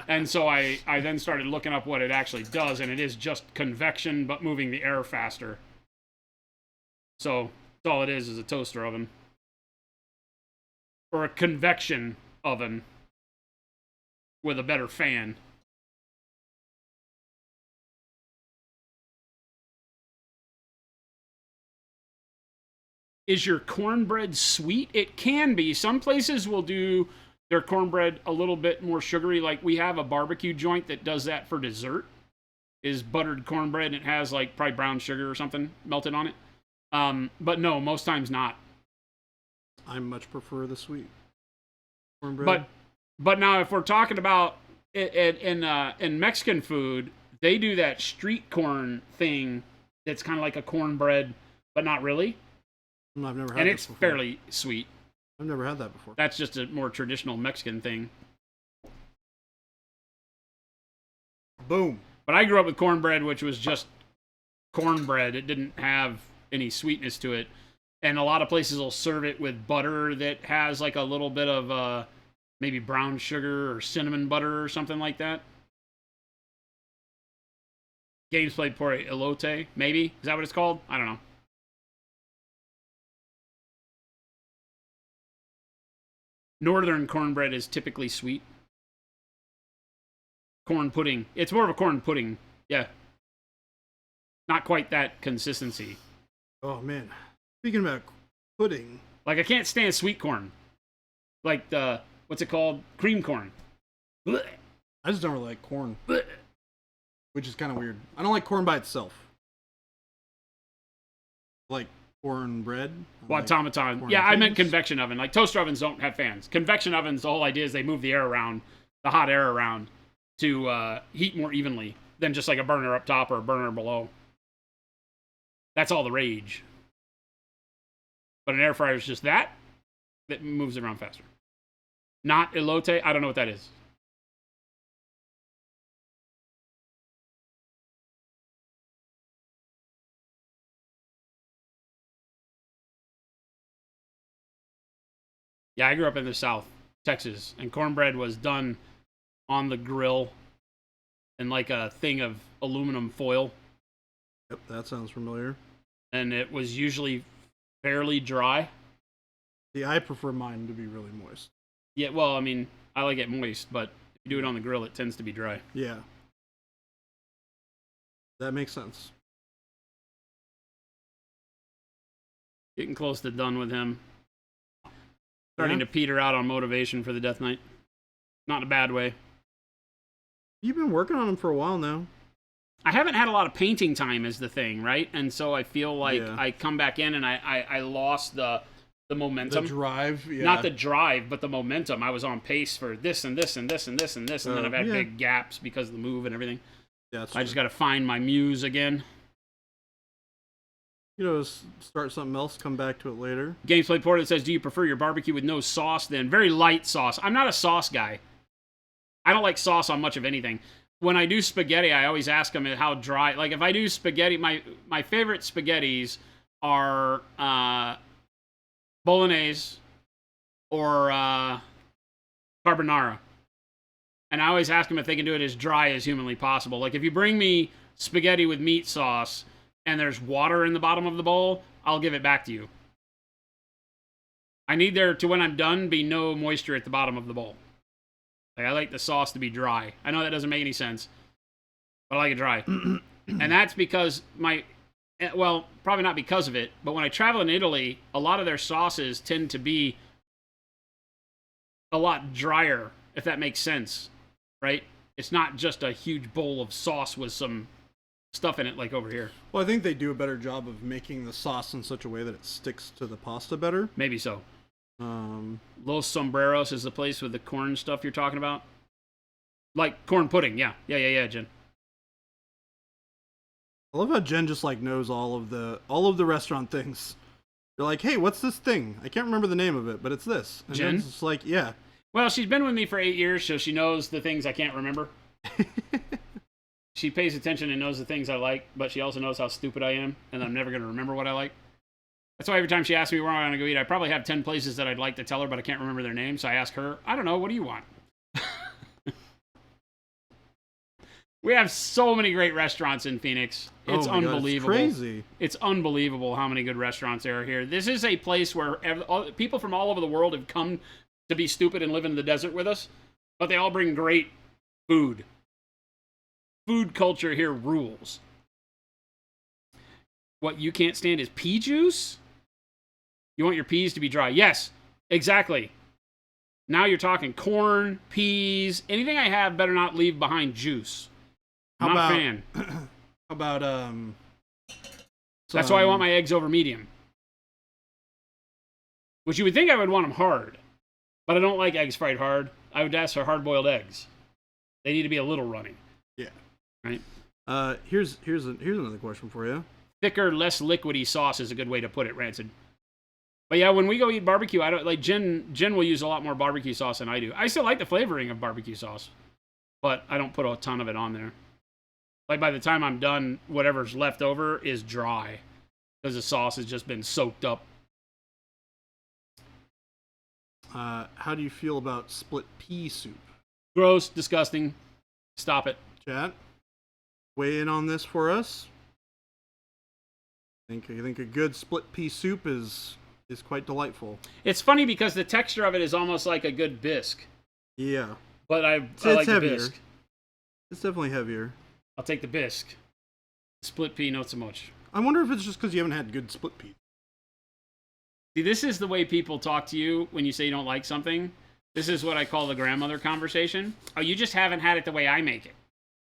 And so I then started looking up what it actually does, and it is just convection, but moving the air faster. So that's all it is a toaster oven. Or a convection oven with a better fan. Is your cornbread sweet? It can be. Some places will do their cornbread a little bit more sugary. Like we have a barbecue joint that does that for dessert. Is buttered cornbread and it has like probably brown sugar or something melted on it. But no, most times not. I much prefer the sweet cornbread. But now if we're talking about in Mexican food, they do that street corn thing that's kind of like a cornbread, but not really. I've never had and that it's before. fairly sweet. I've never had that before. That's just a more traditional Mexican thing. Boom. But I grew up with cornbread, which was just cornbread. It didn't have any sweetness to it. And a lot of places will serve it with butter that has like a little bit of maybe brown sugar or cinnamon butter or something like that. Games played por elote, maybe? Is that what it's called? I don't know. Northern cornbread is typically sweet. Corn pudding. It's more of a corn pudding. Yeah. Not quite that consistency. Oh, man. Speaking about pudding. Like, I can't stand sweet corn. Like the, what's it called? Cream corn. Blech. I just don't really like corn. Blech. Which is kind of weird. I don't like corn by itself. Like cornbread. Well, automaton. Yeah, I meant convection oven. Like, toaster ovens don't have fans. Convection ovens, the whole idea is they move the air around, the hot air around, to heat more evenly than just like a burner up top or a burner below. That's all the rage. But an air fryer is just that moves it around faster. Not elote. I don't know what that is. Yeah, I grew up in the South, Texas, and cornbread was done on the grill in like a thing of aluminum foil. Yep, that sounds familiar. And it was usually fairly dry. See, I prefer mine to be really moist. Yeah, well, I mean, I like it moist, but if you do it on the grill, it tends to be dry. Yeah. That makes sense. Getting close to done with him. Starting to peter out on motivation for the Death Knight. Not in a bad way. You've been working on them for a while now. I haven't had a lot of painting time is the thing, right? And so I feel like I come back in and I lost the momentum. The drive, yeah. Not the drive, but the momentum. I was on pace for this and this and this and this and this, and then I've had big gaps because of the move and everything. Yeah, I just got to find my muse again. You know, start something else, come back to it later. Gameplay Porter says, do you prefer your barbecue with no sauce then? Very light sauce. I'm not a sauce guy. I don't like sauce on much of anything. When I do spaghetti, I always ask them how dry. Like, if I do spaghetti, my favorite spaghettis are bolognese or carbonara. And I always ask them if they can do it as dry as humanly possible. Like, if you bring me spaghetti with meat sauce and there's water in the bottom of the bowl, I'll give it back to you. I need there to, when I'm done, be no moisture at the bottom of the bowl. Like, I like the sauce to be dry. I know that doesn't make any sense, but I like it dry. And that's because well, probably not because of it, but when I travel in Italy, a lot of their sauces tend to be a lot drier, if that makes sense, right? It's not just a huge bowl of sauce with some stuff in it like over here. Well, I think they do a better job of making the sauce in such a way that it sticks to the pasta better. Maybe so. Los Sombreros is the place with the corn stuff you're talking about? Like corn pudding, yeah, Jen. I love how Jen just like knows all of the restaurant things. You're like, hey, what's this thing? I can't remember the name of it, but it's this. And Jen? Jen's just like, yeah. Well, she's been with me for 8 years, so she knows the things I can't remember. she pays attention and knows the things I like, but she also knows how stupid I am, and I'm never going to remember what I like. That's why every time she asks me where I want to go eat, I probably have 10 places that I'd like to tell her, but I can't remember their names. So I ask her, I don't know, what do you want? We have so many great restaurants in Phoenix. It's unbelievable. God, it's crazy. It's unbelievable how many good restaurants there are here. This is a place where people from all over the world have come to be stupid and live in the desert with us, but they all bring great food. Food culture here rules. What you can't stand is pea juice? You want your peas to be dry. Yes, exactly. Now you're talking corn, peas. Anything I have better not leave behind juice. I'm not a fan. How about, That's why I want my eggs over medium. Which you would think I would want them hard. But I don't like eggs fried hard. I would ask for hard-boiled eggs. They need to be a little runny. Yeah. Right? Here's another question for you. Thicker, less liquidy sauce is a good way to put it, Rancid. But yeah, when we go eat barbecue, I don't like Jen will use a lot more barbecue sauce than I do. I still like the flavoring of barbecue sauce, but I don't put a ton of it on there. Like by the time I'm done, whatever's left over is dry because the sauce has just been soaked up. How do you feel about split pea soup? Gross, disgusting. Stop it. Chat, weigh in on this for us. I think a good split pea soup is quite delightful. It's funny because the texture of it is almost like a good bisque. Yeah. But I It's like heavier. the bisque. It's definitely heavier. I'll take the bisque. Split pea, not so much. I wonder if it's just because you haven't had good split pea. See, this is the way people talk to you when you say you don't like something. This is what I call the grandmother conversation. Oh, you just haven't had it the way I make it.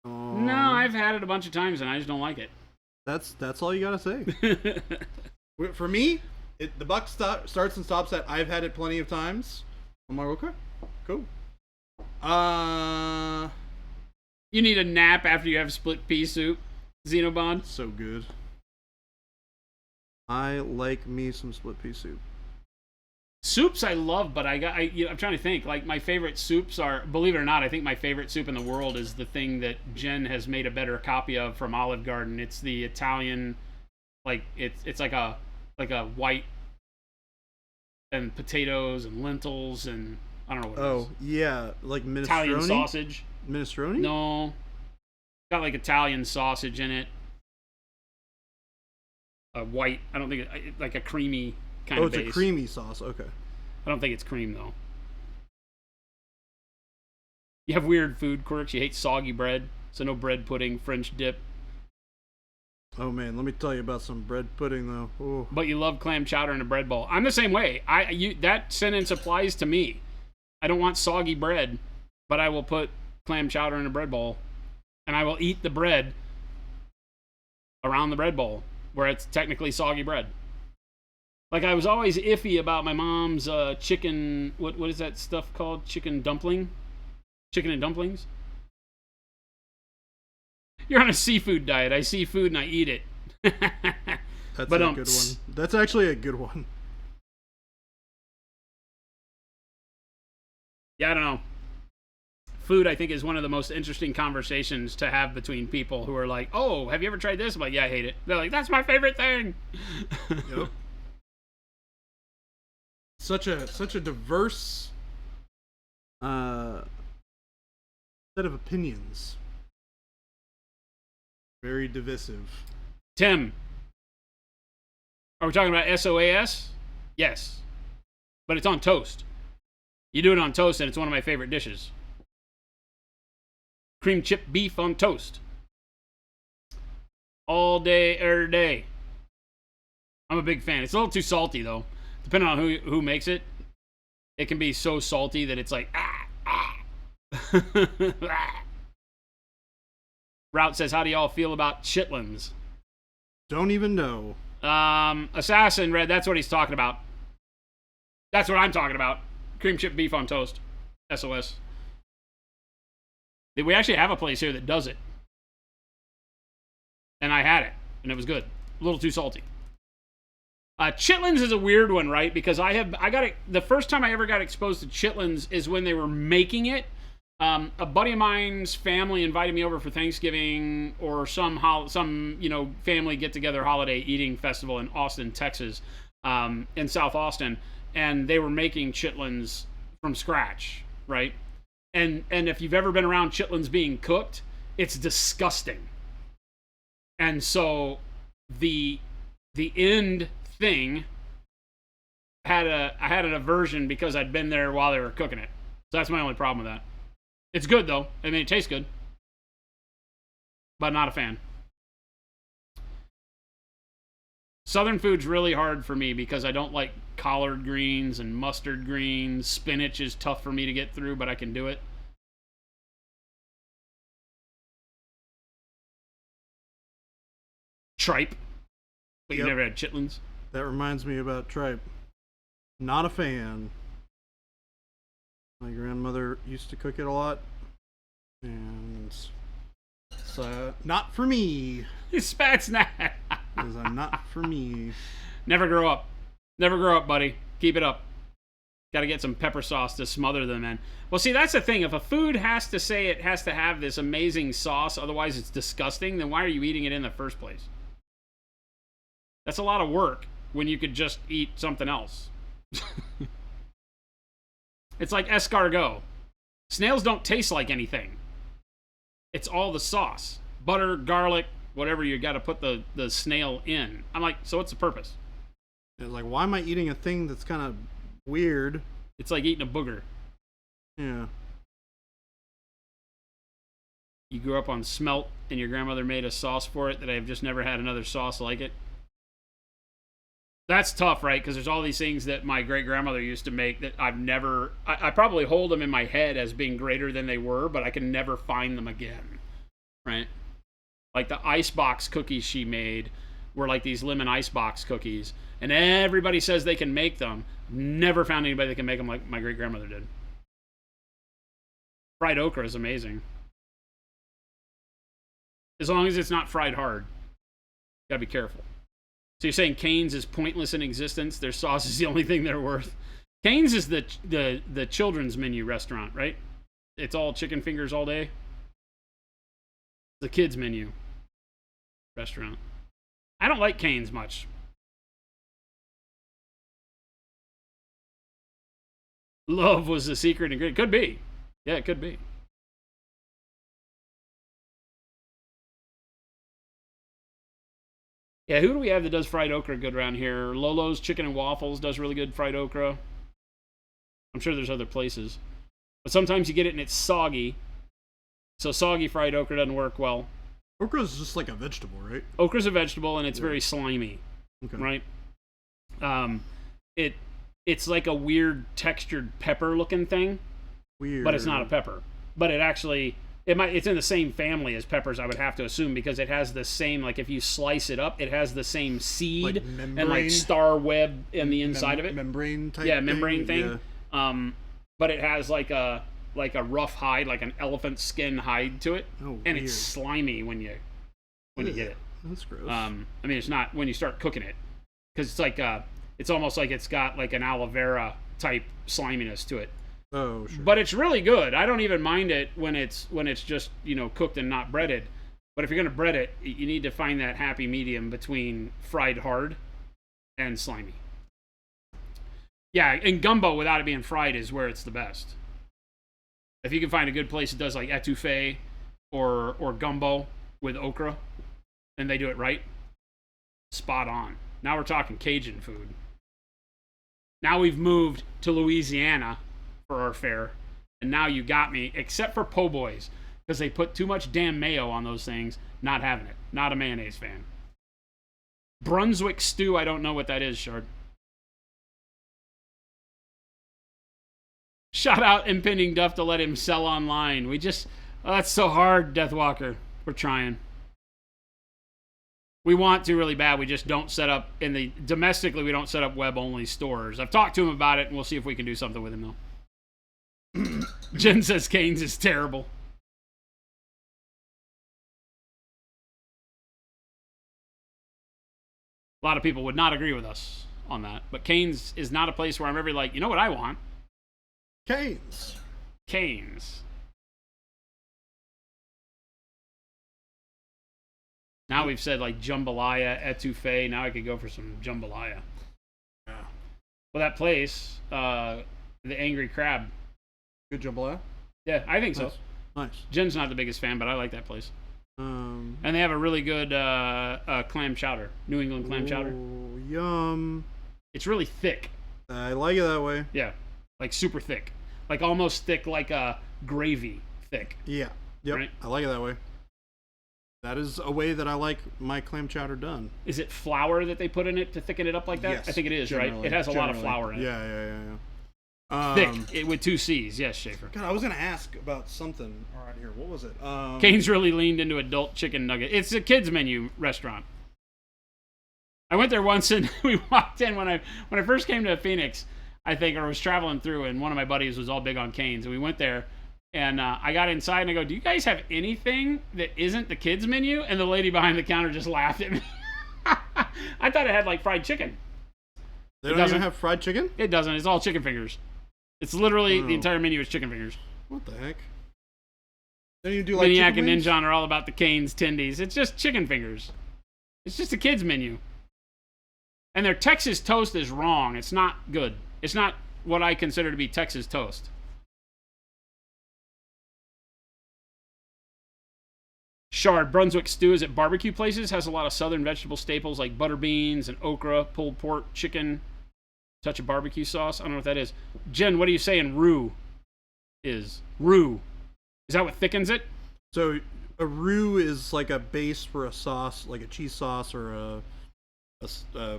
Oh, No, I've had it a bunch of times and I just don't like it. That's all you gotta say. For me, the buck starts and stops at I've had it plenty of times. I'm like, okay, cool. You need a nap after you have split pea soup, Xenobond. So good. I like me some split pea soup. Soups I love, but I'm trying to think. Like my favorite soups are, believe it or not, I think my favorite soup in the world is the thing that Jen has made a better copy of from Olive Garden. It's the Italian, like it's like a white and potatoes and lentils and I don't know what it is. Oh yeah, like minestrone. Italian sausage. Minestrone? No, got like Italian sausage in it. White. I don't think like a creamy kind of base. Oh, it's a creamy sauce. Okay. I don't think it's cream though. You have weird food quirks. You hate soggy bread, so no bread pudding, French dip. Oh man, let me tell you about some bread pudding though. Ooh. But you love clam chowder in a bread bowl. I'm the same way. That sentence applies to me. I don't want soggy bread, but I will put clam chowder in a bread bowl, and I will eat the bread around the bread bowl where it's technically soggy bread. Like I was always iffy about my mom's chicken. What is that stuff called? Chicken dumpling? Chicken and dumplings? You're on a seafood diet. I see food and I eat it. That's a good one. That's actually a good one. Yeah, I don't know. Food, I think, is one of the most interesting conversations to have between people who are like, oh, have you ever tried this? I'm like, yeah, I hate it. They're like, that's my favorite thing. Yep. Such a diverse set of opinions. Very divisive. Tim, are we talking about SOAS? Yes. But it's on toast. You do it on toast, and it's one of my favorite dishes. Cream chip beef on toast. All day, every day. I'm a big fan. It's a little too salty, though. Depending on who makes it, it can be so salty that it's like, Route says, how do y'all feel about chitlins? Don't even know. Assassin Red, that's what he's talking about. That's what I'm talking about. Cream chip beef on toast. SOS. We actually have a place here that does it. And I had it, and it was good. A little too salty. Chitlins is a weird one, right? Because I got it. The first time I ever got exposed to chitlins is when they were making it, A buddy of mine's family invited me over for Thanksgiving or some family get together holiday eating festival in Austin, Texas, in South Austin, and they were making chitlins from scratch, right? And if you've ever been around chitlins being cooked, it's disgusting. And so the end thing I had an aversion because I'd been there while they were cooking it. So that's my only problem with that. It's good though. I mean, it tastes good, but not a fan. Southern food's really hard for me because I don't like collard greens and mustard greens. Spinach is tough for me to get through, but I can do it. Tripe, but you never had chitlins. That reminds me about tripe. Not a fan. My grandmother used to cook it a lot, and it's not for me. Spat's not. It's not for me. Never grow up. Never grow up, buddy. Keep it up. Got to get some pepper sauce to smother them in. Well, see, that's the thing. If a food has to say it has to have this amazing sauce, otherwise it's disgusting, then why are you eating it in the first place? That's a lot of work when you could just eat something else. It's like escargot. Snails don't taste like anything. It's all the sauce. Butter, garlic, whatever you got to put the snail in. I'm like, so what's the purpose? It's like, why am I eating a thing that's kind of weird? It's like eating a booger. Yeah. You grew up on smelt and your grandmother made a sauce for it that I've just never had another sauce like it. That's tough, right? Because there's all these things that my great-grandmother used to make that I've never... I probably hold them in my head as being greater than they were, but I can never find them again, right? Like the icebox cookies she made were like these lemon icebox cookies, and everybody says they can make them. Never found anybody that can make them like my great-grandmother did. Fried okra is amazing. As long as it's not fried hard. Gotta be careful. So you're saying Cane's is pointless in existence? Their sauce is the only thing they're worth? Cane's is the children's menu restaurant, right? It's all chicken fingers all day. The kids menu restaurant. I don't like Cane's much. Love was the secret ingredient. Could be. Yeah, it could be. Yeah, who do we have that does fried okra good around here? Lolo's Chicken and Waffles does really good fried okra. I'm sure there's other places. But sometimes you get it and it's soggy. So soggy fried okra doesn't work well. Okra is just like a vegetable, right? Okra's a vegetable and it's very slimy, Okay. right? It's like a weird textured pepper looking thing. Weird. But it's not a pepper. But it actually... It's in the same family as peppers, I would have to assume, because it has the same, like if you slice it up, it has the same seed like membrane, and like star web in the inside of it. Membrane type. Yeah, membrane thing. Yeah. But it has like a rough hide, like an elephant skin hide to it, Oh, and weird. it's slimy when you get it. That's gross. I mean, it's not when you start cooking it, because it's like it's almost like it's got like an aloe vera type sliminess to it. Oh, sure. But it's really good. I don't even mind it when it's just, cooked and not breaded. But if you're going to bread it, you need to find that happy medium between fried hard and slimy. Yeah, and gumbo without it being fried is where it's the best. If you can find a good place that does like etouffee or gumbo with okra, and they do it right, spot on. Now we're talking Cajun food. Now we've moved to Louisiana for our fare, and now you got me, except for po' boys, because they put too much damn mayo on those things. Not having it. Not a mayonnaise fan. Brunswick stew, I don't know what that is, Shard. Shout out Impending Duff to let him sell online. That's so hard, Deathwalker. We're trying. We want to really bad. We just don't set up domestically, we don't set up web-only stores. I've talked to him about it, and we'll see if we can do something with him, though. Jen says Cane's is terrible. A lot of people would not agree with us on that. But Cane's is not a place where I'm ever like, you know what I want? Cane's. Cane's. Now we've said like jambalaya, etouffee. Now I could go for some jambalaya. Yeah. Well, that place, the Angry Crab. Good jambalaya. Yeah, I think so. Nice. Jen's not the biggest fan, but I like that place. And they have a really good clam chowder, New England clam chowder. Yum. It's really thick. I like it that way. Yeah, like super thick, like almost thick, like a gravy thick. Yeah. Yep. Right? I like it that way. That is a way that I like my clam chowder done. Is it flour that they put in it to thicken it up like that? Yes, I think it is, right? It has a lot of flour in it. Yeah. Thick, with 2 C's. Yes, Schaefer. God, I was going to ask about something right here. What was it? Kane's really leaned into adult chicken nugget. It's a kids menu restaurant. I went there once and we walked in when I first came to Phoenix, I think, or was traveling through, and one of my buddies was all big on Cane's, and we went there, and I got inside and I go, "Do you guys have anything that isn't the kids menu?" And the lady behind the counter just laughed at me. I thought it had like fried chicken. They don't even have fried chicken? It doesn't. It's all chicken fingers. It's literally the entire menu is chicken fingers. What the heck? Then you do like Maniac and Ninjon are all about the Cane's tendies. It's just chicken fingers. It's just a kids menu. And their Texas toast is wrong. It's not good. It's not what I consider to be Texas toast. Shard, Brunswick stew is at barbecue places. Has a lot of southern vegetable staples like butter beans and okra, pulled pork, chicken, touch of barbecue sauce. I don't know what that is. Jen, what are you saying roux is? Roux. Is that what thickens it? So a roux is like a base for a sauce, like a cheese sauce or a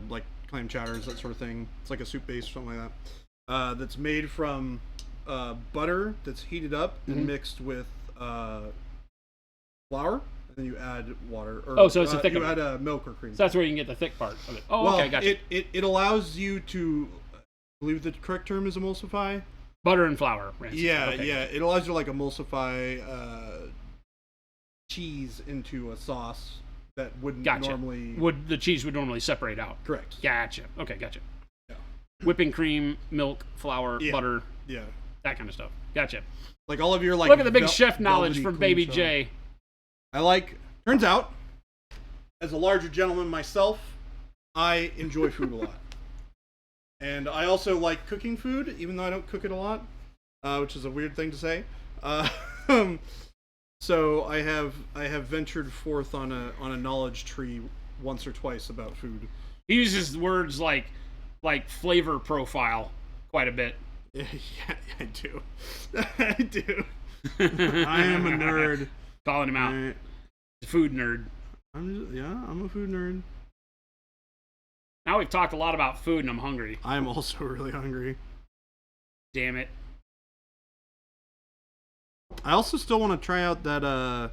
like clam chowders, that sort of thing. It's like a soup base or something like that. That's made from butter that's heated up and mixed with flour, and then you add water. Or, so it's a thick. You add milk or cream. So that's where you can get the thick part of it. Oh, well, okay, gotcha. It allows you to, I believe the correct term is emulsify. Butter and flour. Rancid. Yeah, okay. yeah. It allows you to like emulsify cheese into a sauce that wouldn't normally. The cheese would normally separate out. Correct. Gotcha. Okay, gotcha. Yeah. Whipping cream, milk, flour, butter. Yeah. That kind of stuff. Gotcha. Like all of your like. Look at the big chef knowledge from Baby stuff. J. Turns out, as a larger gentleman myself, I enjoy food a lot. And I also like cooking food, even though I don't cook it a lot, which is a weird thing to say. So I have ventured forth on a knowledge tree once or twice about food. He uses words like flavor profile quite a bit. Yeah, I do. I do. I am a nerd. Calling him out. Food nerd. I'm a food nerd. Now we've talked a lot about food and I'm hungry. I'm also really hungry. Damn it. I also still want to try out that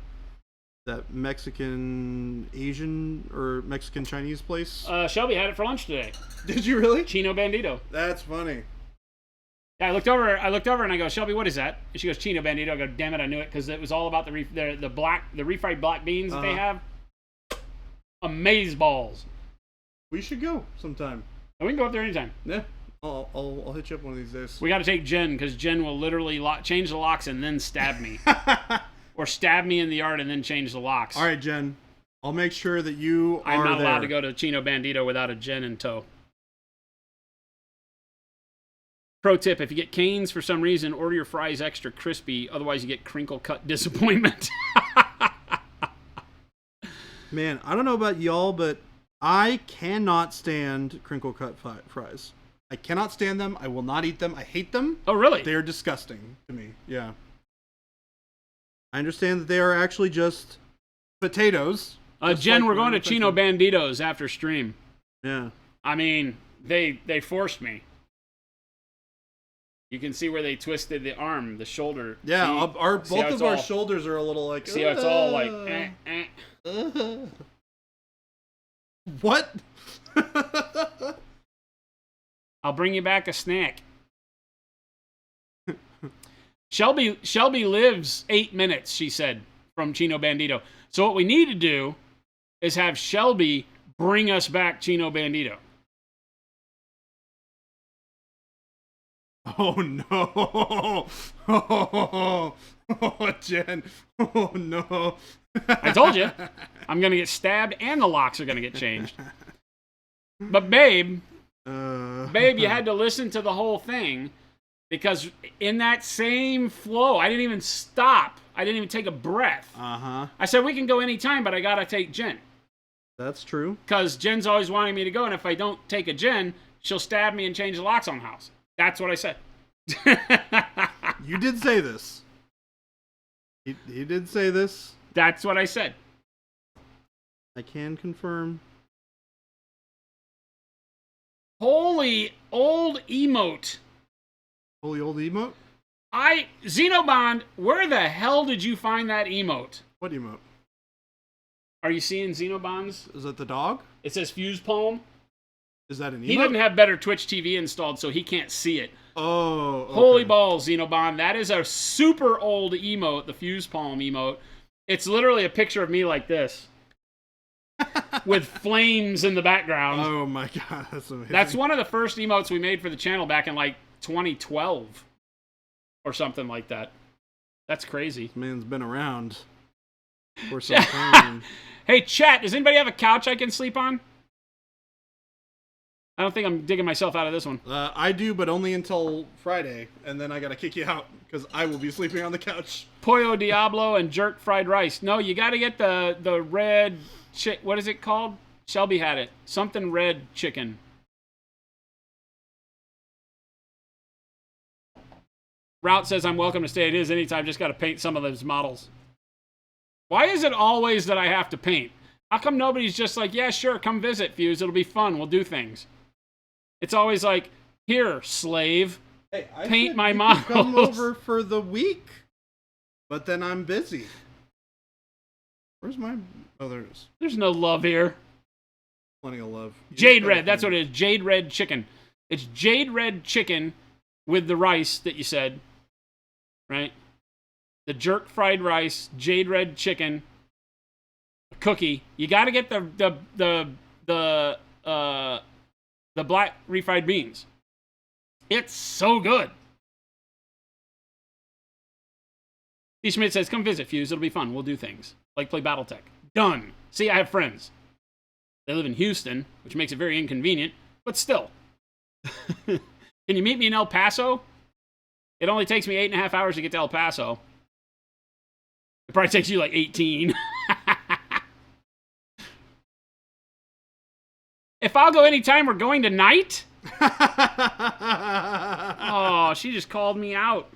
Mexican Asian or Mexican Chinese place. Shelby had it for lunch today. Did you really? Chino Bandito. That's funny. Yeah, I looked over and I go, "Shelby, what is that?" And she goes, "Chino Bandito." I go, "Damn it, I knew it," because it was all about the refried black beans that they have. Amaze balls. We should go sometime. And we can go up there anytime. Yeah, I'll hit you up one of these days. We got to take Jen because Jen will literally change the locks and then stab me, or stab me in the yard and then change the locks. All right, Jen. I'll make sure that you are I'm not there. allowed to go to Chino Bandito without a Jen in tow. Pro tip, if you get Cane's for some reason, order your fries extra crispy. Otherwise, you get crinkle cut disappointment. Man, I don't know about y'all, but I cannot stand crinkle cut fries. I cannot stand them. I will not eat them. I hate them. Oh, really? They are disgusting to me. Yeah. I understand that they are actually just potatoes. Jen, we're going to Chino Banditos after stream. Yeah. I mean, they forced me. You can see where they twisted the arm, the shoulder. Yeah, see, both of our shoulders are a little like. See how it's all like. What? I'll bring you back a snack. Shelby lives 8 minutes, she said, from Chino Bandito. So what we need to do is have Shelby bring us back Chino Bandito. Oh no! Oh, Jen! Oh no! I told you. I'm going to get stabbed and the locks are going to get changed. But babe, you had to listen to the whole thing because in that same flow, I didn't even stop. I didn't even take a breath. Uh-huh. I said, we can go anytime, but I got to take Jen. That's true. Because Jen's always wanting me to go, and if I don't take a Jen, she'll stab me and change the locks on the house. That's what I said. You did say this. He did say this. That's what I said. I can confirm. Holy old emote. Holy old emote? Xenobond, where the hell did you find that emote? What emote? Are you seeing Xenobond's? Is that the dog? It says Fuse Palm. Is that an emote? He didn't have better Twitch TV installed, so he can't see it. Oh, okay. Holy balls, Xenobond. That is a super old emote, the Fuse Palm emote. It's literally a picture of me like this. With flames in the background. Oh my god, that's amazing. That's one of the first emotes we made for the channel back in like 2012 or something like that. That's crazy. This man's been around for some time. Hey, chat, does anybody have a couch I can sleep on? I don't think I'm digging myself out of this one. I do, but only until Friday, and then I gotta kick you out because I will be sleeping on the couch. Pollo Diablo and jerk fried rice. No, you gotta get the red what is it called? Shelby had it. Something red chicken. Route says I'm welcome to stay at his anytime. Just gotta paint some of those models. Why is it always that I have to paint? How come nobody's just like, yeah, sure, come visit, Fuse. It'll be fun. We'll do things. It's always like, here, slave, hey, paint my models. Come over for the week, but then I'm busy. Where's my... Oh, there it is. There's no love here. Plenty of love. Jade Red, that's what it is. Jade Red chicken. It's Jade Red chicken with the rice that you said, right? The jerk fried rice, Jade Red chicken, cookie. You got to get the black refried beans. It's so good. E. Schmidt says, come visit, Fuse. It'll be fun. We'll do things. Like play Battletech. Done. See, I have friends. They live in Houston, which makes it very inconvenient, but still. Can you meet me in El Paso? It only takes me 8.5 hours to get to El Paso. It probably takes you like 18. If I'll go anytime, we're going tonight? Oh, she just called me out.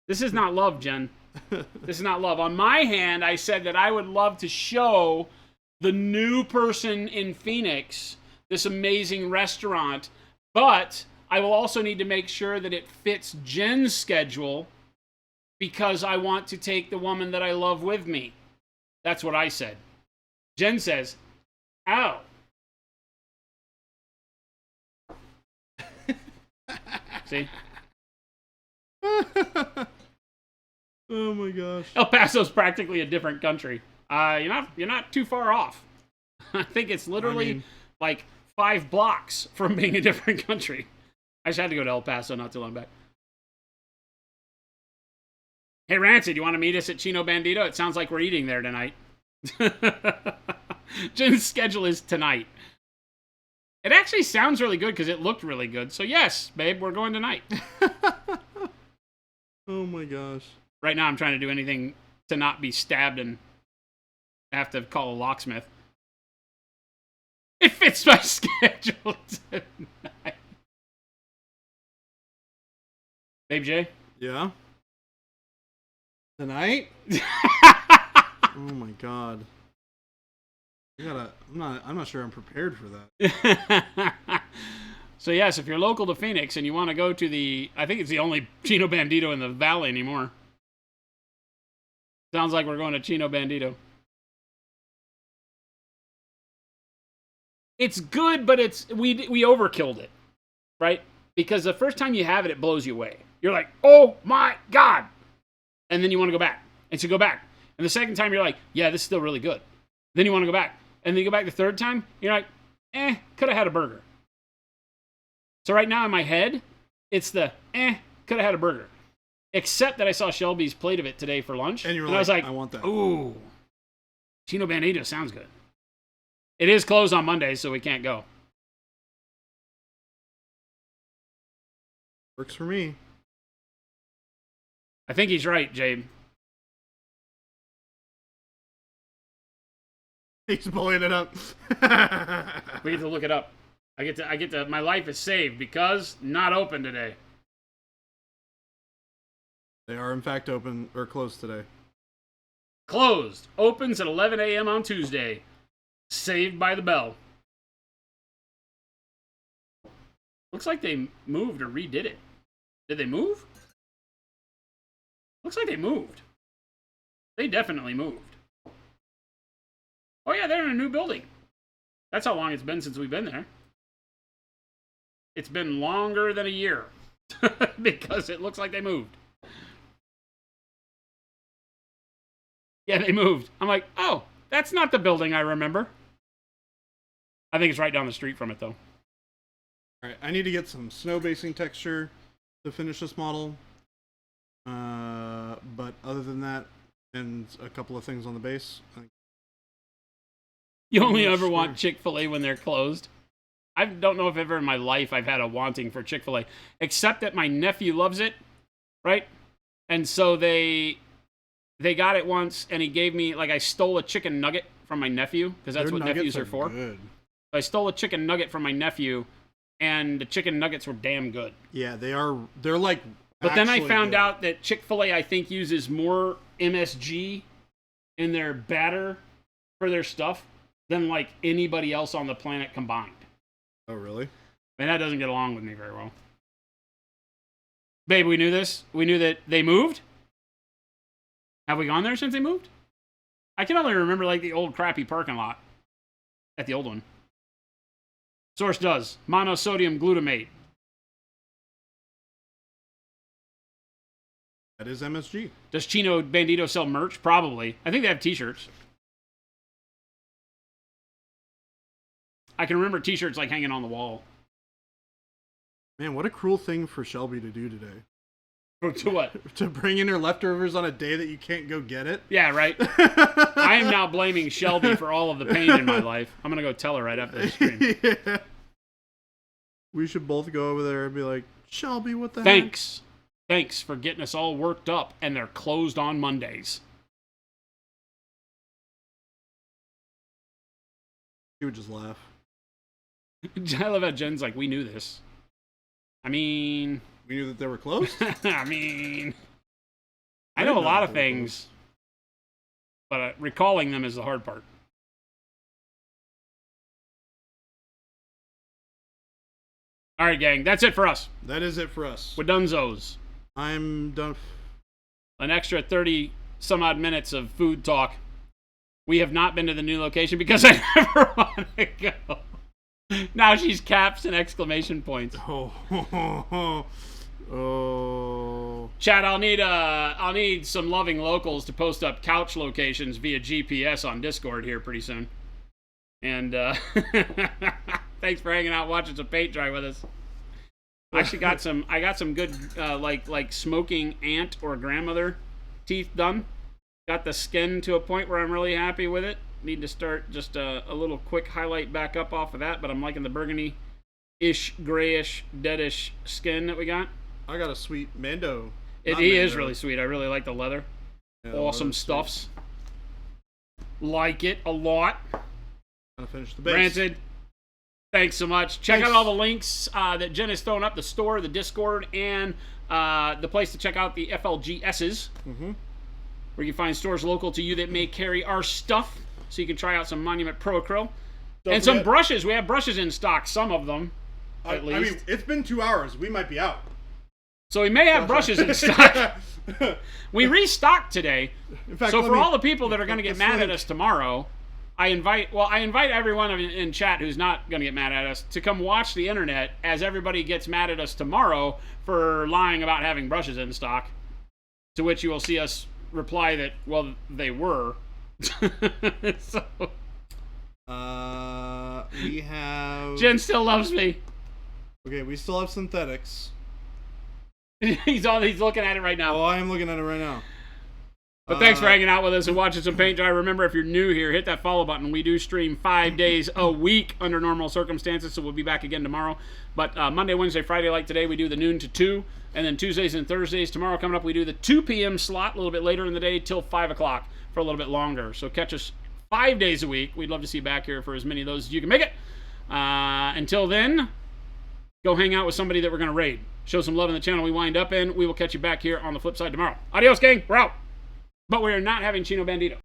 This is not love, Jen. This is not love. On my hand, I said that I would love to show the new person in Phoenix this amazing restaurant, but I will also need to make sure that it fits Jen's schedule because I want to take the woman that I love with me. That's what I said. Jen says, ow. See? Oh my gosh. El Paso's practically a different country. You're not too far off. I think it's literally like 5 blocks from being a different country. I just had to go to El Paso not too long back. Hey, Rancid, you want to meet us at Chino Bandito? It sounds like we're eating there tonight. Jen's schedule is tonight. It actually sounds really good because it looked really good. So yes, babe, we're going tonight. Oh my gosh. Right now I'm trying to do anything to not be stabbed and have to call a locksmith. It fits my schedule tonight. Babe J? Yeah? Tonight? Oh my god. I'm not sure I'm prepared for that. So yes, if you're local to Phoenix and you want to go to I think it's the only Chino Bandito in the valley anymore. Sounds like we're going to Chino Bandito. It's good, but we overkilled it, right? Because the first time you have it, it blows you away. You're like, oh my god, and then you want to go back, and so you go back, and the second time you're like, yeah, this is still really good. Then you want to go back, and then you go back the third time, you're like, could have had a burger. So right now in my head, it's the could have had a burger. Except that I saw Shelby's plate of it today for lunch. And you were I was like, I want that. Ooh. Chino Bandito sounds good. It is closed on Mondays, so we can't go. Works for me. I think he's right, Jabe. He's pulling it up. We get to look it up. I get to. My life is saved because not open today. They are in fact open or closed today. Closed. Opens at 11 a.m. on Tuesday. Saved by the bell. Looks like they moved or redid it. Did they move? Looks like they moved. They definitely moved. Oh yeah, they're in a new building. That's how long it's been since we've been there. It's been longer than a year. Because it looks like they moved. Yeah, they moved. I'm like, oh, that's not the building I remember. I think it's right down the street from it, though. All right, I need to get some snow basing texture to finish this model. But other than that, and a couple of things on the base. You only ever want Chick-fil-A when they're closed? I don't know if ever in my life I've had a wanting for Chick-fil-A, except that my nephew loves it, right? And so they got it once, and he gave me, like, I stole a chicken nugget from my nephew, because that's what nephews are for. Good. So I stole a chicken nugget from my nephew, and the chicken nuggets were damn good. Yeah, they are. They're like. But then I found out that Chick-fil-A, I think, uses more MSG in their batter for their stuff than, like, anybody else on the planet combined. Oh, really? And that doesn't get along with me very well. Babe, we knew this. We knew that they moved. Have we gone there since they moved? I can only remember, like, the old crappy parking lot at the old one. Source does. Monosodium glutamate. That is MSG. Does Chino Bandito sell merch? Probably. I think they have t-shirts. I can remember t-shirts, like, hanging on the wall. Man, what a cruel thing for Shelby to do today. To what? To bring in her leftovers on a day that you can't go get it? Yeah, right? I am now blaming Shelby for all of the pain in my life. I'm going to go tell her right after this stream. Yeah. We should both go over there and be like, Shelby, what the Thanks. Thanks for getting us all worked up, and they're closed on Mondays. She would just laugh. I love how Jen's like, we knew this. I mean... We knew that they were closed? I mean... I know a lot of things, but recalling them is the hard part. All right, gang, that's it for us. That is it for us. We're donezo's. I'm done. An extra 30 some odd minutes of food talk. We have not been to the new location because I never want to go. Now she's caps and exclamation points. Oh. Chad, I'll need some loving locals to post up couch locations via GPS on Discord here pretty soon. And thanks for hanging out, watching some paint dry with us. I actually got some good like smoking aunt or grandmother teeth done. Got the skin to a point where I'm really happy with it. Need to start just a little quick highlight back up off of that, but I'm liking the burgundy-ish, grayish, deadish skin that we got. I got a sweet Mando. He is really sweet. I really like the leather. Yeah, awesome stuffs. Like it a lot. Gonna finish the base. Granted. Thanks so much. Check out all the links that Jen has thrown up, the store, the Discord, and the place to check out the FLGSs. Mm-hmm. Where you can find stores local to you that may carry our stuff. So you can try out some Monument Pro Acryl. And some brushes. We have brushes in stock, some of them, at least. I mean, it's been 2 hours. We might be out. So we may have brushes in stock. We restocked today. In fact, so for all the people that are going to get mad at us tomorrow, I invite everyone in chat who's not going to get mad at us to come watch the internet as everybody gets mad at us tomorrow for lying about having brushes in stock. To which you will see us reply that, well, they were. So, we have... Jen still loves me. Okay, we still have synthetics. He's looking at it right now. Oh, I am looking at it right now. But thanks for hanging out with us and watching some paint dry. Remember, if you're new here, hit that follow button. We do stream 5 days a week under normal circumstances, so we'll be back again tomorrow. But Monday, Wednesday, Friday, like today, we do the noon to 2. And then Tuesdays and Thursdays, tomorrow coming up, we do the 2 p.m. slot a little bit later in the day till 5 o'clock for a little bit longer. So catch us 5 days a week. We'd love to see you back here for as many of those as you can make it. Until then, go hang out with somebody that we're going to raid. Show some love in the channel we wind up in. We will catch you back here on the flip side tomorrow. Adios, gang. We're out. But we are not having Chino Bandito.